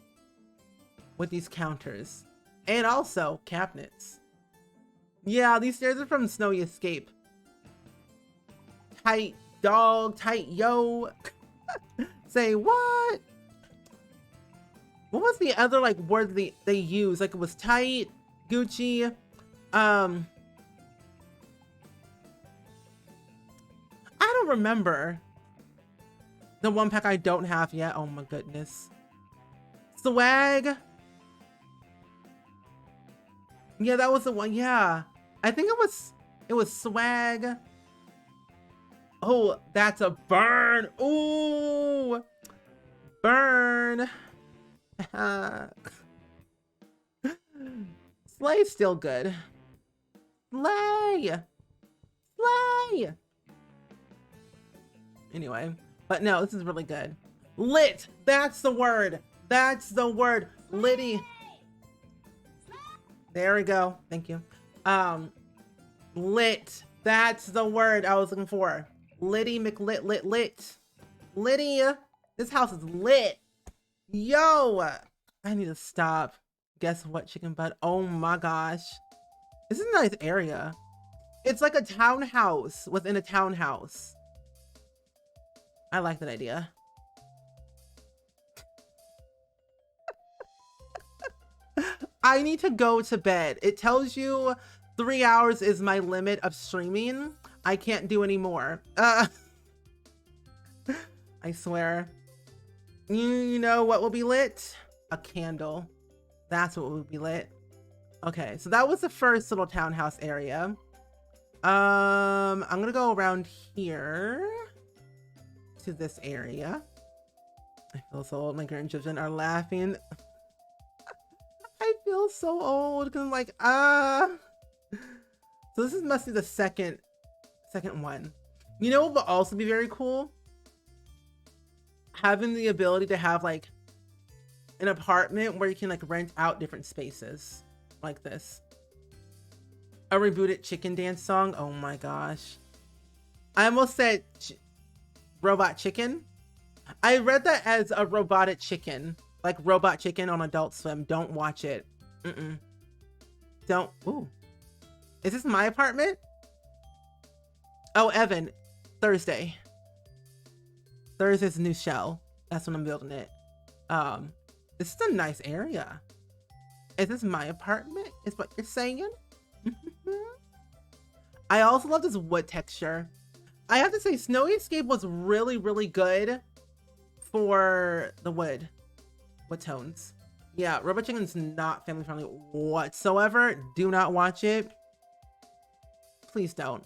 with these counters. And also cabinets. Yeah, these stairs are from Snowy Escape. Tight dog, tight yo. Say what? What was the other like word they used? Like it was tight, Gucci, I don't remember the one pack I don't have yet. Oh my goodness. Swag. Yeah, that was the one. Yeah. I think it was swag. Oh, that's a burn. Ooh. Burn. Slay's still good. Slay. Slay. Anyway, but no, this is really good. Lit. That's the word. That's the word. Litty. There we go. Thank you. Lit. That's the word I was looking for. Litty McLit lit lit. Litty. This house is lit. Yo. I need to stop. Guess what, chicken butt? Oh my gosh. This is a nice area. It's like a townhouse within a townhouse. I like that idea. I need to go to bed. It tells you 3 hours is my limit of streaming. I can't do any more. I swear. You know what will be lit? A candle. That's what will be lit. Okay, so that was the first little townhouse area. I'm gonna go around here to this area. I feel so old. My grandchildren are laughing. I feel so old because I'm like, So this must be the second one. You know what would also be very cool? Having the ability to have like an apartment where you can like rent out different spaces like this. A rebooted chicken dance song. Oh my gosh. I almost said robot chicken. I read that as a robotic chicken, like Robot Chicken on Adult Swim. Don't watch it. Don't. Ooh. Is this my apartment? Oh, Evan. Thursday. Thursday's a new show. That's when I'm building it. This is a nice area. Is this my apartment? Is what you're saying? I also love this wood texture. I have to say, Snowy Escape was really, really good for the wood tones. Yeah, Robot Chicken's not family friendly whatsoever. Do not watch it. Please don't.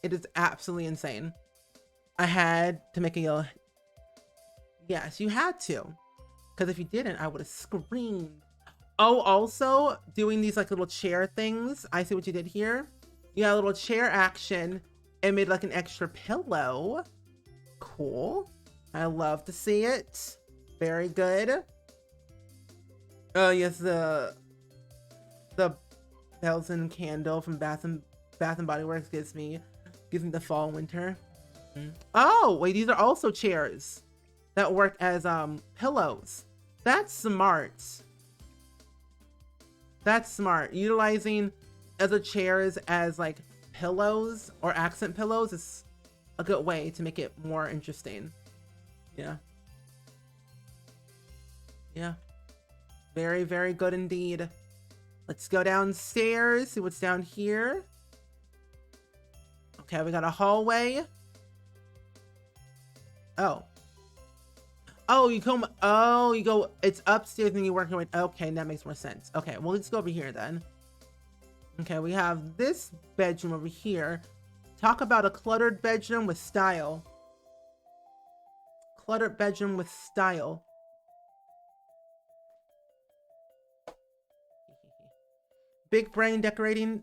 It is absolutely insane. I had to make a yell. Yes, you had to. Because if you didn't, I would have screamed. Oh, also doing these like little chair things. I see what you did here. You got a little chair action and made like an extra pillow. Cool. I love to see it. Very good. Oh yes, the bells and candle from Bath and Body Works gives me the fall winter. Oh wait, these are also chairs that work as pillows. That's smart. That's smart. Utilizing other chairs as like pillows or accent pillows is a good way to make it more interesting. Yeah. Yeah. Very, very good indeed. Let's go downstairs, see what's down here. Okay, we got a hallway. Oh. Oh, you come, oh, you go, it's upstairs and you work your way. Okay, that makes more sense. Okay, well, let's go over here then. Okay, we have this bedroom over here. Talk about a cluttered bedroom with style. Cluttered bedroom with style. Big brain decorating.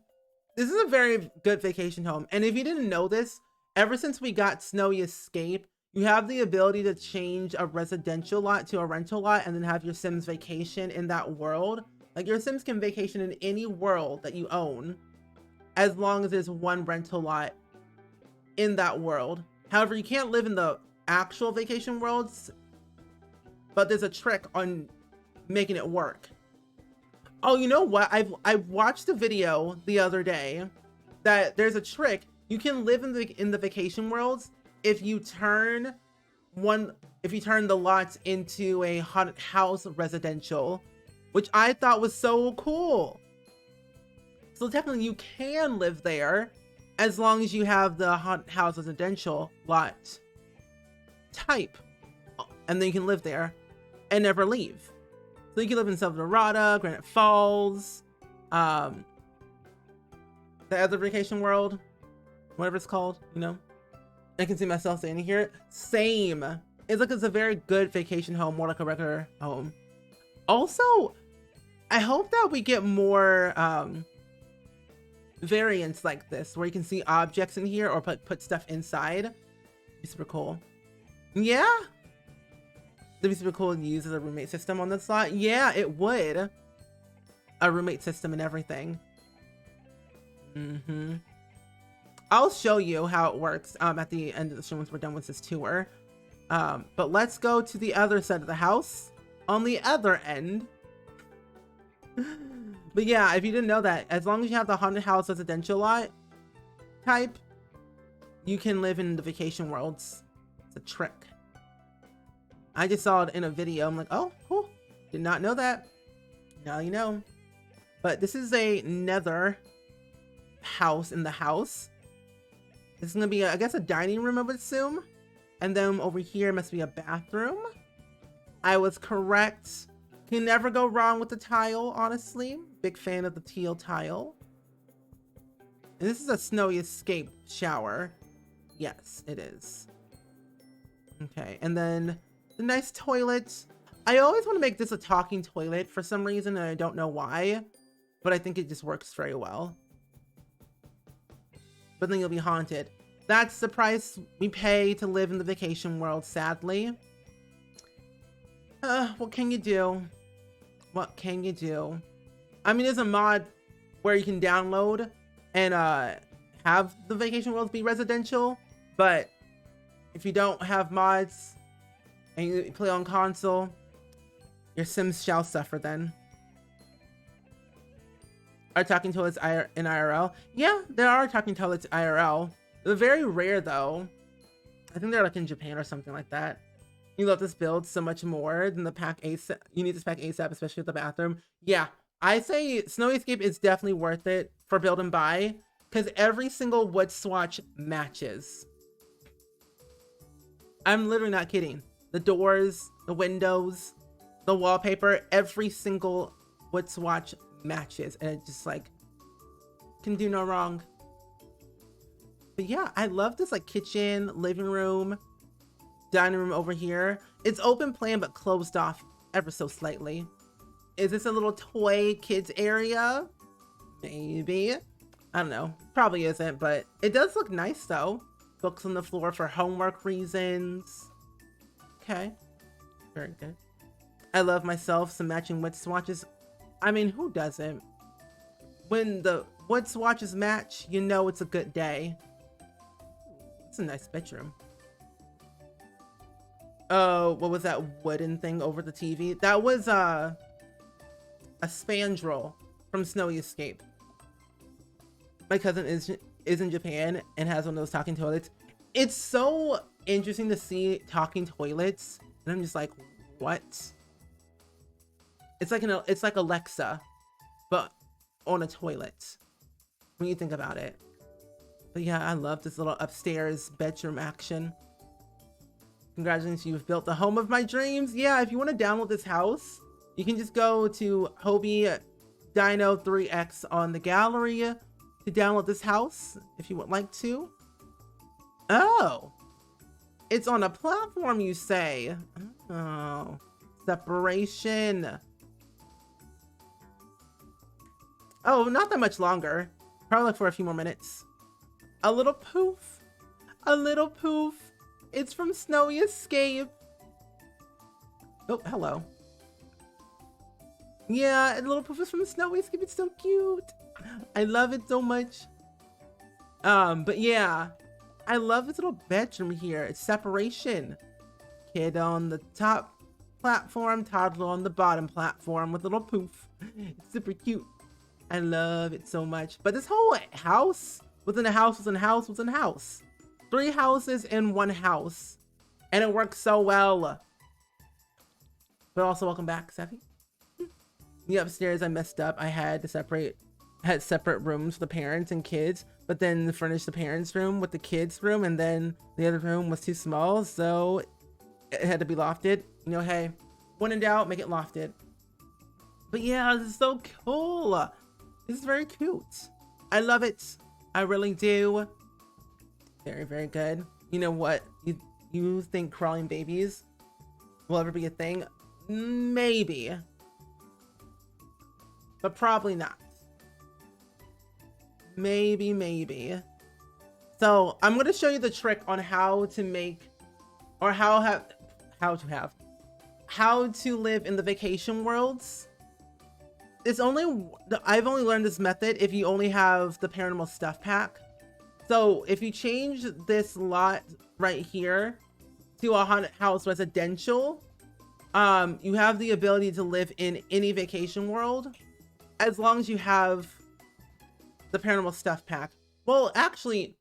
This is a very good vacation home. And if you didn't know this, ever since we got Snowy Escape, you have the ability to change a residential lot to a rental lot and then have your Sims vacation in that world. Like your Sims can vacation in any world that you own as long as there's one rental lot in that world. However, you can't live in the actual vacation worlds, but there's a trick on making it work. Oh, you know what? I watched a video the other day that there's a trick. You can live in the vacation worlds if you turn the lots into a haunted house residential, which I thought was so cool. So technically you can live there as long as you have the haunted house residential lot type, and then you can live there and never leave. So you can live in Silverado, Granite Falls, the other vacation world, whatever it's called, you know. I can see myself staying here. Same. It's like it's a very good vacation home, more like a regular home. Also, I hope that we get more variants like this, where you can see objects in here or put stuff inside. It'd be super cool. Yeah. It'd be super cool to use as a roommate system on this lot. Yeah, it would. A roommate system and everything. I'll show you how it works at the end of the show once we're done with this tour. But let's go to the other side of the house. On the other end. But yeah, if you didn't know that, as long as you have the haunted house residential lot type, you can live in the vacation worlds. It's a trick. I just saw it in a video. I'm like, oh, cool. Did not know that. Now you know. But this is a nether house in the house. This is gonna be, I guess, a dining room, I would assume. And then over here must be a bathroom. I was correct. Can never go wrong with the tile, honestly. Big fan of the teal tile. And this is a snowy escape shower. Yes, it is. Okay, and then the nice toilet. I always want to make this a talking toilet for some reason, and I don't know why. But I think it just works very well. But then you'll be haunted. That's the price we pay to live in the vacation world, sadly. What can you do? What can you do? I mean, there's a mod where you can download and have the vacation worlds be residential. But if you don't have mods and you play on console, your Sims shall suffer then. Are talking toilets in IRL? Yeah, there are talking toilets IRL. They're very rare though. I think they're like in Japan or something like that. You love this build so much more than the pack ASAP. You need this pack ASAP, especially with the bathroom. Yeah, I say Snowy Escape is definitely worth it for build and buy because every single wood swatch matches. I'm literally not kidding. The doors, the windows, the wallpaper, every single wood swatch matches, and it just like can do no wrong. But yeah, I love this like kitchen, living room, dining room over here. It's open plan but closed off ever so slightly. Is this a little toy kids area? Maybe. I don't know. Probably isn't, but it does look nice though. Books on the floor for homework reasons. Okay. Very good. I love myself some matching wood swatches. I mean, who doesn't? When the wood swatches match, you know it's a good day. It's a nice bedroom. Oh, what was that wooden thing over the TV? That was a spandrel from Snowy Escape. My cousin is in Japan and has one of those talking toilets. It's so interesting to see talking toilets, and I'm just like, what? It's like Alexa, but on a toilet. When you think about it. But yeah, I love this little upstairs bedroom action. Congratulations, you've built the home of my dreams. Yeah, if you want to download this house, you can just go to Hobie Dino 3X on the gallery to download this house if you would like to. Oh, it's on a platform, you say? Oh, separation. Oh, not that much longer. Probably like for a few more minutes. A little poof. A little poof. It's from Snowy Escape. Oh, hello. Yeah, a little poof is from Snowy Escape. It's so cute. I love it so much. But yeah, I love this little bedroom here. It's separation. Kid on the top platform, toddler on the bottom platform with a little poof. It's super cute. I love it so much. But this whole house within a house within a house within a house. 3 houses in 1 house. And it works so well. But also welcome back, Seffi. Yeah, upstairs I messed up. I had to separate had separate rooms for the parents and kids, but then furnished the parents' room with the kids' room, and then the other room was too small, so it had to be lofted. You know, hey, when in doubt, make it lofted. But yeah, this is so cool. This is very cute. I love it. I really do. Very, very good. You know what? You think crawling babies will ever be a thing? Maybe. But probably not. Maybe. So I'm going to show you the trick on how to make, or how to live in the vacation worlds. I've only learned this method if you only have the paranormal stuff pack. So if you change this lot right here to a haunted house residential, you have the ability to live in any vacation world as long as you have the paranormal stuff pack. Well, actually,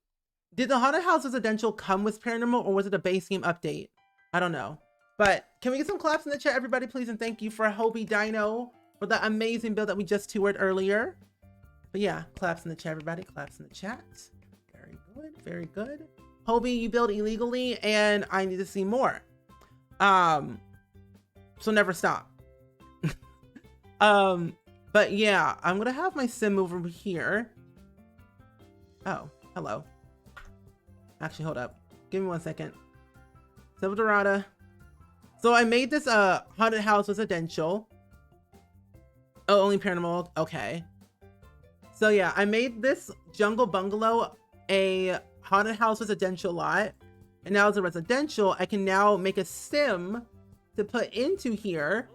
did the haunted house residential come with paranormal, or was it a base game update? I don't know. But can we get some claps in the chat, everybody, please? And thank you for Hobie Dino for that amazing build that we just toured earlier. But yeah, claps in the chat, everybody. Claps in the chat. Very good, very good. Hobie, you build illegally, and I need to see more. So never stop. But yeah, I'm gonna have my sim move over here. Oh, hello. Actually, hold up. Give me 1 second. Silver Dorada. So I made this haunted house residential. Oh, only paranormal. Okay. So yeah, I made this jungle bungalow a haunted house residential lot. And now as a residential, I can now make a sim to put into here.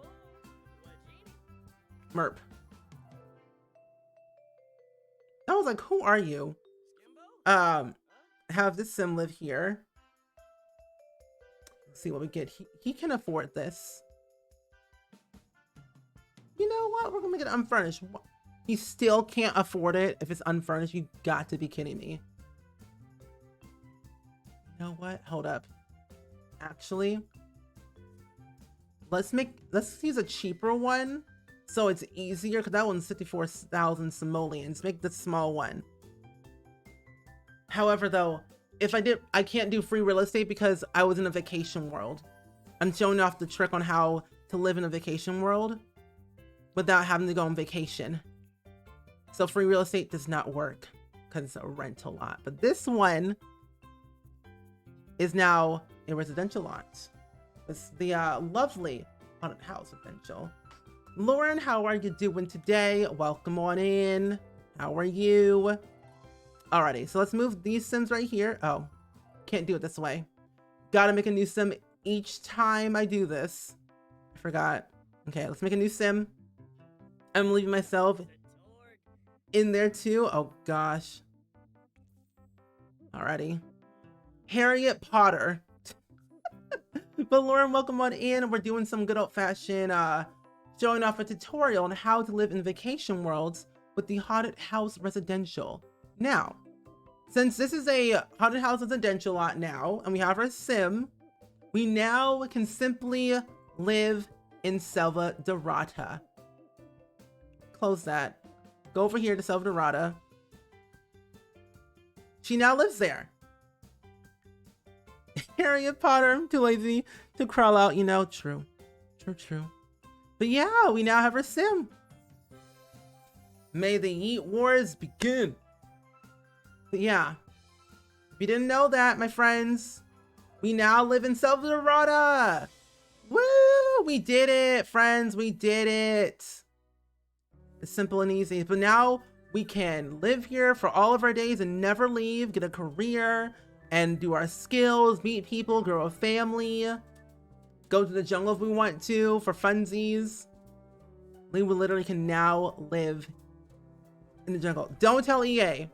Merp. I was like, who are you? Have this sim live here. Let's see what we get. He can afford this. You know what? We're gonna make it unfurnished. He still can't afford it if it's unfurnished. You got to be kidding me. You know what? Hold up. Actually, let's use a cheaper one so it's easier, because that one's 54,000 simoleons. Make the small one. However, though, I can't do free real estate because I was in a vacation world. I'm showing off the trick on how to live in a vacation world without having to go on vacation. So free real estate does not work because it's a rental lot. But this one is now a residential lot. It's the lovely haunted house residential. Lauren, how are you doing today? Welcome on in. How are you? Alrighty, so let's move these sims right here. Oh, can't do it this way. Gotta make a new sim each time I do this. I forgot. Okay, let's make a new sim. I'm leaving myself in there too. Oh gosh. Alrighty. Harriet Potter. But Lauren, welcome on in. We're doing some good old-fashioned showing off a tutorial on how to live in vacation worlds with the haunted house residential. Now, since this is a haunted house residential lot now, and we have our sim, we now can simply live in Selva Dorada. Close that. Go over here to Selva Dorada. She now lives there. Harriet Potter, I'm too lazy to crawl out, you know. True. But yeah, we now have our sim. May the Yeet Wars begin. But yeah, if you didn't know that, my friends, we now live in Selva Dorada. Woo! We did it, friends. We did it. It's simple and easy. But now we can live here for all of our days and never leave, get a career, and do our skills, meet people, grow a family, go to the jungle if we want to for funsies. We literally can now live in the jungle. Don't tell EA.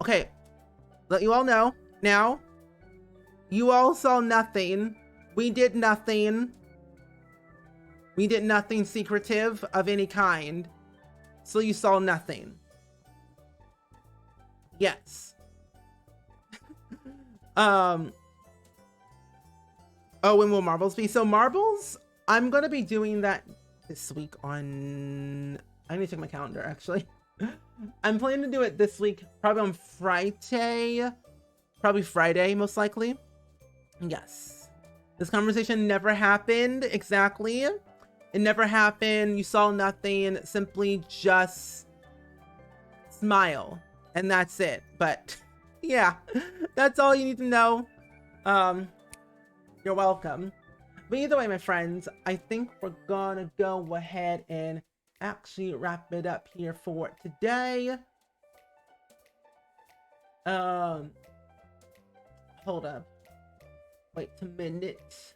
Okay, let you all know now. You all saw nothing. We did nothing. We did nothing secretive of any kind. So you saw nothing. Yes. Oh, when will marbles be? So marbles, I'm gonna be doing that this week on I need to check my calendar, actually. I'm planning to do it this week, probably on Friday. Probably Friday, most likely. Yes. This conversation never happened, exactly. It never happened. You saw nothing. Simply just smile. And that's it. But yeah, that's all you need to know. You're welcome. But either way, my friends, I think we're gonna go ahead and actually wrap it up here for today. Hold up. Wait a minute.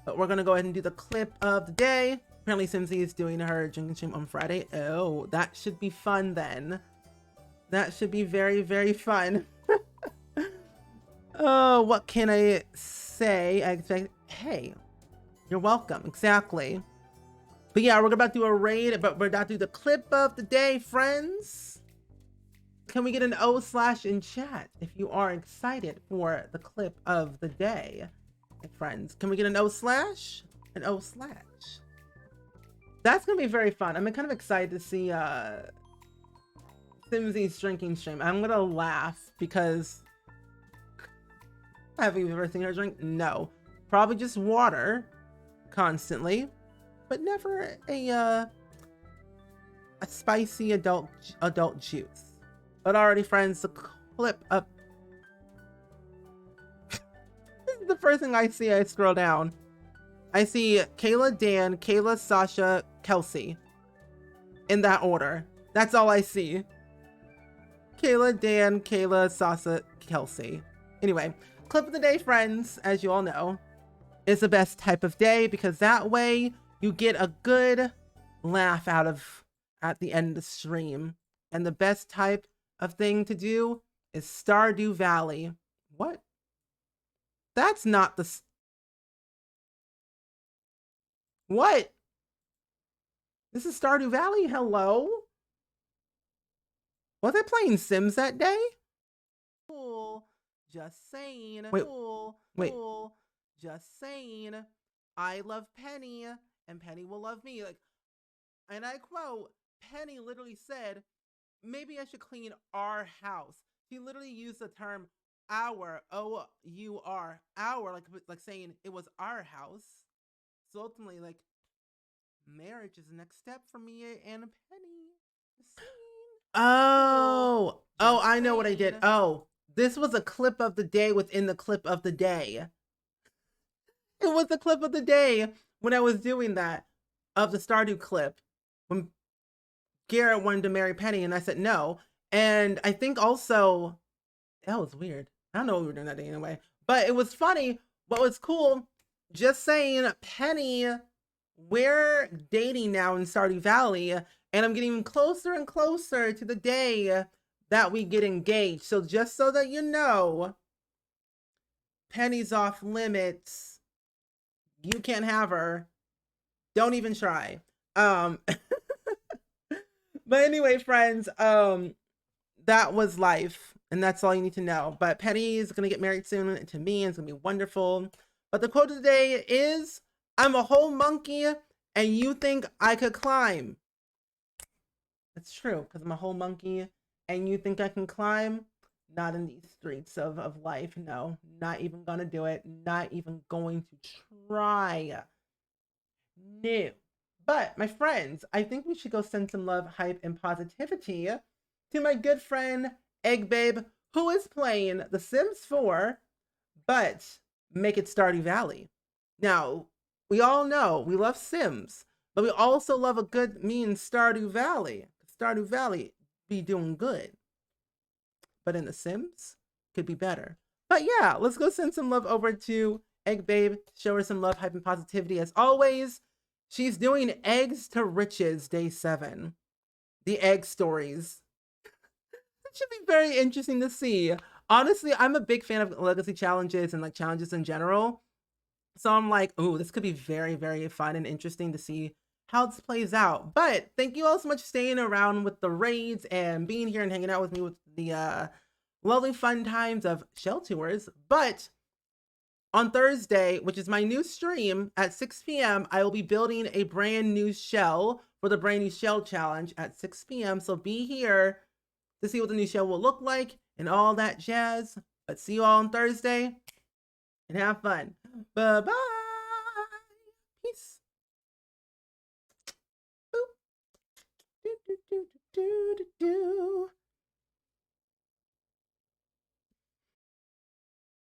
But we're gonna go ahead and do the clip of the day. Apparently Simsy is doing her drinking stream on Friday. Oh, that should be fun then. That should be very, very fun. Oh, what can I say? I expect, hey, you're welcome. Exactly. But yeah, we're about to do a raid, but we're about to do the clip of the day, friends. Can we get an O/ in chat if you are excited for the clip of the day, friends? Can we get an O/? An O/. That's gonna be very fun. I'm kind of excited to see Simsy's drinking stream. I'm gonna laugh because have you ever seen her drink? No, probably just water constantly, but never a spicy adult juice. But already, friends, the clip of this is the first thing I see. I scroll down. I see Kayla, Dan, Kayla, Sasha, Kelsey. In that order. That's all I see. Kayla, Dan, Kayla, Sasha, Kelsey. Anyway, clip of the day, friends, as you all know, is the best type of day because that way you get a good laugh at the end of the stream. And the best type of thing to do is Stardew Valley. What? That's not the... What? This is Stardew Valley? Hello? Was I playing Sims that day? Cool. Just saying. Wait. Cool. Wait. Cool. Just saying. I love Penny, and Penny will love me. Like, and I quote, Penny literally said, maybe I should clean our house. She literally used the term our, O-U-R, our, like saying it was our house. So ultimately, like, marriage is the next step for me and Penny. Oh, I know what I did. Oh, this was a clip of the day within the clip of the day. It was the clip of the day when I was doing that of the Stardew clip when Garrett wanted to marry Penny and I said no. And I think also, that was weird. I don't know what we were doing that day anyway, but it was funny. What was cool, just saying, Penny, we're dating now in Stardew Valley, and I'm getting closer and closer to the day that we get engaged. So just so that you know, Penny's off limits. You can't have her. Don't even try. But anyway, friends, that was life, and that's all you need to know. But Penny's gonna get married soon to me, and it's gonna be wonderful. But the quote of the day is, I'm a whole monkey, and you think I could climb. That's true, because I'm a whole monkey, and you think I can climb? Not in these streets of life, no. Not even gonna do it. Not even going to try. No. But, my friends, I think we should go send some love, hype, and positivity to my good friend, Egg Babe, who is playing The Sims 4, but make it Stardew Valley. Now, we all know we love Sims, but we also love a good, mean Stardew Valley. Stardew Valley be doing good. But in The Sims, could be better. But yeah, let's go send some love over to Egg Babe, show her some love, hype, and positivity. As always, she's doing Eggs to Riches Day 7. The egg stories. It should be very interesting to see. Honestly, I'm a big fan of legacy challenges and like challenges in general. So I'm like, oh, this could be very, very fun and interesting to see how this plays out. But thank you all so much for staying around with the raids and being here and hanging out with me with the lovely fun times of shell tours. But on Thursday, which is my new stream at 6 p.m., I will be building a brand new shell for the brand new shell challenge at 6 p.m. So be here to see what the new shell will look like and all that jazz. But see you all on Thursday and have fun. Bye-bye. Peace. Boop. Do, do, do, do, do, do.